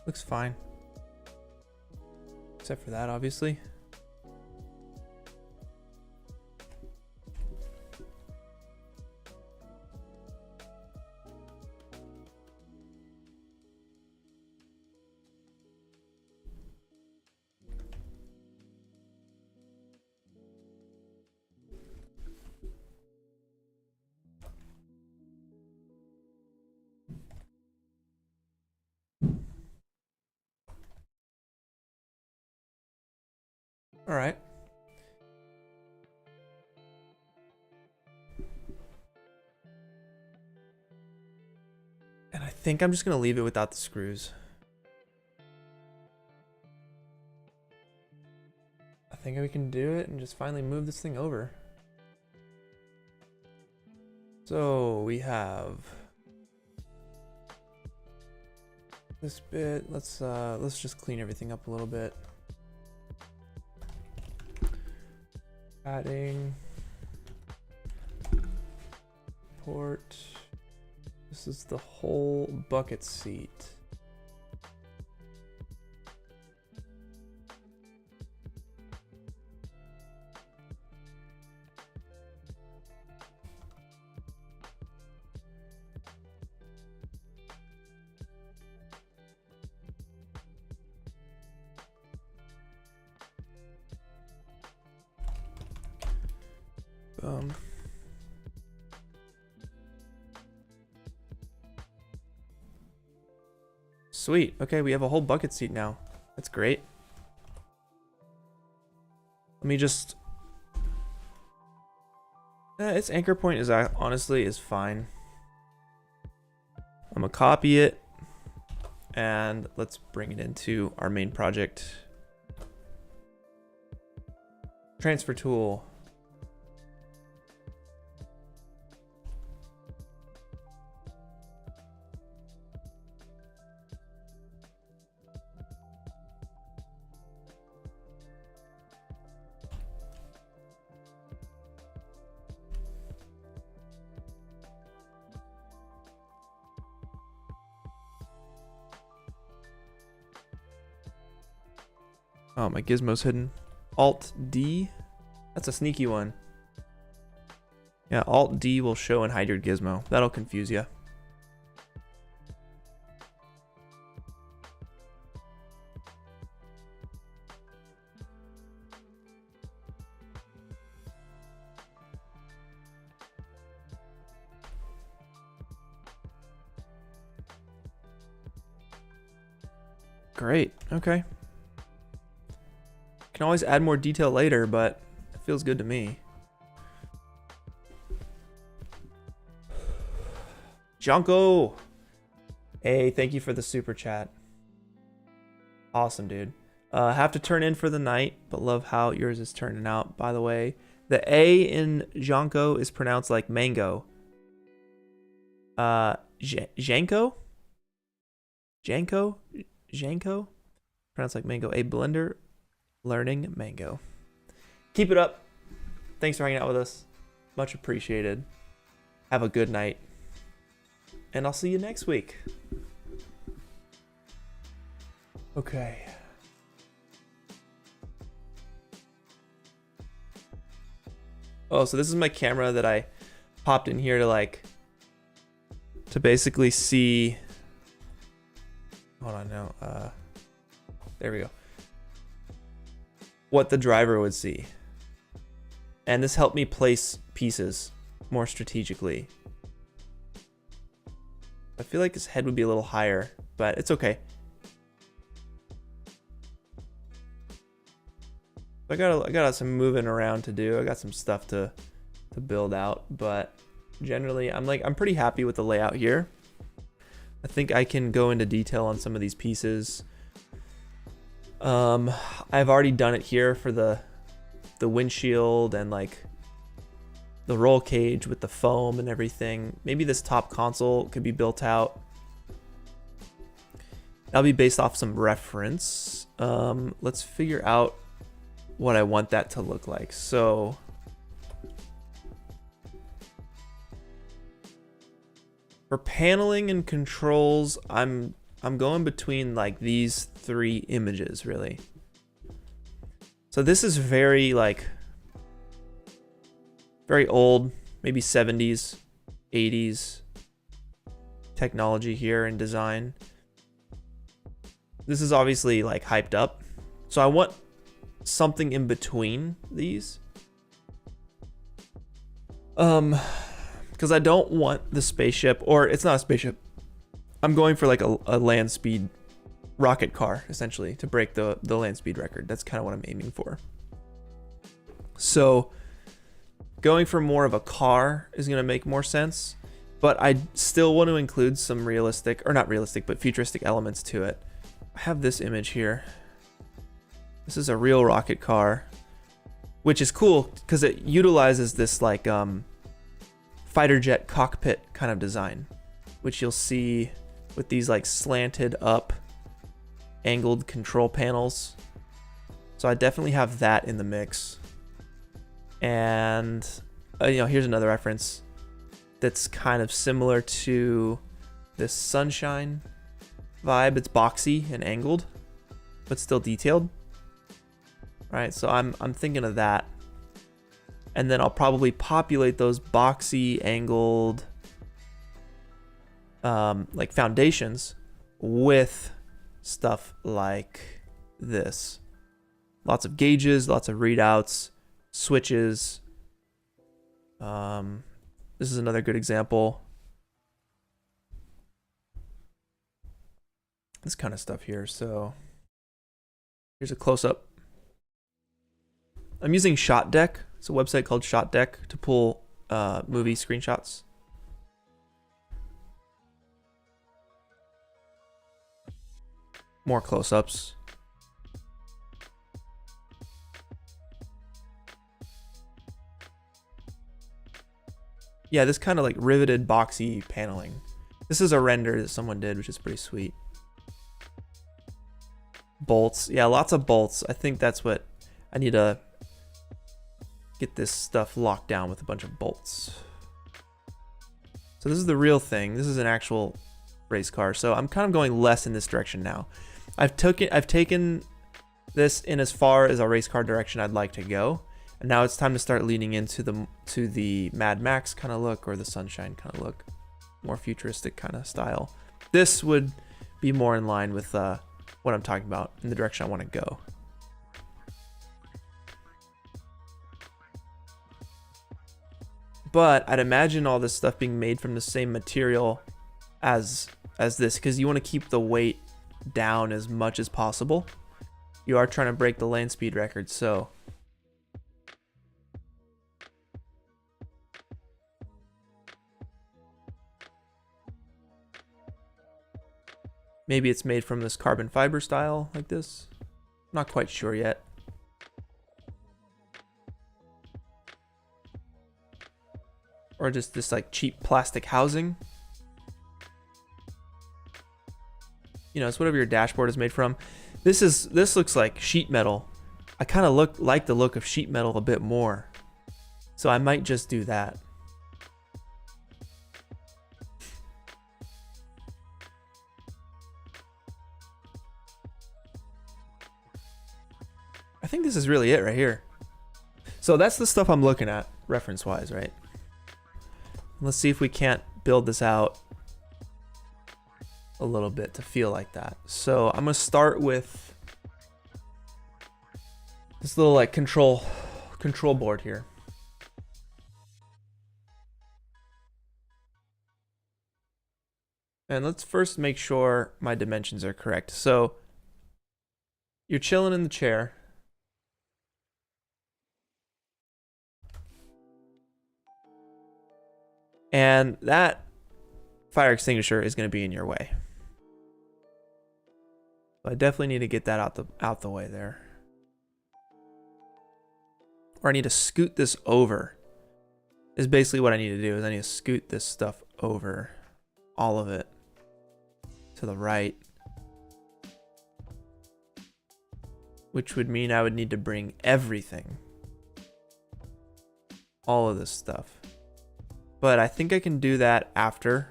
Looks fine. Except for that, obviously. All right. And I think I'm just going to leave it without the screws. I think we can do it and just finally move this thing over. So we have this bit. Let's just clean everything up a little bit. Adding port. This is the whole bucket seat. Sweet. Okay, we have a whole bucket seat now. That's great. Let me just... its anchor point is honestly is fine. I'm gonna copy it and let's bring it into our main project. Transfer tool. Oh, my gizmo's hidden. Alt D. That's a sneaky one. Yeah, Alt D will show and hide your gizmo. That'll confuse you. Great. Okay. Can always add more detail later, but it feels good to me. Junko! Hey, thank you for the super chat. Awesome, dude. Have to turn in for the night, but love how yours is turning out. By the way, the A in Junko is pronounced like mango. Janko? Janko? Janko? Pronounced like mango. A blender learning mango. Keep it up. Thanks for hanging out with us. Much appreciated. Have a good night. And I'll see you next week. Okay. Oh, so this is my camera that I popped in here to basically see. Hold on now. There we go. What the driver would see. And this helped me place pieces more strategically. I feel like his head would be a little higher, but it's okay. I got some moving around to do. I got some stuff to build out, but generally I'm pretty happy with the layout here. I think I can go into detail on some of these pieces. I've already done it here for the windshield and like the roll cage with the foam and everything. Maybe this top console could be built out. That'll be based off some reference. Let's figure out what I want that to look like. So for paneling and controls, I'm going between like these three images really. So this is very old, maybe 70s, 80s technology here in design. This is obviously like hyped up. So I want something in between these. Because I don't want the spaceship, or it's not a spaceship. I'm going for like a land speed rocket car, essentially, to break the land speed record. That's kind of what I'm aiming for. So going for more of a car is going to make more sense, but I still want to include some realistic, or not realistic, but futuristic elements to it. I have this image here. This is a real rocket car, which is cool because it utilizes this like fighter jet cockpit kind of design, which you'll see with these like slanted up angled control panels. So I definitely have that in the mix. And here's another reference that's kind of similar to this Sunshine vibe. It's boxy and angled, but still detailed. Right, so I'm thinking of that. And then I'll probably populate those boxy angled like foundations with stuff like this. Lots of gauges, lots of readouts, switches. This is another good example. This kind of stuff here. So here's a close-up. I'm using Shot Deck. It's a website called Shot Deck to pull movie screenshots. More close-ups. Yeah, this kind of like riveted boxy paneling. This is a render that someone did, which is pretty sweet. Bolts. Yeah, lots of bolts. I think that's what I need to get this stuff locked down with a bunch of bolts. So this is the real thing. This is an actual race car. So I'm kind of going less in this direction now. I've taken this in as far as a race car direction I'd like to go. And now it's time to start leaning into the Mad Max kind of look, or the Sunshine kind of look, more futuristic kind of style. This would be more in line with what I'm talking about, in the direction I want to go. But I'd imagine all this stuff being made from the same material as this, because you want to keep the weight down as much as possible. You are trying to break the land speed record, so maybe it's made from this carbon fiber style like this. Not quite sure yet. Or just this like cheap plastic housing. You know, it's whatever your dashboard is made from. This looks like sheet metal. I kind of like the look of sheet metal a bit more, so I might just do that. I think this is really it right here. So that's the stuff I'm looking at reference-wise, right? Let's see if we can't build this out a little bit to feel like that. So I'm gonna start with this little like control board here. And let's first make sure my dimensions are correct. So you're chilling in the chair. And that fire extinguisher is going to be in your way. So I definitely need to get that out the way there. Or I need to scoot this over. Is basically what I need to do, is I need to scoot this stuff over. All of it. To the right. Which would mean I would need to bring everything. All of this stuff. But I think I can do that after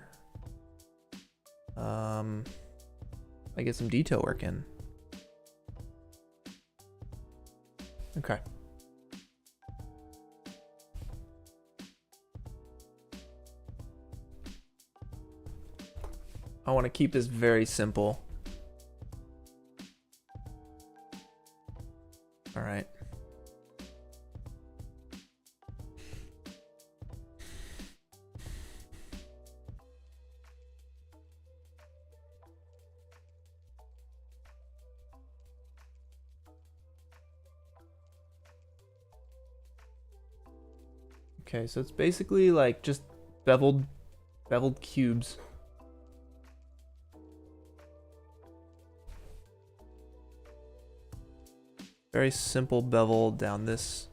I get some detail work in. Okay. I want to keep this very simple. All right. Okay, so it's basically like just beveled cubes. Very simple bevel down this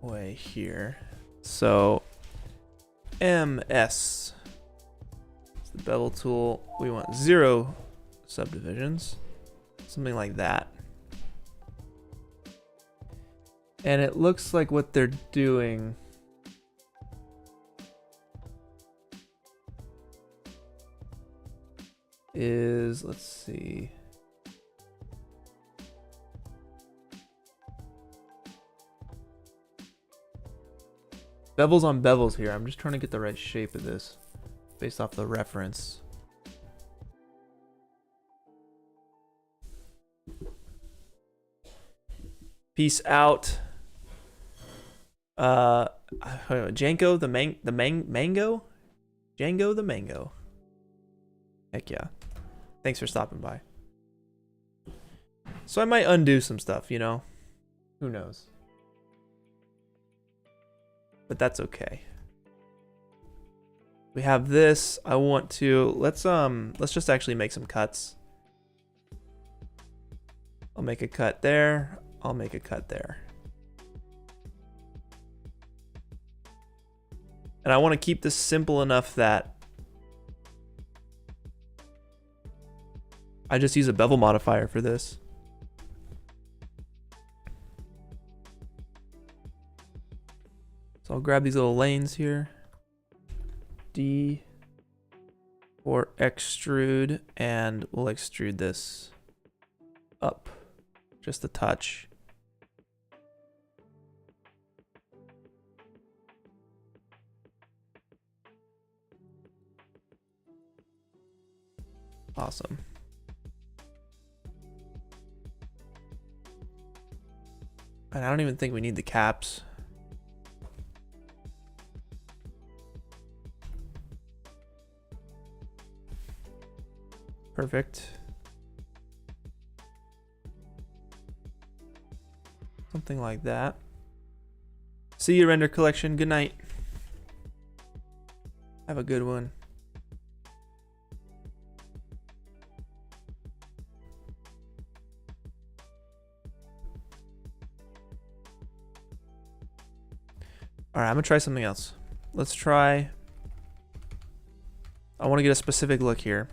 way here. So MS is the bevel tool. We want 0 subdivisions, something like that. And it looks like what they're doing is, let's see. Bevels on bevels here. I'm just trying to get the right shape of this based off the reference. Peace out. Janko the mango? Django the mango. Heck yeah. Thanks for stopping by. So I might undo some stuff, you know? Who knows? But that's okay. We have this. I want to let's just actually make some cuts. I'll make a cut there. I'll make a cut there. And I want to keep this simple enough that I just use a bevel modifier for this. So I'll grab these little lanes here. D for extrude, and we'll extrude this up just a touch. Awesome. And I don't even think we need the caps. Perfect. Something like that. See you, render collection. Good night. Have a good one. All right, I'm gonna try something else. Let's try. I want to get a specific look here.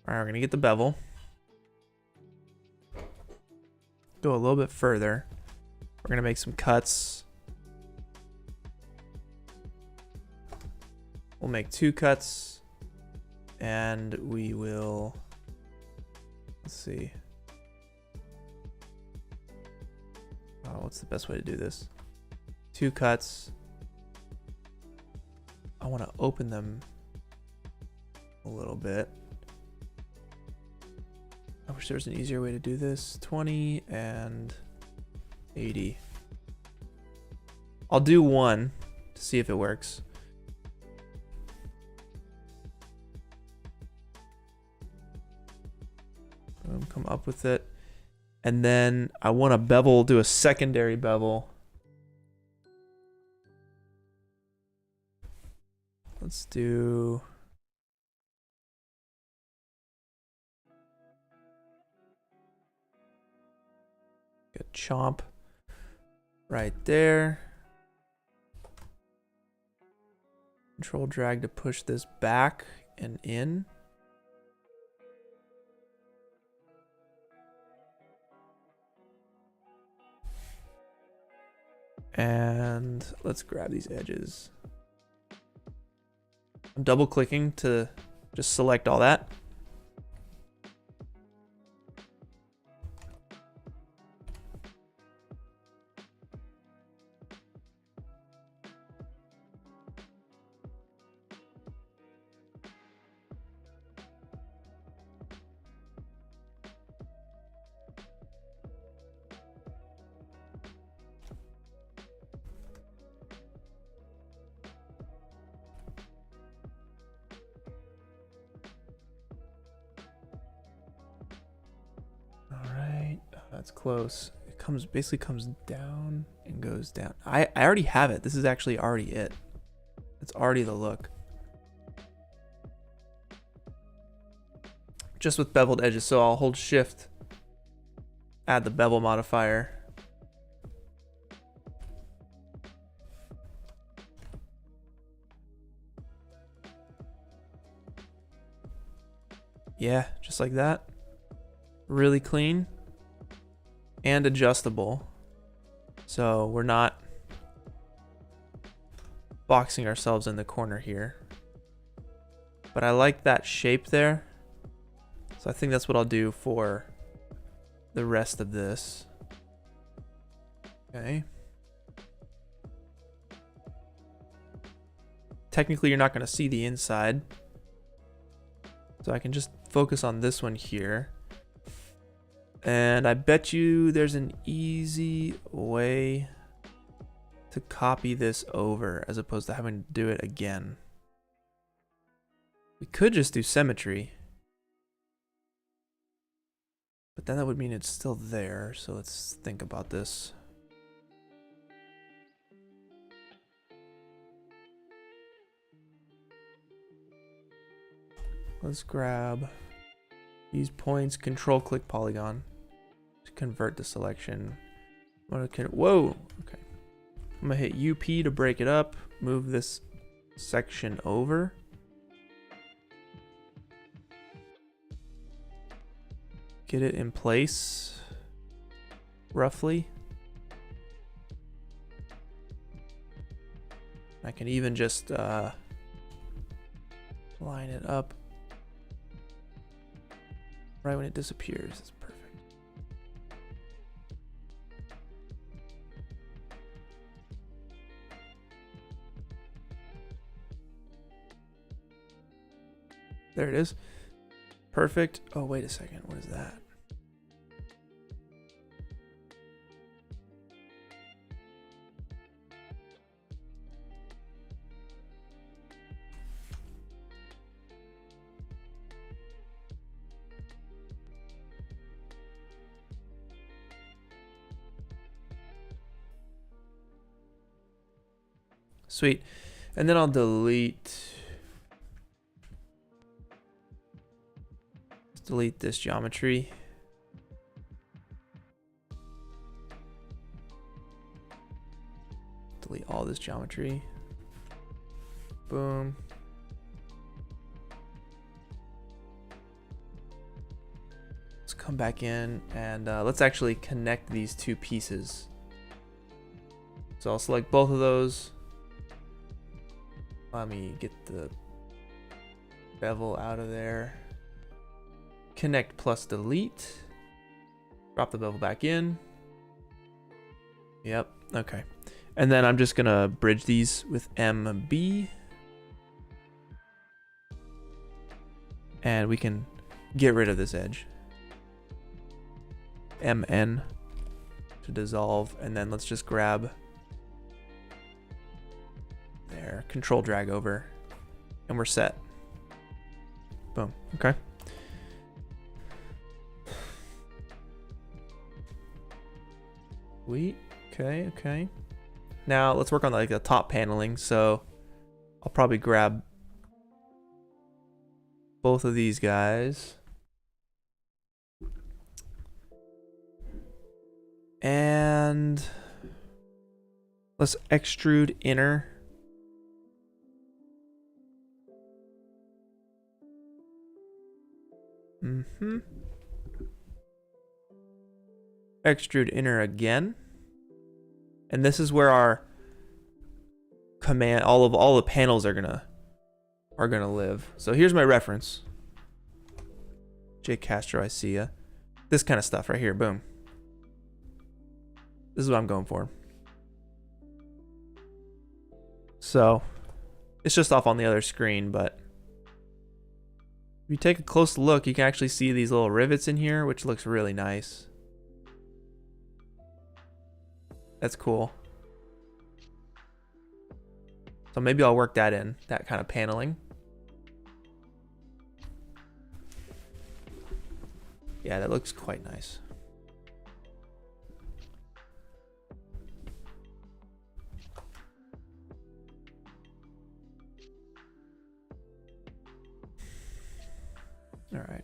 All right, we're gonna get the bevel. Go a little bit further. We're gonna make some cuts. We'll make 2 cuts, and we will, let's see. What's the best way to do this? 2 cuts. I want to open them a little bit. I wish there was an easier way to do this. 20 and 80. I'll do 1 to see if it works. Come up with it. And then I want to bevel, do a secondary bevel. Let's do a chomp right there. Control drag to push this back and in. And let's grab these edges. I'm double clicking to just select all that. That's close. It basically comes down and goes down. I already have it. This is actually already it. It's already the look. Just with beveled edges. So I'll hold shift, add the bevel modifier. Yeah, just like that. Really clean. And adjustable, so we're not boxing ourselves in the corner here. But I like that shape there, so I think that's what I'll do for the rest of this. Okay. Technically, you're not going to see the inside, so I can just focus on this one here. And I bet you there's an easy way to copy this over as opposed to having to do it again. We could just do symmetry, but then that would mean it's still there. So let's think about this. Let's grab these points, control click polygon. Convert the selection. Whoa, okay. I'm gonna hit UP to break it up, move this section over. Get it in place. roughly. I can even just line it up right when it disappears. It's perfect. There it is. Perfect. Oh, wait a second. What is that? Sweet. And then I'll delete this geometry. Delete all this geometry. Boom. Let's come back in and let's actually connect these two pieces. So I'll select both of those. Let me get the bevel out of there. Connect plus delete. Drop the bevel back in. Yep, okay. And then I'm just gonna bridge these with MB. And we can get rid of this edge. MN to dissolve, and then let's just grab there, control drag over, and we're set. Boom. Okay. Sweet. Okay, okay. Now let's work on like the top paneling. So I'll probably grab both of these guys. And let's extrude inner. Extrude inner again. And this is where our command, all the panels are gonna live. So here's my reference. J Castro, I see ya. This kind of stuff right here, boom. This is what I'm going for. So it's just off on the other screen, but if you take a close look, you can actually see these little rivets in here, which looks really nice. That's cool. So maybe I'll work that in, that kind of paneling. Yeah, that looks quite nice. All right.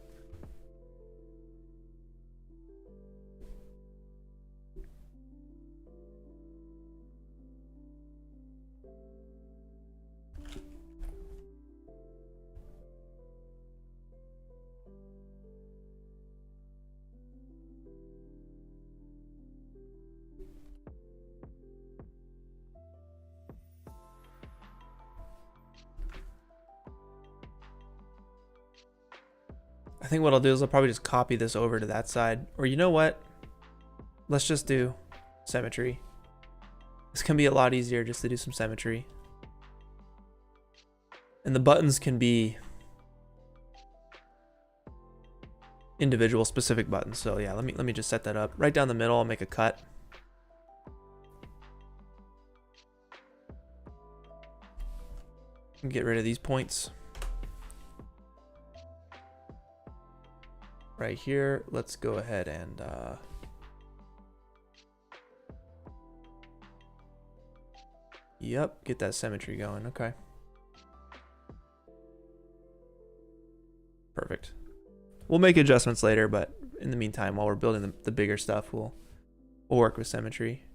I think what I'll do is I'll probably just copy this over to that side. Or you know what? Let's just do symmetry. This can be a lot easier just to do some symmetry. And the buttons can be individual specific buttons. So yeah, let me just set that up. Right down the middle, I'll make a cut. And get rid of these points. Right here, let's go ahead and yep, get that symmetry going. Okay, perfect. We'll make adjustments later, but in the meantime, while we're building the bigger stuff, we'll work with symmetry.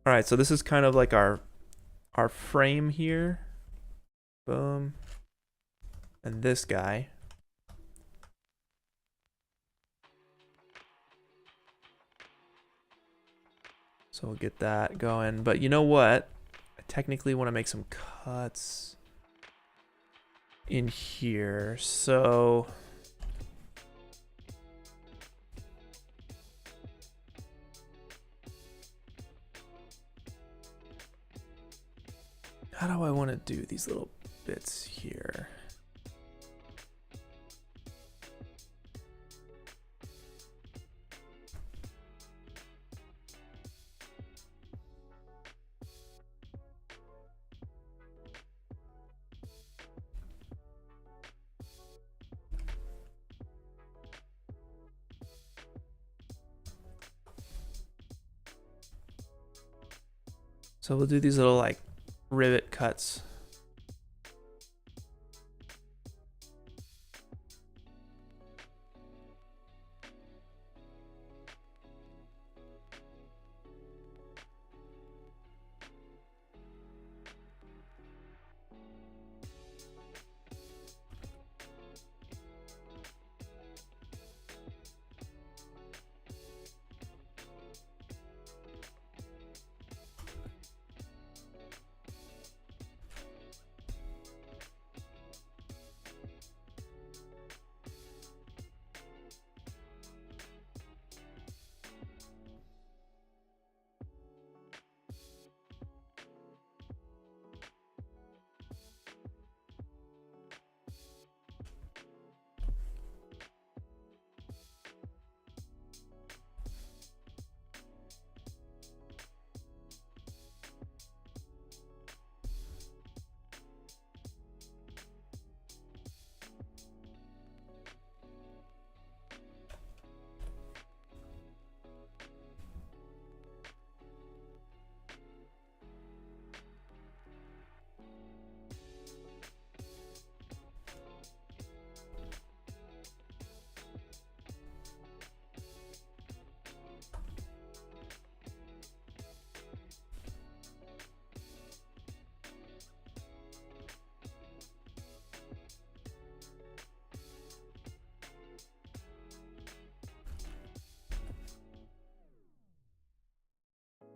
All right, so this is kind of like our frame here. Boom. And this guy. So we'll get that going. But you know what? I technically want to make some cuts in here. So how do I want to do these little bits here? So we'll do these little like rivet cuts.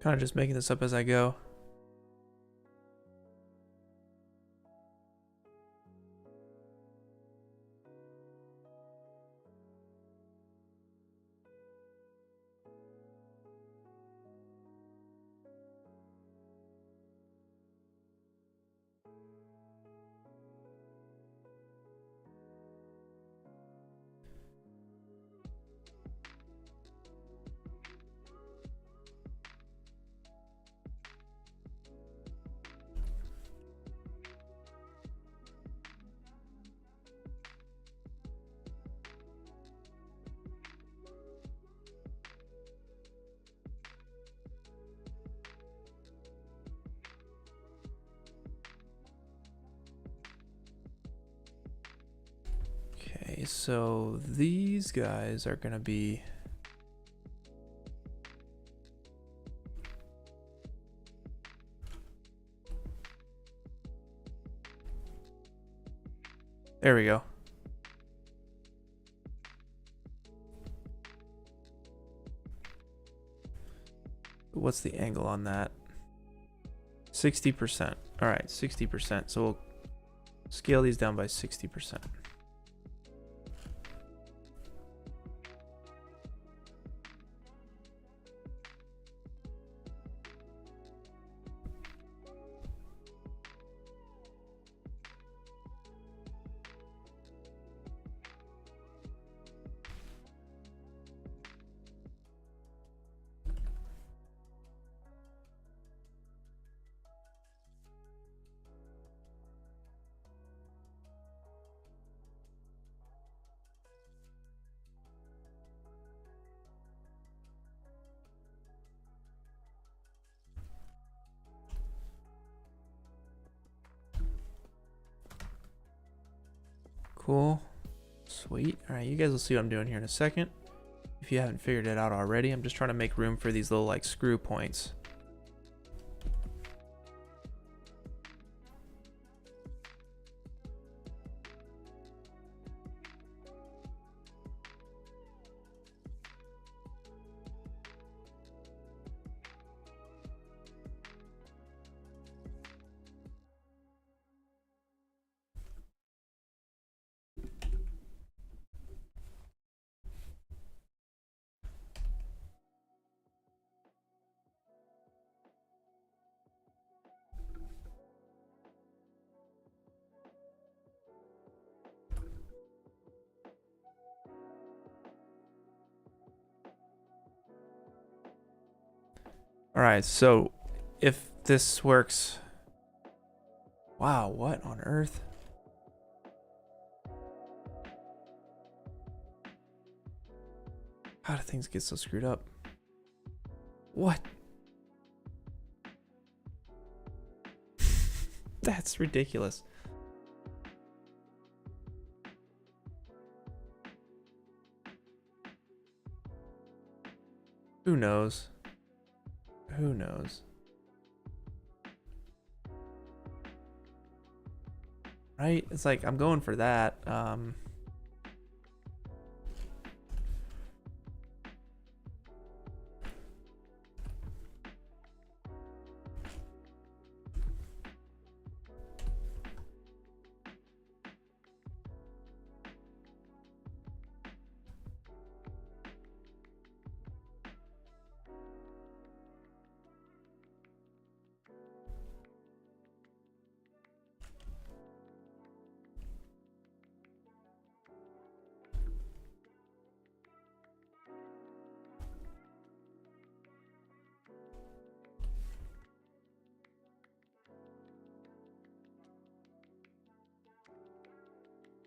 Kind of just making this up as I go. Okay, so these guys are gonna be there we go. What's the angle on that? 60%. All right, 60%. So we'll scale these down by 60%. Cool. Sweet. All right, you guys will see what I'm doing here in a second. If you haven't figured it out already, I'm just trying to make room for these little like screw points. All right, so if this works, wow, what on earth? How do things get so screwed up? What? That's ridiculous. Who knows? Who knows? Right? It's like, I'm going for that.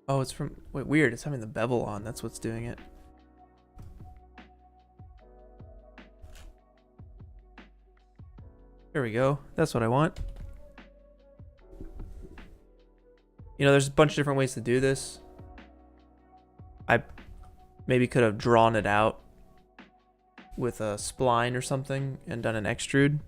Oh, it's from, wait, weird. It's having the bevel on. That's what's doing it. There we go. That's what I want. You know, there's a bunch of different ways to do this. I maybe could have drawn it out with a spline or something and done an extrude.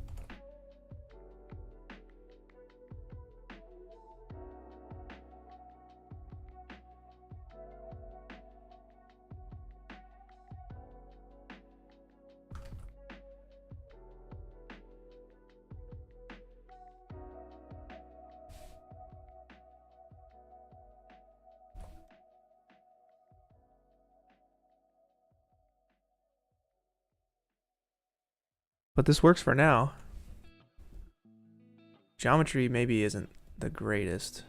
But this works for now. Geometry maybe isn't the greatest.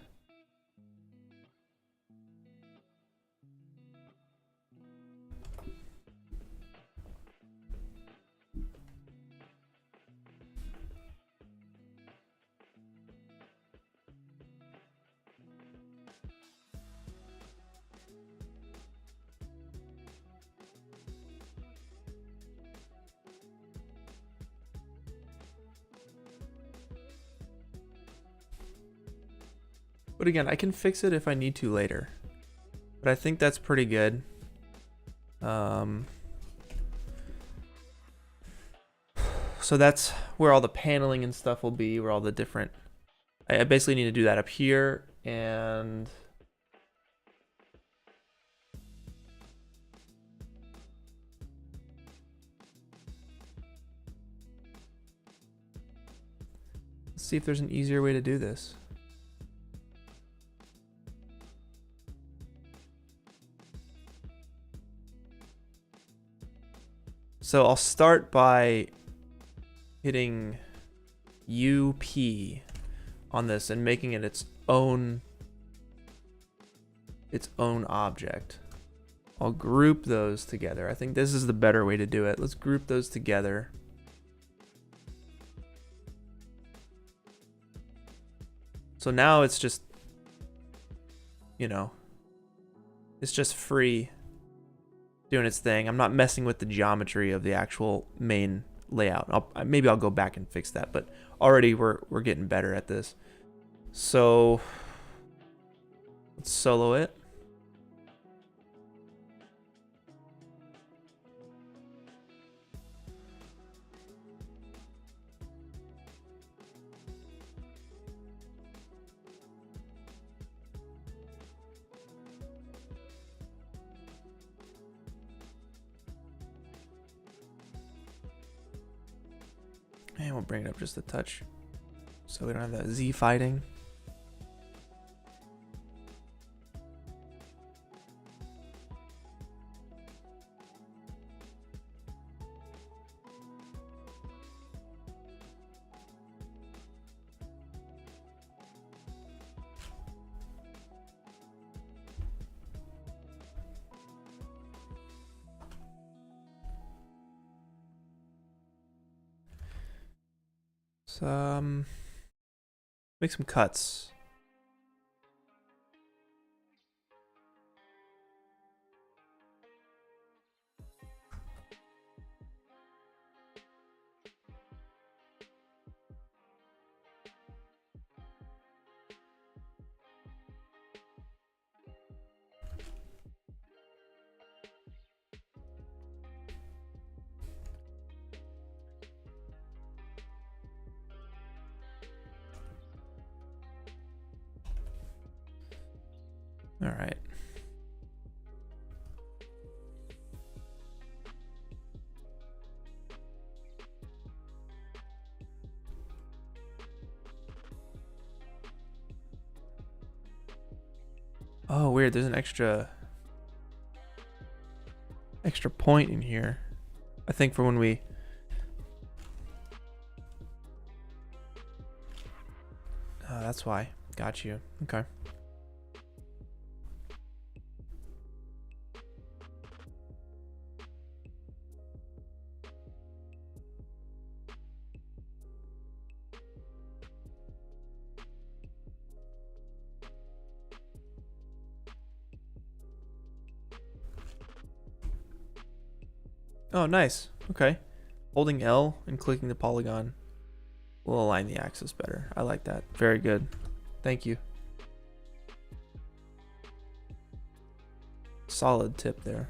But again, I can fix it if I need to later. But I think that's pretty good. So that's where all the paneling and stuff will be, where all the different... I basically need to do that up here, and... Let's see if there's an easier way to do this. So I'll start by hitting UP on this and making it its own object. I'll group those together. I think this is the better way to do it. Let's group those together. So now it's just, you know, it's just free doing its thing. I'm not messing with the geometry of the actual main layout. Maybe I'll go back and fix that, but already we're getting better at this. So let's solo it. And we'll bring it up just a touch so we don't have that Z fighting. Make some cuts. All right. Oh, weird. There's an extra point in here. I think for when we... Oh, that's why. Got you. Okay. Oh, nice. Okay. Holding L and clicking the polygon will align the axis better. I like that. Very good. Thank you. Solid tip there.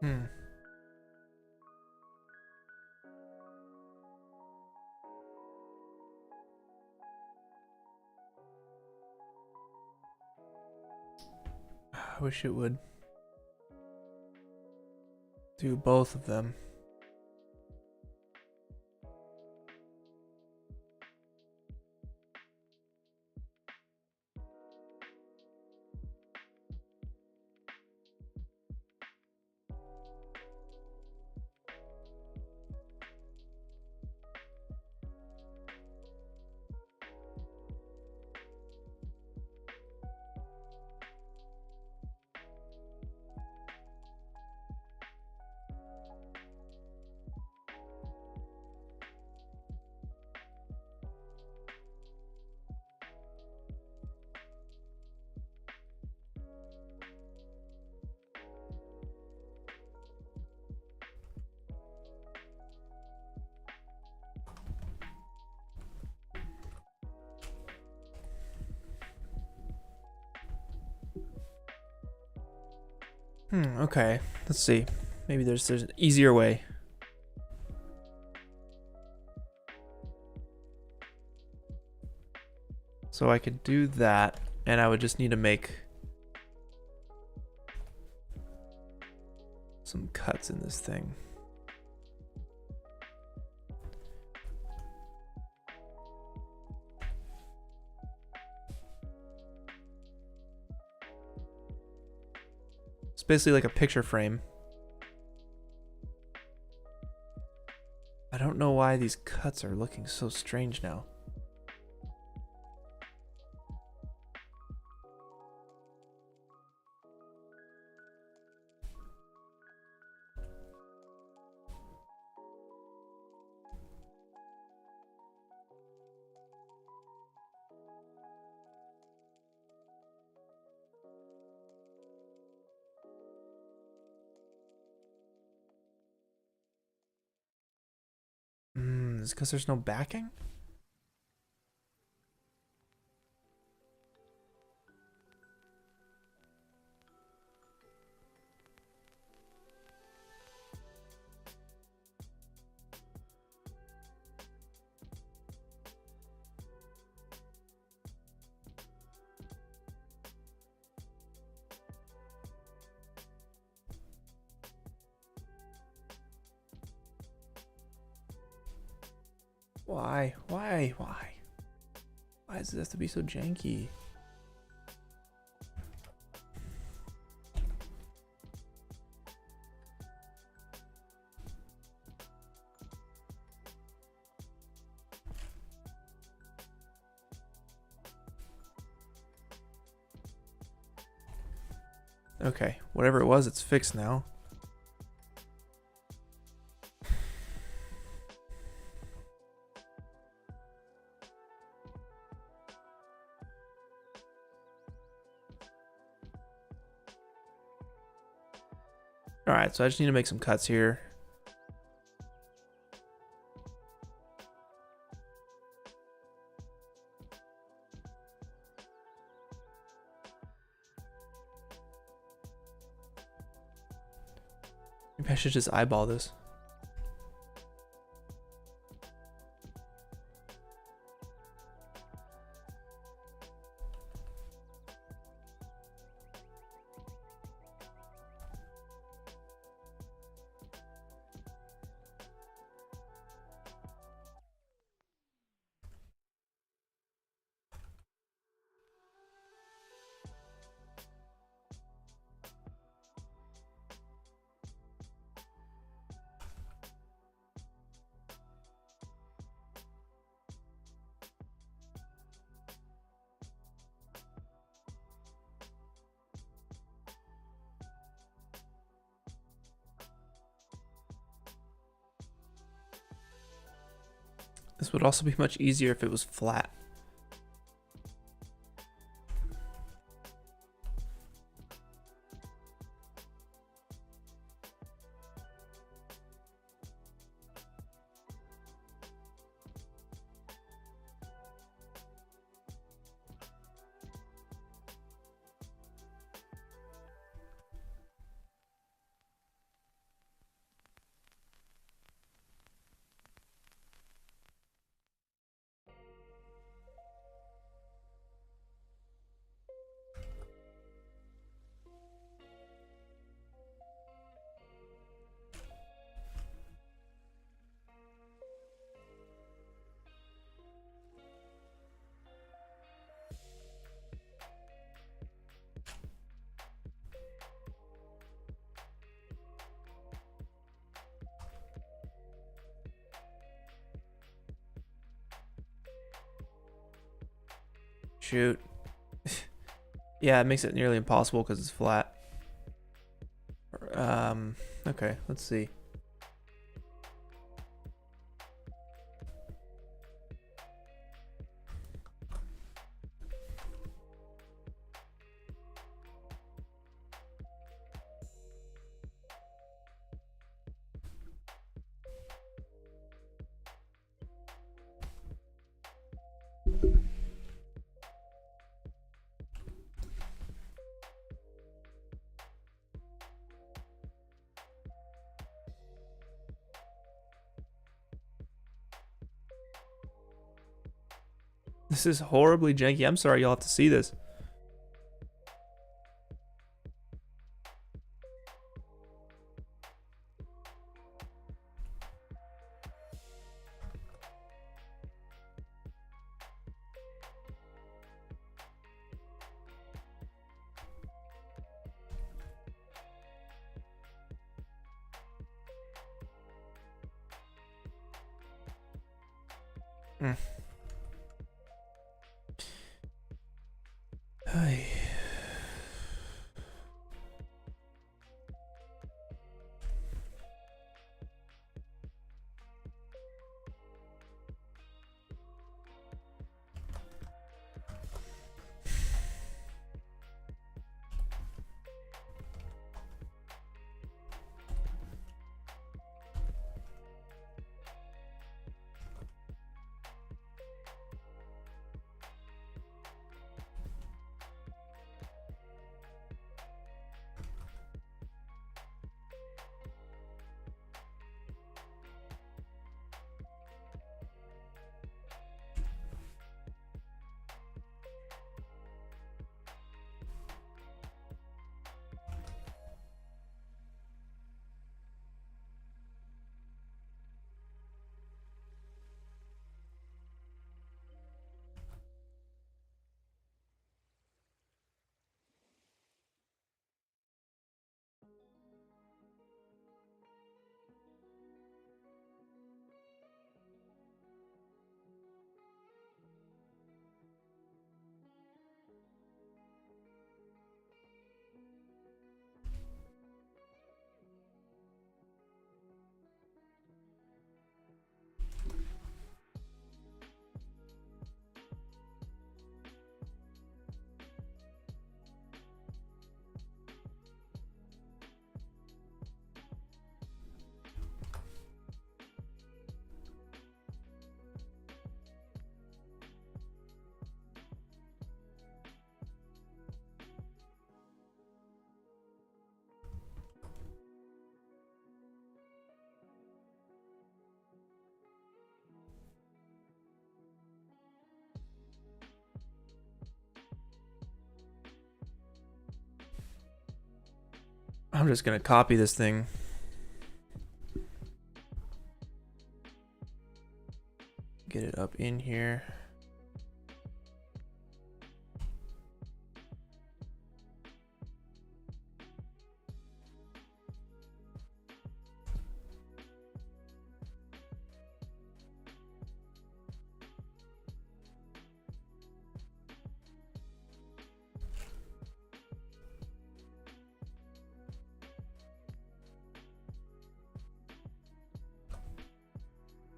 Hmm. I wish it would do both of them. Okay. Let's see. Maybe there's an easier way. So I could do that, and I would just need to make some cuts in this thing. It's basically like a picture frame. I don't know why these cuts are looking so strange now. Is it because there's no backing? Why? Why? Why? Why does it have to be so janky? Okay, whatever it was, it's fixed now. Alright, so I just need to make some cuts here. Maybe I should just eyeball this. This would also be much easier if it was flat. Shoot. Yeah, it makes it nearly impossible because it's flat. Okay, let's see. This is horribly janky. I'm sorry, you'll have to see this. Ay. I'm just gonna copy this thing. Get it up in here.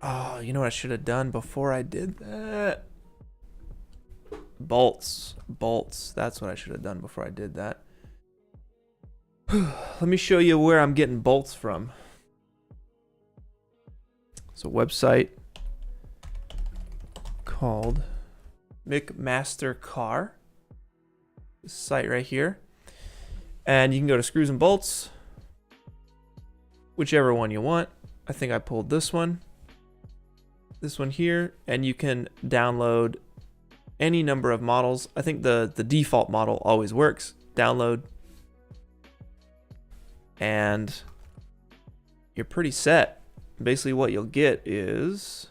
Oh, you know what I should have done before I did that? Bolts. Bolts. That's what I should have done before I did that. Let me show you where I'm getting bolts from. It's a website called McMasterCar. This site right here. And you can go to screws and bolts. Whichever one you want. I think I pulled this one. This one here, and you can download any number of models. I think the default model always works. Download, and you're pretty set. Basically what you'll get is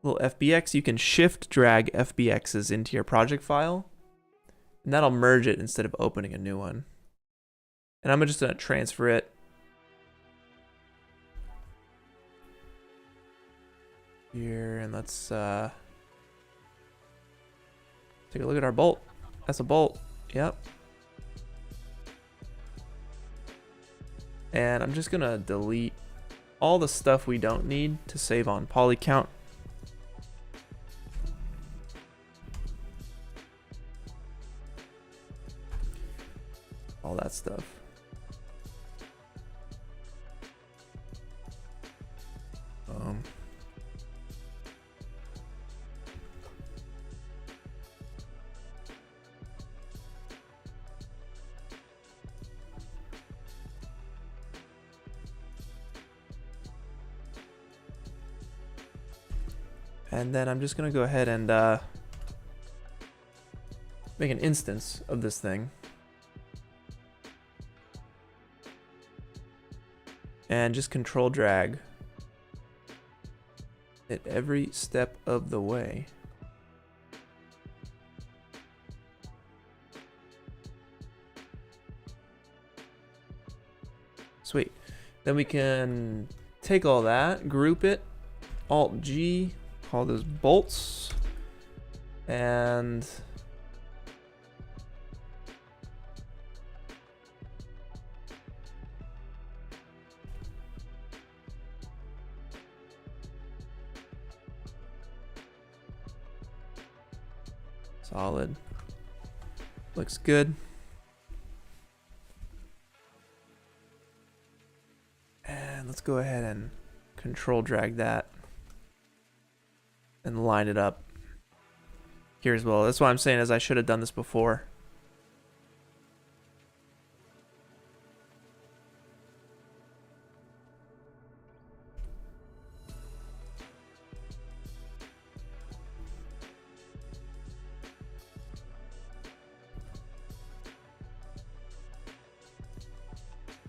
little FBX. You can shift drag FBXs into your project file, and that'll merge it instead of opening a new one. And I'm just gonna transfer it here, and let's take a look at our bolt. That's a bolt. Yep. And I'm just gonna delete all the stuff we don't need to save on poly count. All that stuff. And then I'm just gonna go ahead and make an instance of this thing. And just control drag it every step of the way. Sweet. Then we can take all that, group it, Alt G, call those bolts, and solid. Looks good. And let's go ahead and control drag that and line it up here as well. That's why I'm saying is I should have done this before.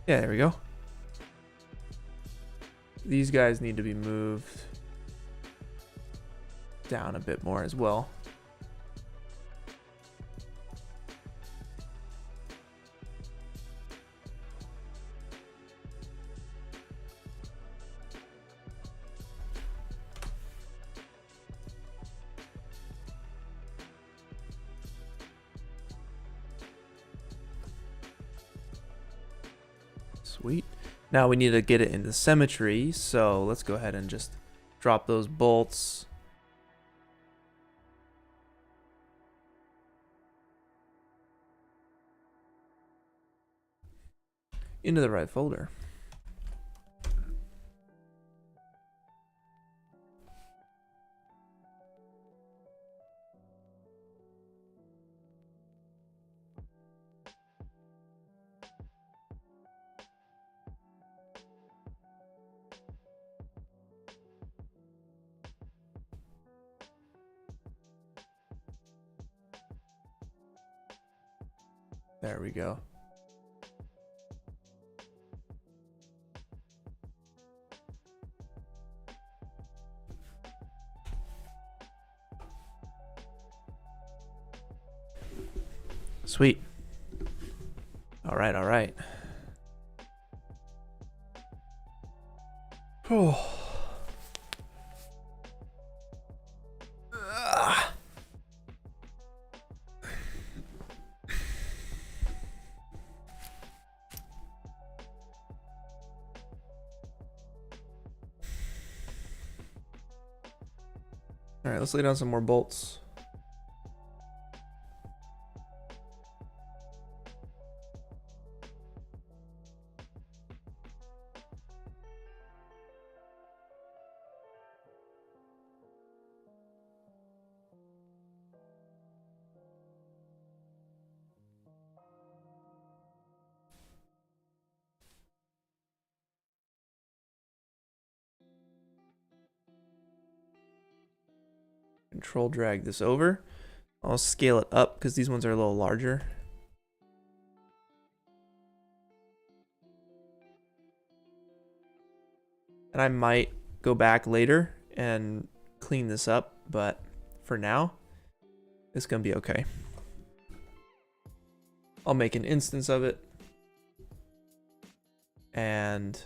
Yeah, there we go. These guys need to be moved down a bit more as well. Sweet. Now we need to get it into symmetry, so let's go ahead and just drop those bolts. Into the right folder. There we go. Sweet. All right, all right. Oh. All right, let's lay down some more bolts. Control drag this over. I'll scale it up because these ones are a little larger. And I might go back later and clean this up, but for now, it's gonna be okay. I'll make an instance of it and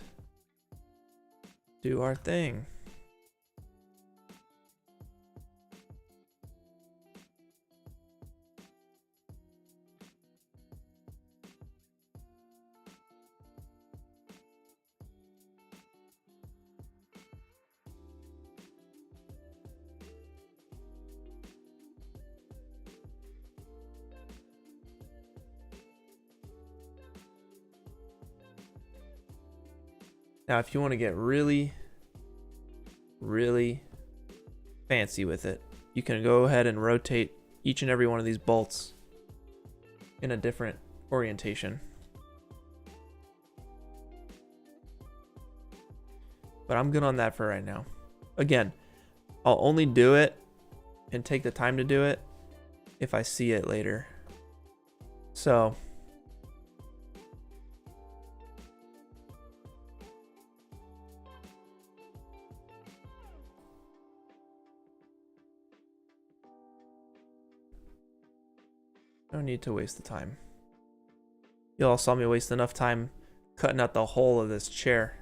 do our thing. Now, if you want to get really, really fancy with it, you can go ahead and rotate each and every one of these bolts in a different orientation. But I'm good on that for right now. Again, I'll only do it and take the time to do it if I see it later. So no need to waste the time. You all saw me waste enough time cutting out the hole of this chair.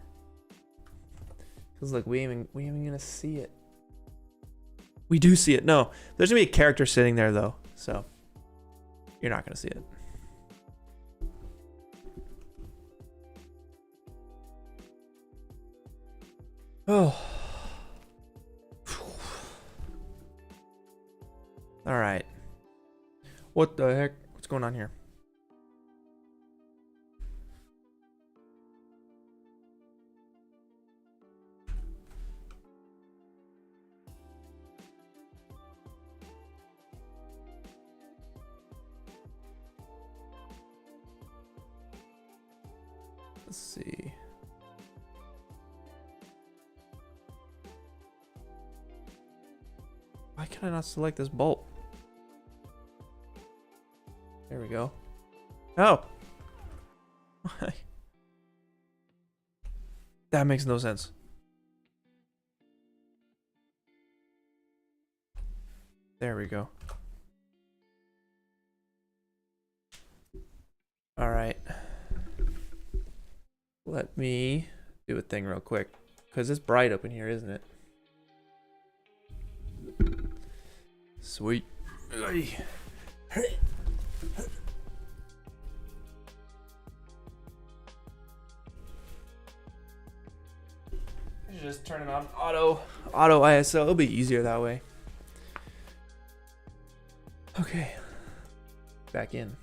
Cause look, we ain't even gonna see it. We do see it. No, there's gonna be a character sitting there though, so you're not gonna see it. Oh. All right. What the heck? What's going on here? Let's see. Why can I not select this bolt? There we go. Oh! Why? That makes no sense. There we go. All right. Let me do a thing real quick, because it's bright up in here, isn't it? Sweet. Just turn it on auto ISO. It'll be easier that way. Okay, back in.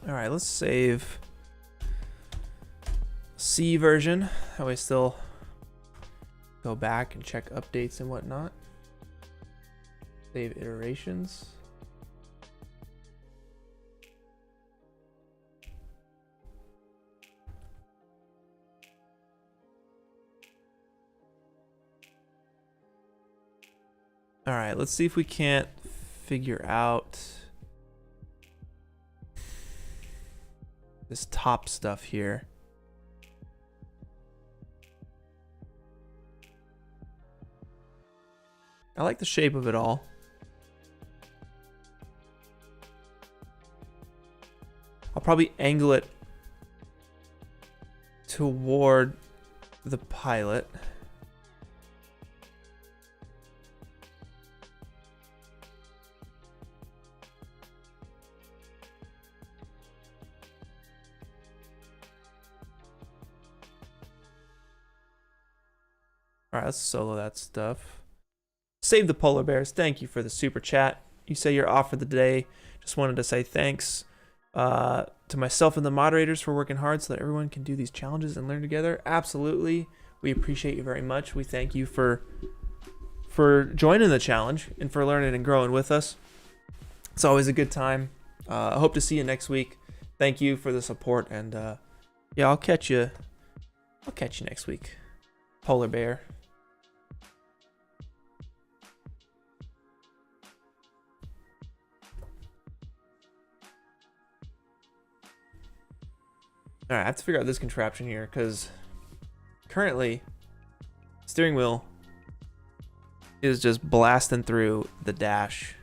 All right, let's save C version. That way still go back and check updates and whatnot. Save iterations. All right, let's see if we can't figure out this top stuff here. I like the shape of it all. I'll probably angle it toward the pilot. All right, let's solo that stuff. Save the polar bears. Thank you for the super chat. You say you're off for the day. Just wanted to say thanks to myself and the moderators for working hard so that everyone can do these challenges and learn together. Absolutely. We appreciate you very much. We thank you for joining the challenge and for learning and growing with us. It's always a good time. I hope to see you next week. Thank you for the support, and yeah, I'll catch you next week. Polar bear. All right, I have to figure out this contraption here because currently steering wheel is just blasting through the dash.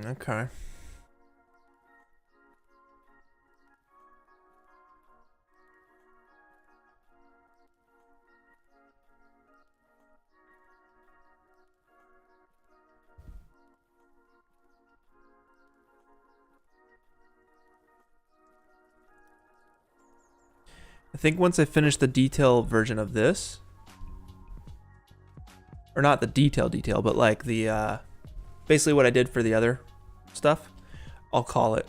Okay. I think once I finish the detail version of this, or not the detail, but like the basically what I did for the other stuff, I'll call it.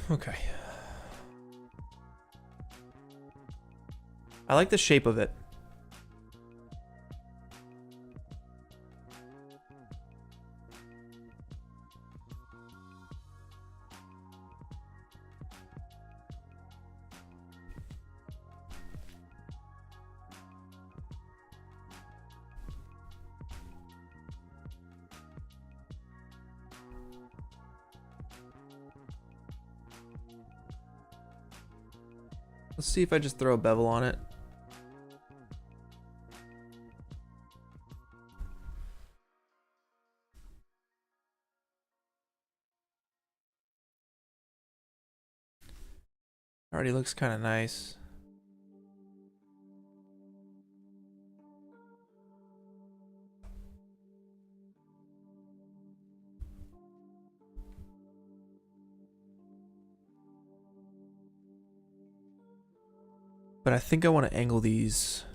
Okay. I like the shape of it. Let's see if I just throw a bevel on it. Already looks kind of nice. But I think I want to angle these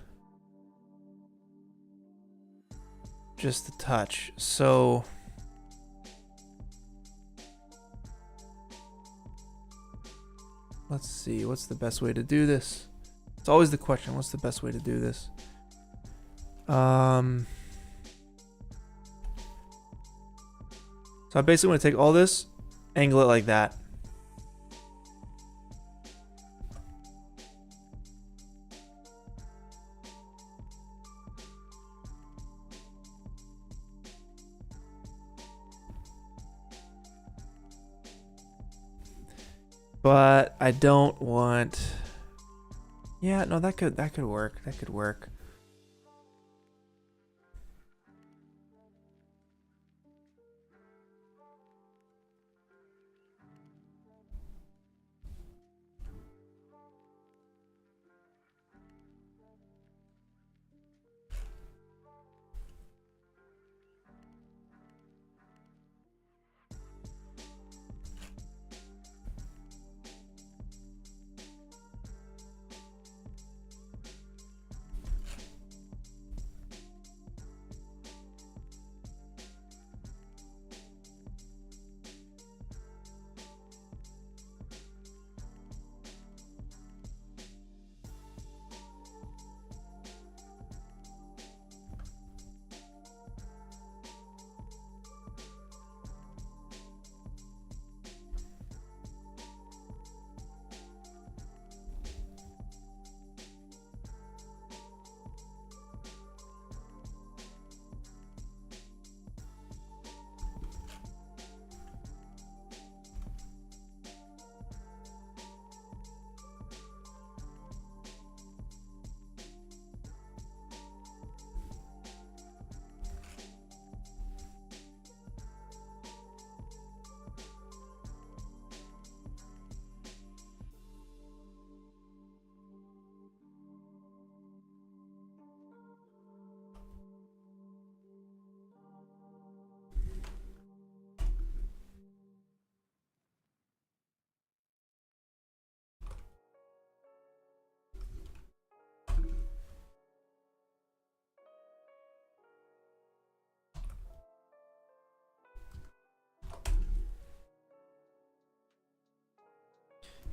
just a touch. So let's see, what's the best way to do this? It's always the question, what's the best way to do this? So I basically want to take all this, angle it like that. But I don't want. Yeah, no, that could work. That could work.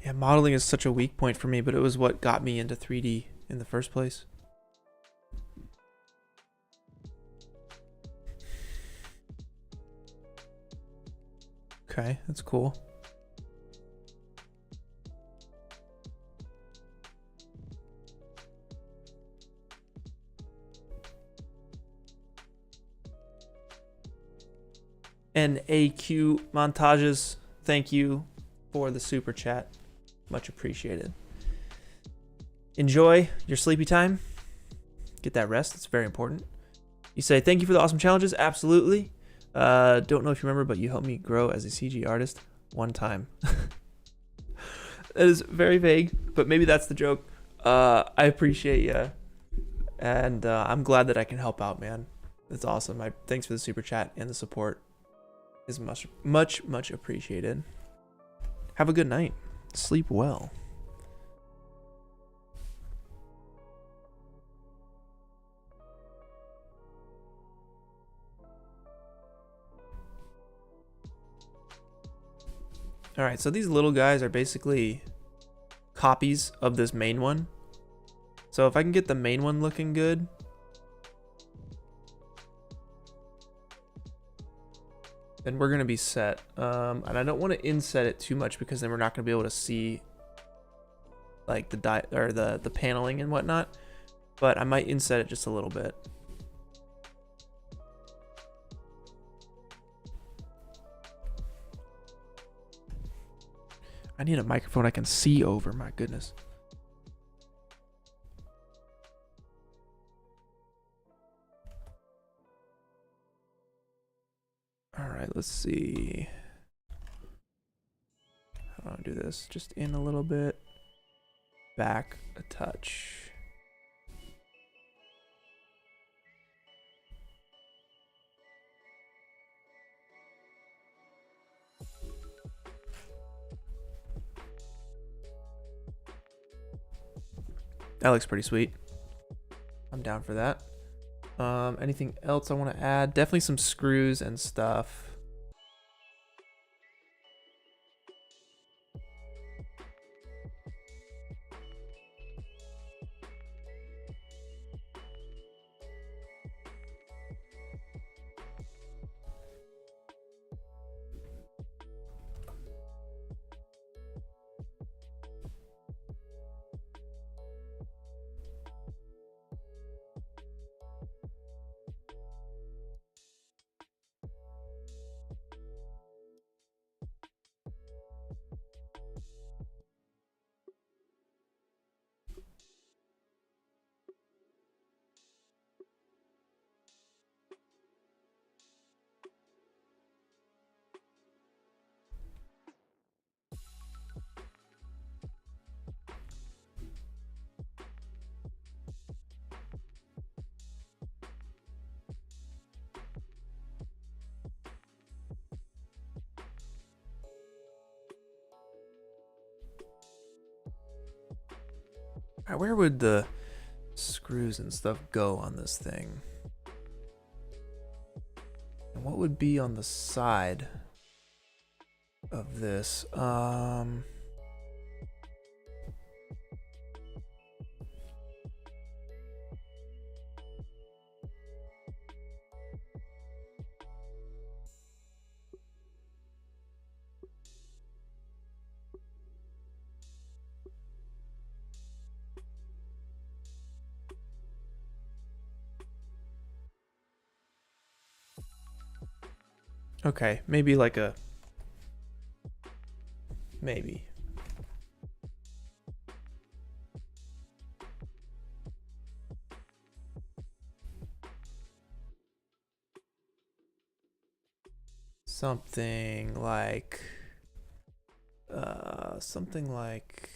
Yeah, modeling is such a weak point for me, but it was what got me into 3D in the first place. Okay, that's cool. And AQ Montages, thank you for the super chat. Much appreciated. Enjoy your sleepy time. Get that rest. It's very important. You say, thank you for the awesome challenges. Absolutely. Don't know if you remember, but you helped me grow as a CG artist one time. That is very vague, but maybe that's the joke. I appreciate you. And I'm glad that I can help out, man. That's awesome. Thanks for the super chat and the support. Is much appreciated. Have a good night. Sleep well. All right, so these little guys are basically copies of this main one. So if I can get the main one looking good, then we're gonna be set. And I don't want to inset it too much because then we're not gonna be able to see like the paneling and whatnot. But I might inset it just a little bit. I need a microphone I can see over. My goodness. All right, let's see. How do I do this? Just in a little bit, back a touch. That looks pretty sweet. I'm down for that. Anything else I want to add? Definitely some screws and stuff. All right, where would the screws and stuff go on this thing? And what would be on the side of this? Okay, maybe like a, maybe. Something like, something like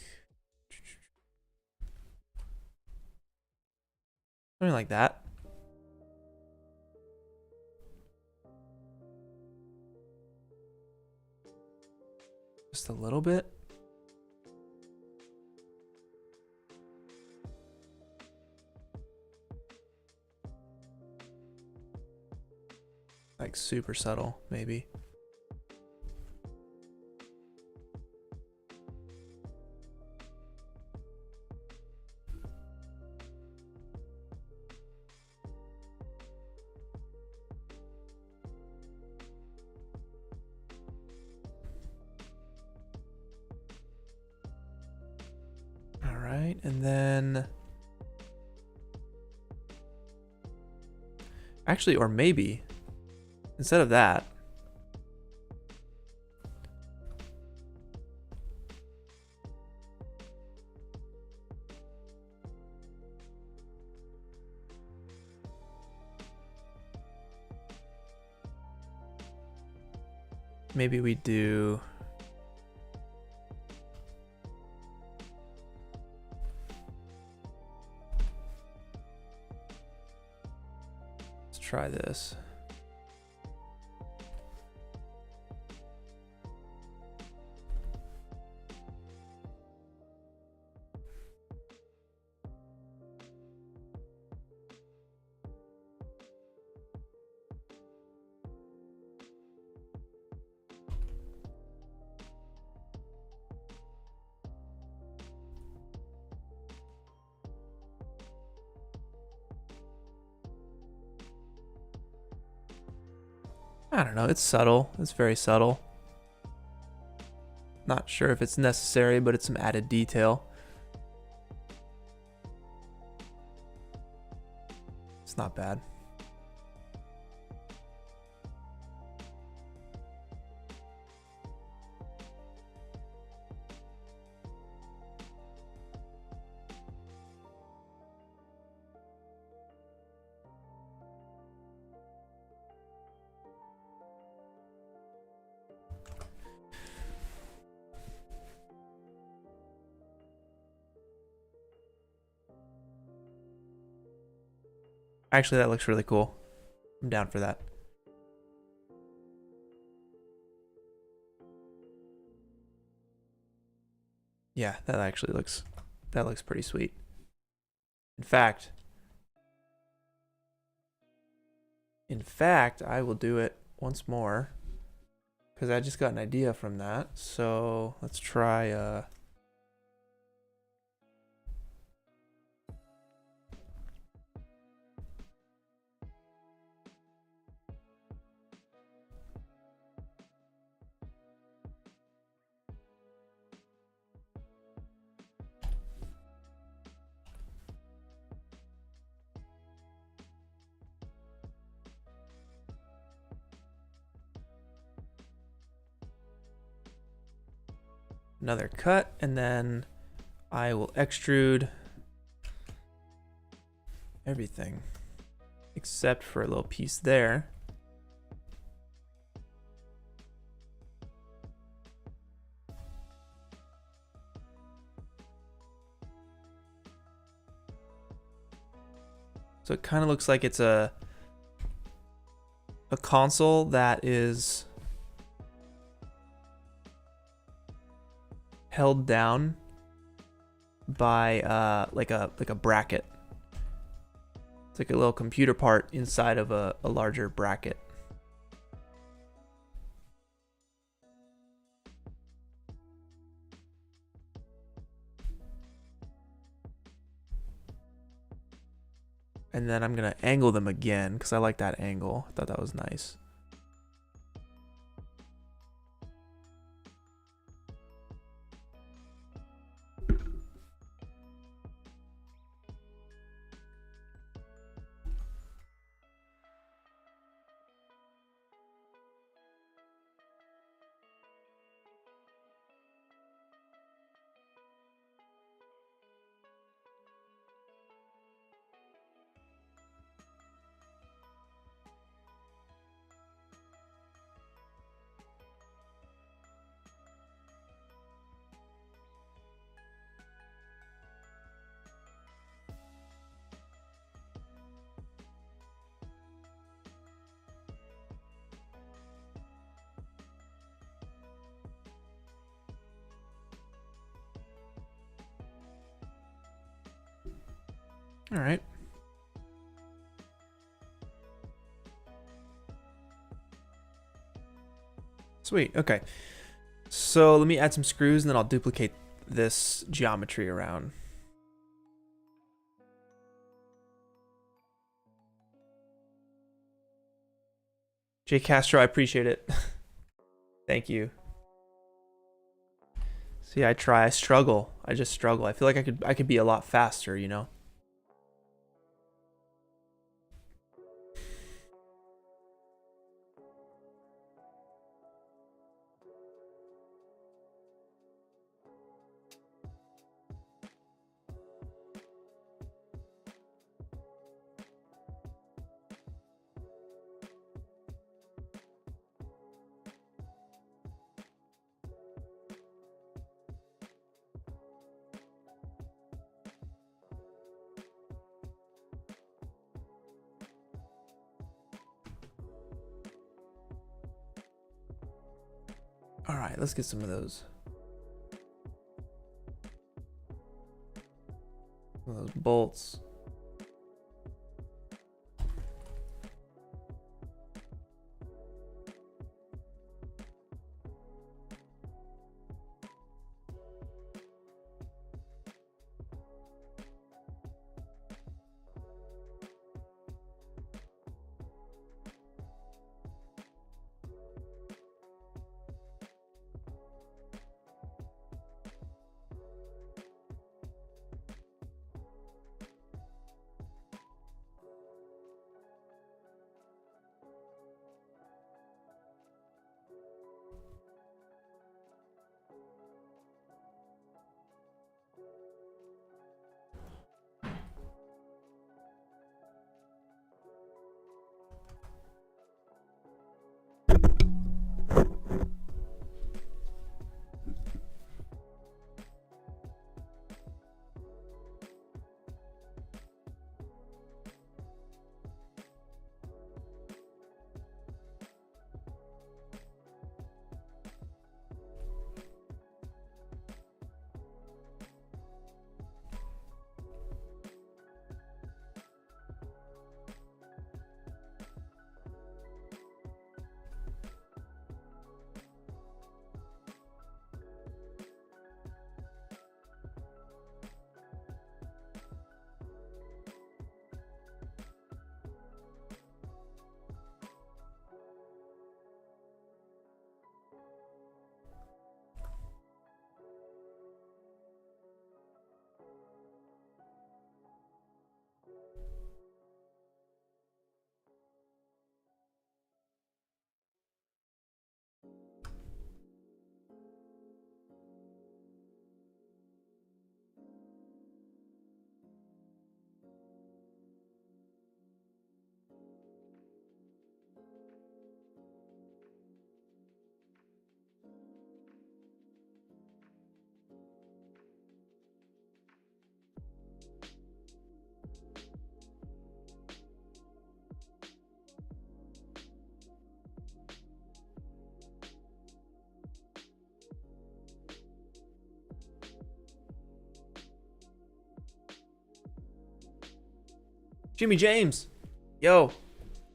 that. Just a little bit. Like super subtle, maybe. All right, and then actually, or maybe instead of that, maybe we do, let's try this. I don't know, it's subtle. It's very subtle. Not sure if it's necessary, but it's some added detail. It's not bad. Actually, that looks really cool. I'm down for that. Yeah, that actually looks pretty sweet. In fact, I will do it once more because I just got an idea from that. So let's try another cut, and then I will extrude everything except for a little piece there. So it kind of looks like it's a console that is held down by like a bracket. It's like a little computer part inside of a larger bracket. And then I'm gonna angle them again because I like that angle. I thought that was nice. All right. Sweet. Okay. So let me add some screws and then I'll duplicate this geometry around. Jay Castro, I appreciate it. Thank you. See, I try. I struggle. I just struggle. I feel like I could be a lot faster, you know? All right, let's get some of those. Some of those bolts. Jimmy James, yo,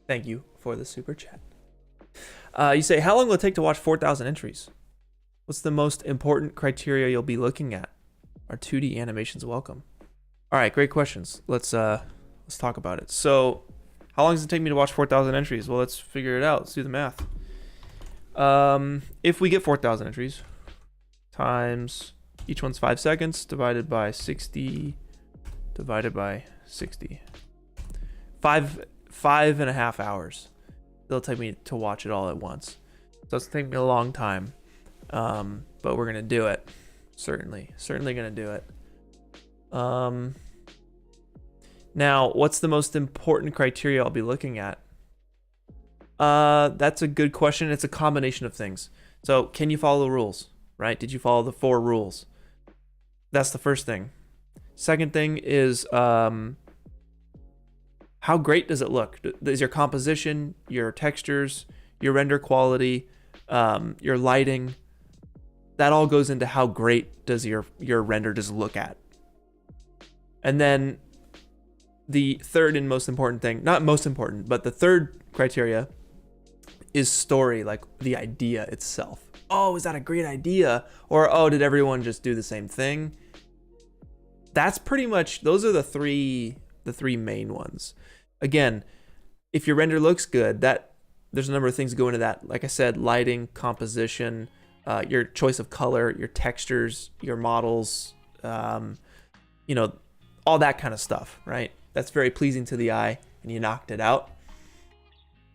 thank you for the super chat. You say, how long will it take to watch 4,000 entries? What's the most important criteria you'll be looking at? Are 2D animations welcome? All right, great questions. Let's talk about it. So, how long does it take me to watch 4,000 entries? Well, let's figure it out. Let's do the math. If we get 4,000 entries times each one's 5 seconds divided by 60 divided by 60, 5.5 hours. It'll take me to watch it all at once. So it's gonna take me a long time, but we're gonna do it. Certainly gonna do it. Now, what's the most important criteria I'll be looking at? That's a good question. It's a combination of things. So, can you follow the rules, right? Did you follow the 4 rules? That's the first thing. Second thing is, how great does it look? Is your composition, your textures, your render quality, your lighting, that all goes into how great does your render just look at. And then the third and most important thing, not most important, but the third criteria is story, like the idea itself. Oh, is that a great idea? Or, oh, did everyone just do the same thing? That's pretty much, those are the three main ones. Again, if your render looks good, there's a number of things that go into that. Like I said, lighting, composition, your choice of color, your textures, your models, all that kind of stuff, right? That's very pleasing to the eye, and you knocked it out.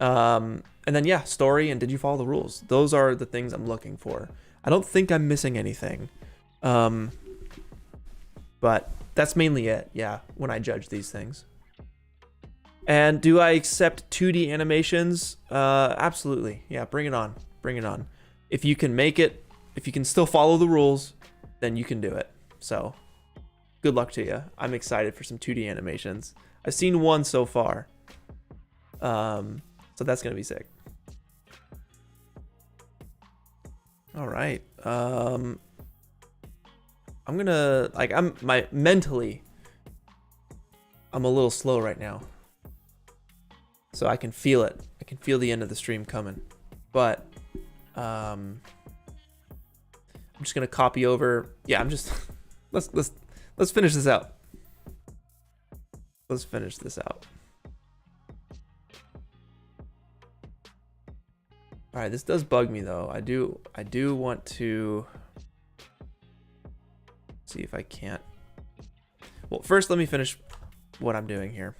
And then, yeah, story, and did you follow the rules? Those are the things I'm looking for. I don't think I'm missing anything. But that's mainly it, yeah, when I judge these things. And do I accept 2D animations? Absolutely. Yeah, bring it on. Bring it on. If you can make it, if you can still follow the rules, then you can do it. So, good luck to you. I'm excited for some 2D animations. I've seen one so far. So that's going to be sick. All right. I'm mentally, I'm a little slow right now. So I can feel it. I can feel the end of the stream coming. But I'm just gonna copy over. Yeah, let's finish this out. Let's finish this out. All right, this does bug me though. I do want to see if I can't. Well, first let me finish what I'm doing here.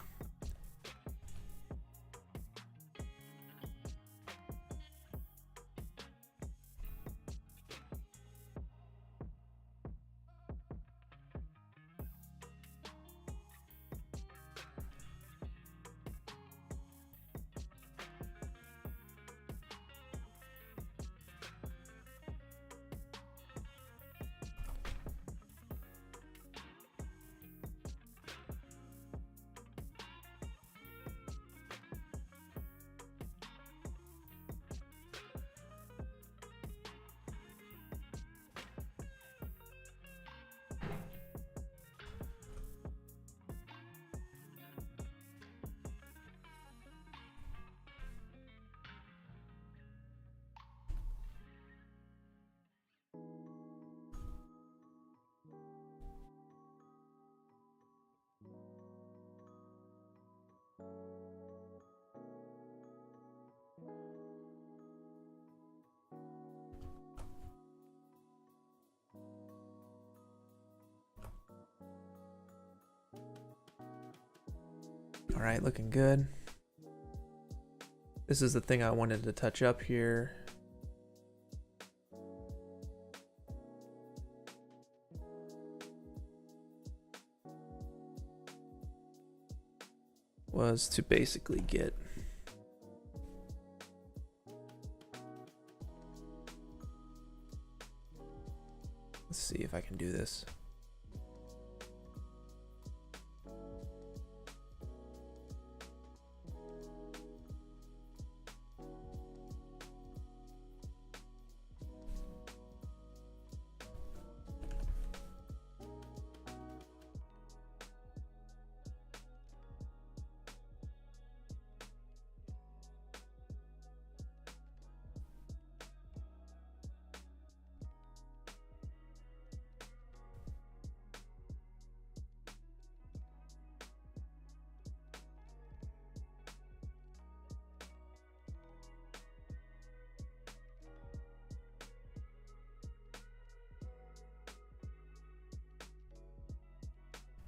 All right, looking good. This is the thing I wanted to touch up here. Was to basically get let's see if I can do this.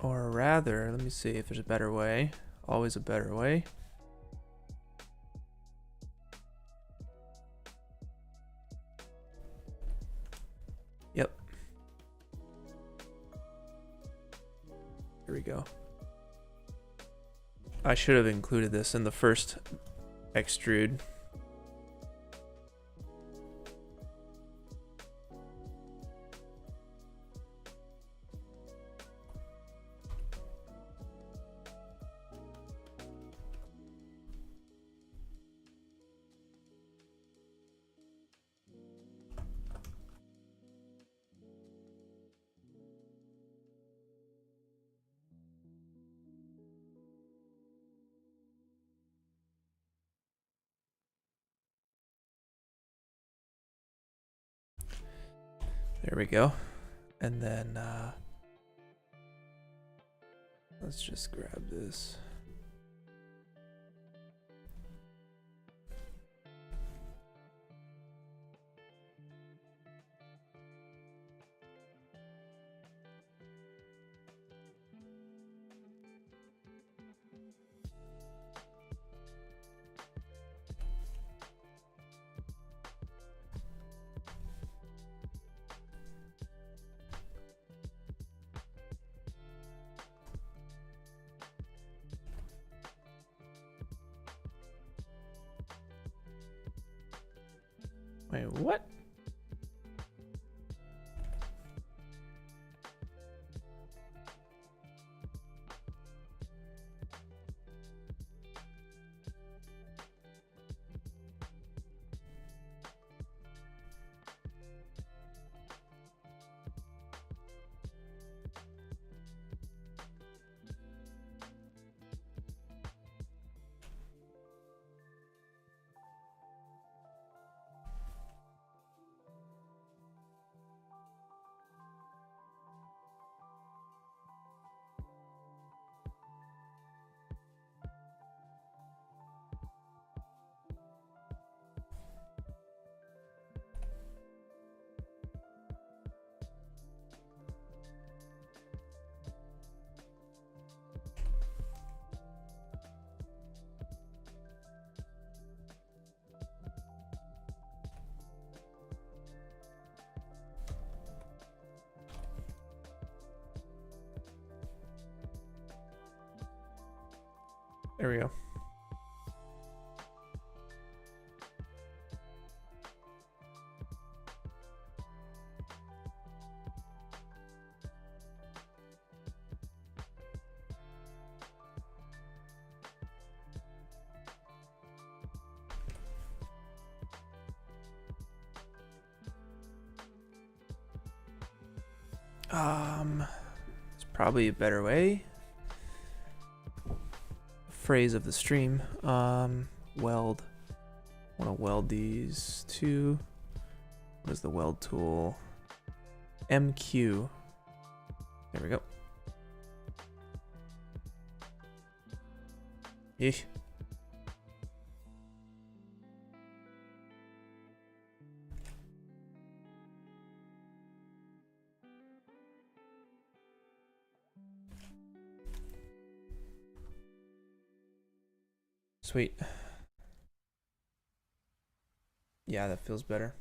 Or rather, let me see if there's a better way. Always a better way. Yep. Here we go. I should have included this in the first extrude. There we go. And then let's just grab this. Wait, what? There we go. It's probably a better way. Phrase of the stream. Weld. I want to weld these two. What is the weld tool? MQ. There we go. Eesh. Sweet. Yeah, that feels better.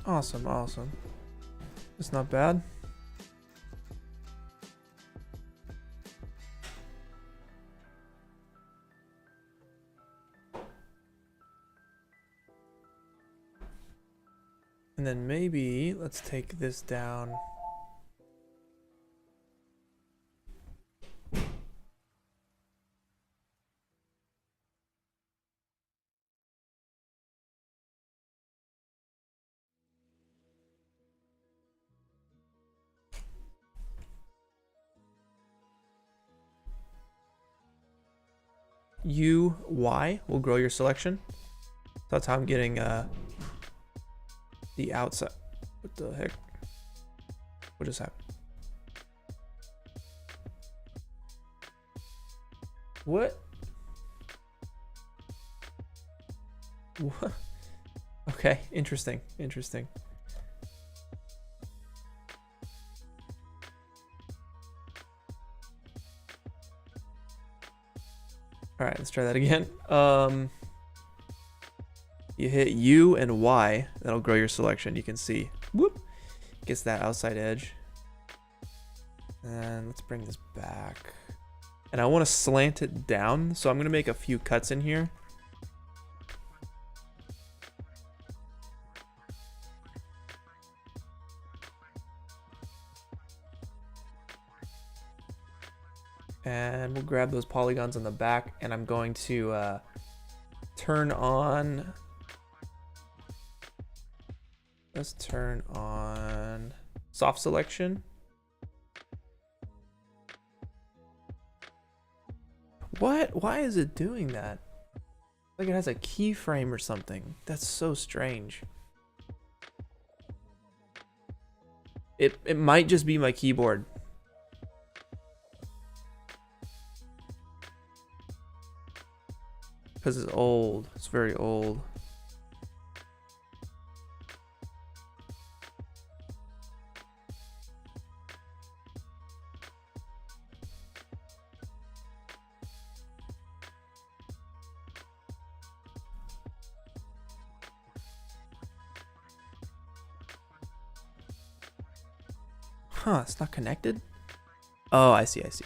Awesome, awesome. It's not bad. And then maybe let's take this down. UY will grow your selection. So that's how I'm getting the outside. What the heck? What just happened? What? What? Okay, interesting, interesting. All right, let's try that again. You hit U and Y, that'll grow your selection. You can see, whoop, gets that outside edge. And let's bring this back. And I want to slant it down, so I'm gonna make a few cuts in here. And we'll grab those polygons on the back, and I'm going to turn on. Let's turn on soft selection. What? Why is it doing that? Like it has a keyframe or something. That's so strange. It might just be my keyboard. Because it's old. It's very old. Huh, it's not connected? Oh, I see, I see.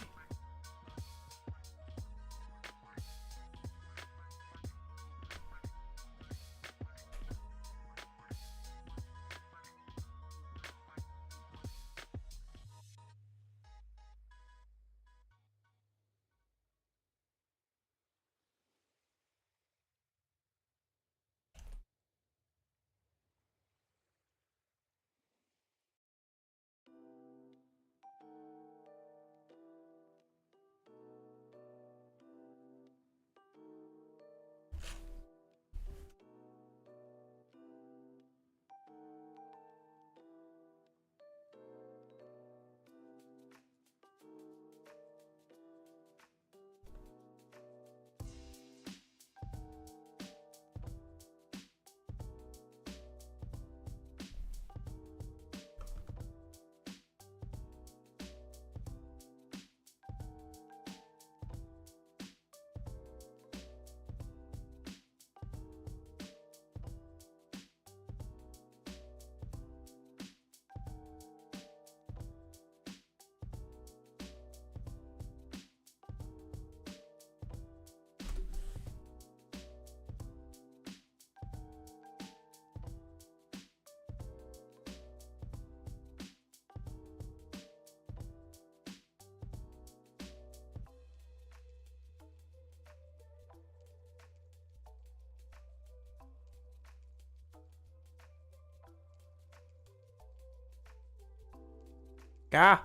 Ah!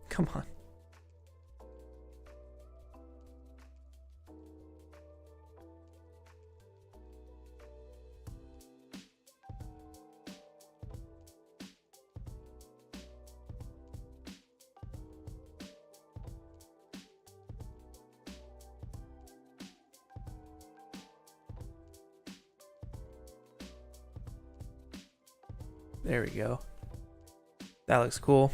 Come on. There we go. That looks cool.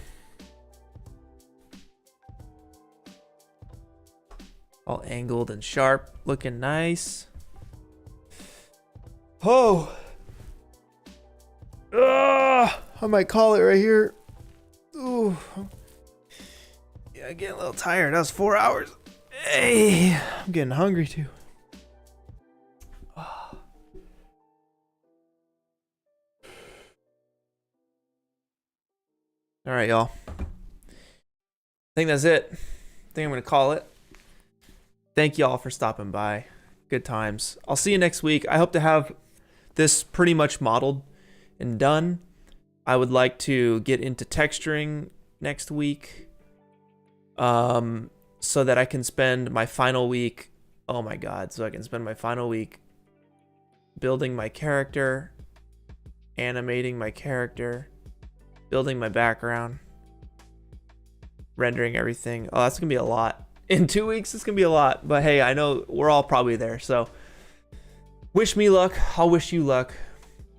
All angled and sharp, looking nice. Oh! I might call it right here. Ooh. Yeah, I'm getting a little tired. That was 4 hours. Hey, I'm getting hungry too. All right, y'all. I think that's it. I think I'm going to call it. Thank y'all for stopping by. Good times. I'll see you next week. I hope to have this pretty much modeled and done. I would like to get into texturing next week. So that I can spend my final week, oh my god, so I can spend my final week building my character, animating my character, building my background, rendering everything. Oh, that's gonna be a lot. In 2 weeks, it's gonna be a lot, but hey, I know we're all probably there, so wish me luck. I'll wish you luck.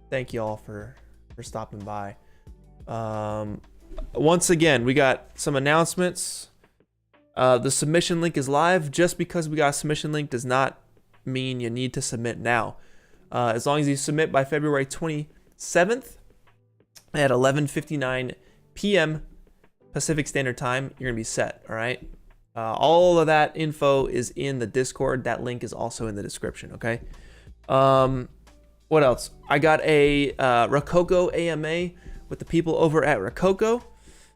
Thank you all for stopping by. Once again, we got some announcements. The submission link is live. Just because we got a submission link does not mean you need to submit now. As long as you submit by February 27th at 11:59 p.m. Pacific Standard Time, you're going to be set, all right? All of that info is in the Discord. That link is also in the description, okay? What else? I got a Rococo AMA with the people over at Rococo.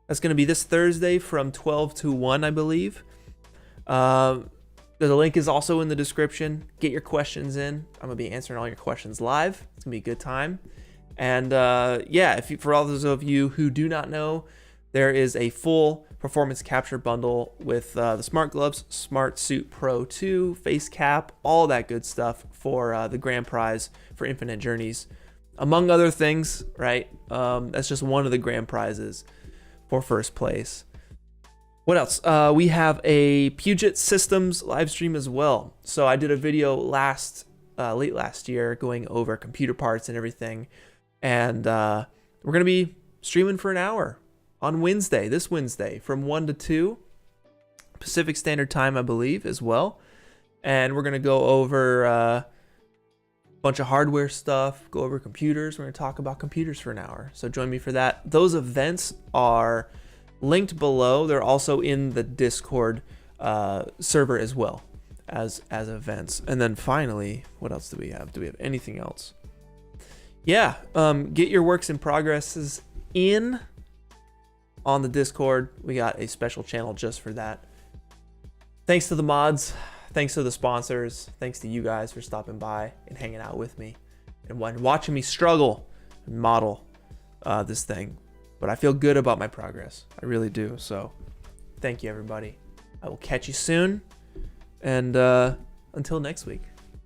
That's going to be this Thursday from 12 to 1, I believe. The link is also in the description. Get your questions in. I'm going to be answering all your questions live. It's going to be a good time. And yeah, for all those of you who do not know, there is a full performance capture bundle with the Smart Gloves, Smart Suit Pro 2, face cap, all that good stuff for the grand prize for Infinite Journeys. Among other things, right? That's just one of the grand prizes for first place. What else? We have a Puget Systems live stream as well. So I did a video late last year going over computer parts and everything. And we're going to be streaming for an hour on Wednesday, this Wednesday, from 1 to 2 Pacific Standard Time, I believe, as well. And we're going to go over a bunch of hardware stuff, go over computers. We're going to talk about computers for an hour. So join me for that. Those events are linked below. They're also in the Discord server as well as events. And then finally, what else do we have? Do we have anything else? Yeah, get your works in progresses in on the Discord. We got a special channel just for that. Thanks to the mods. Thanks to the sponsors. Thanks to you guys for stopping by and hanging out with me and watching me struggle and model this thing. But I feel good about my progress. I really do. So thank you, everybody. I will catch you soon. And until next week,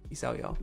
peace out, y'all.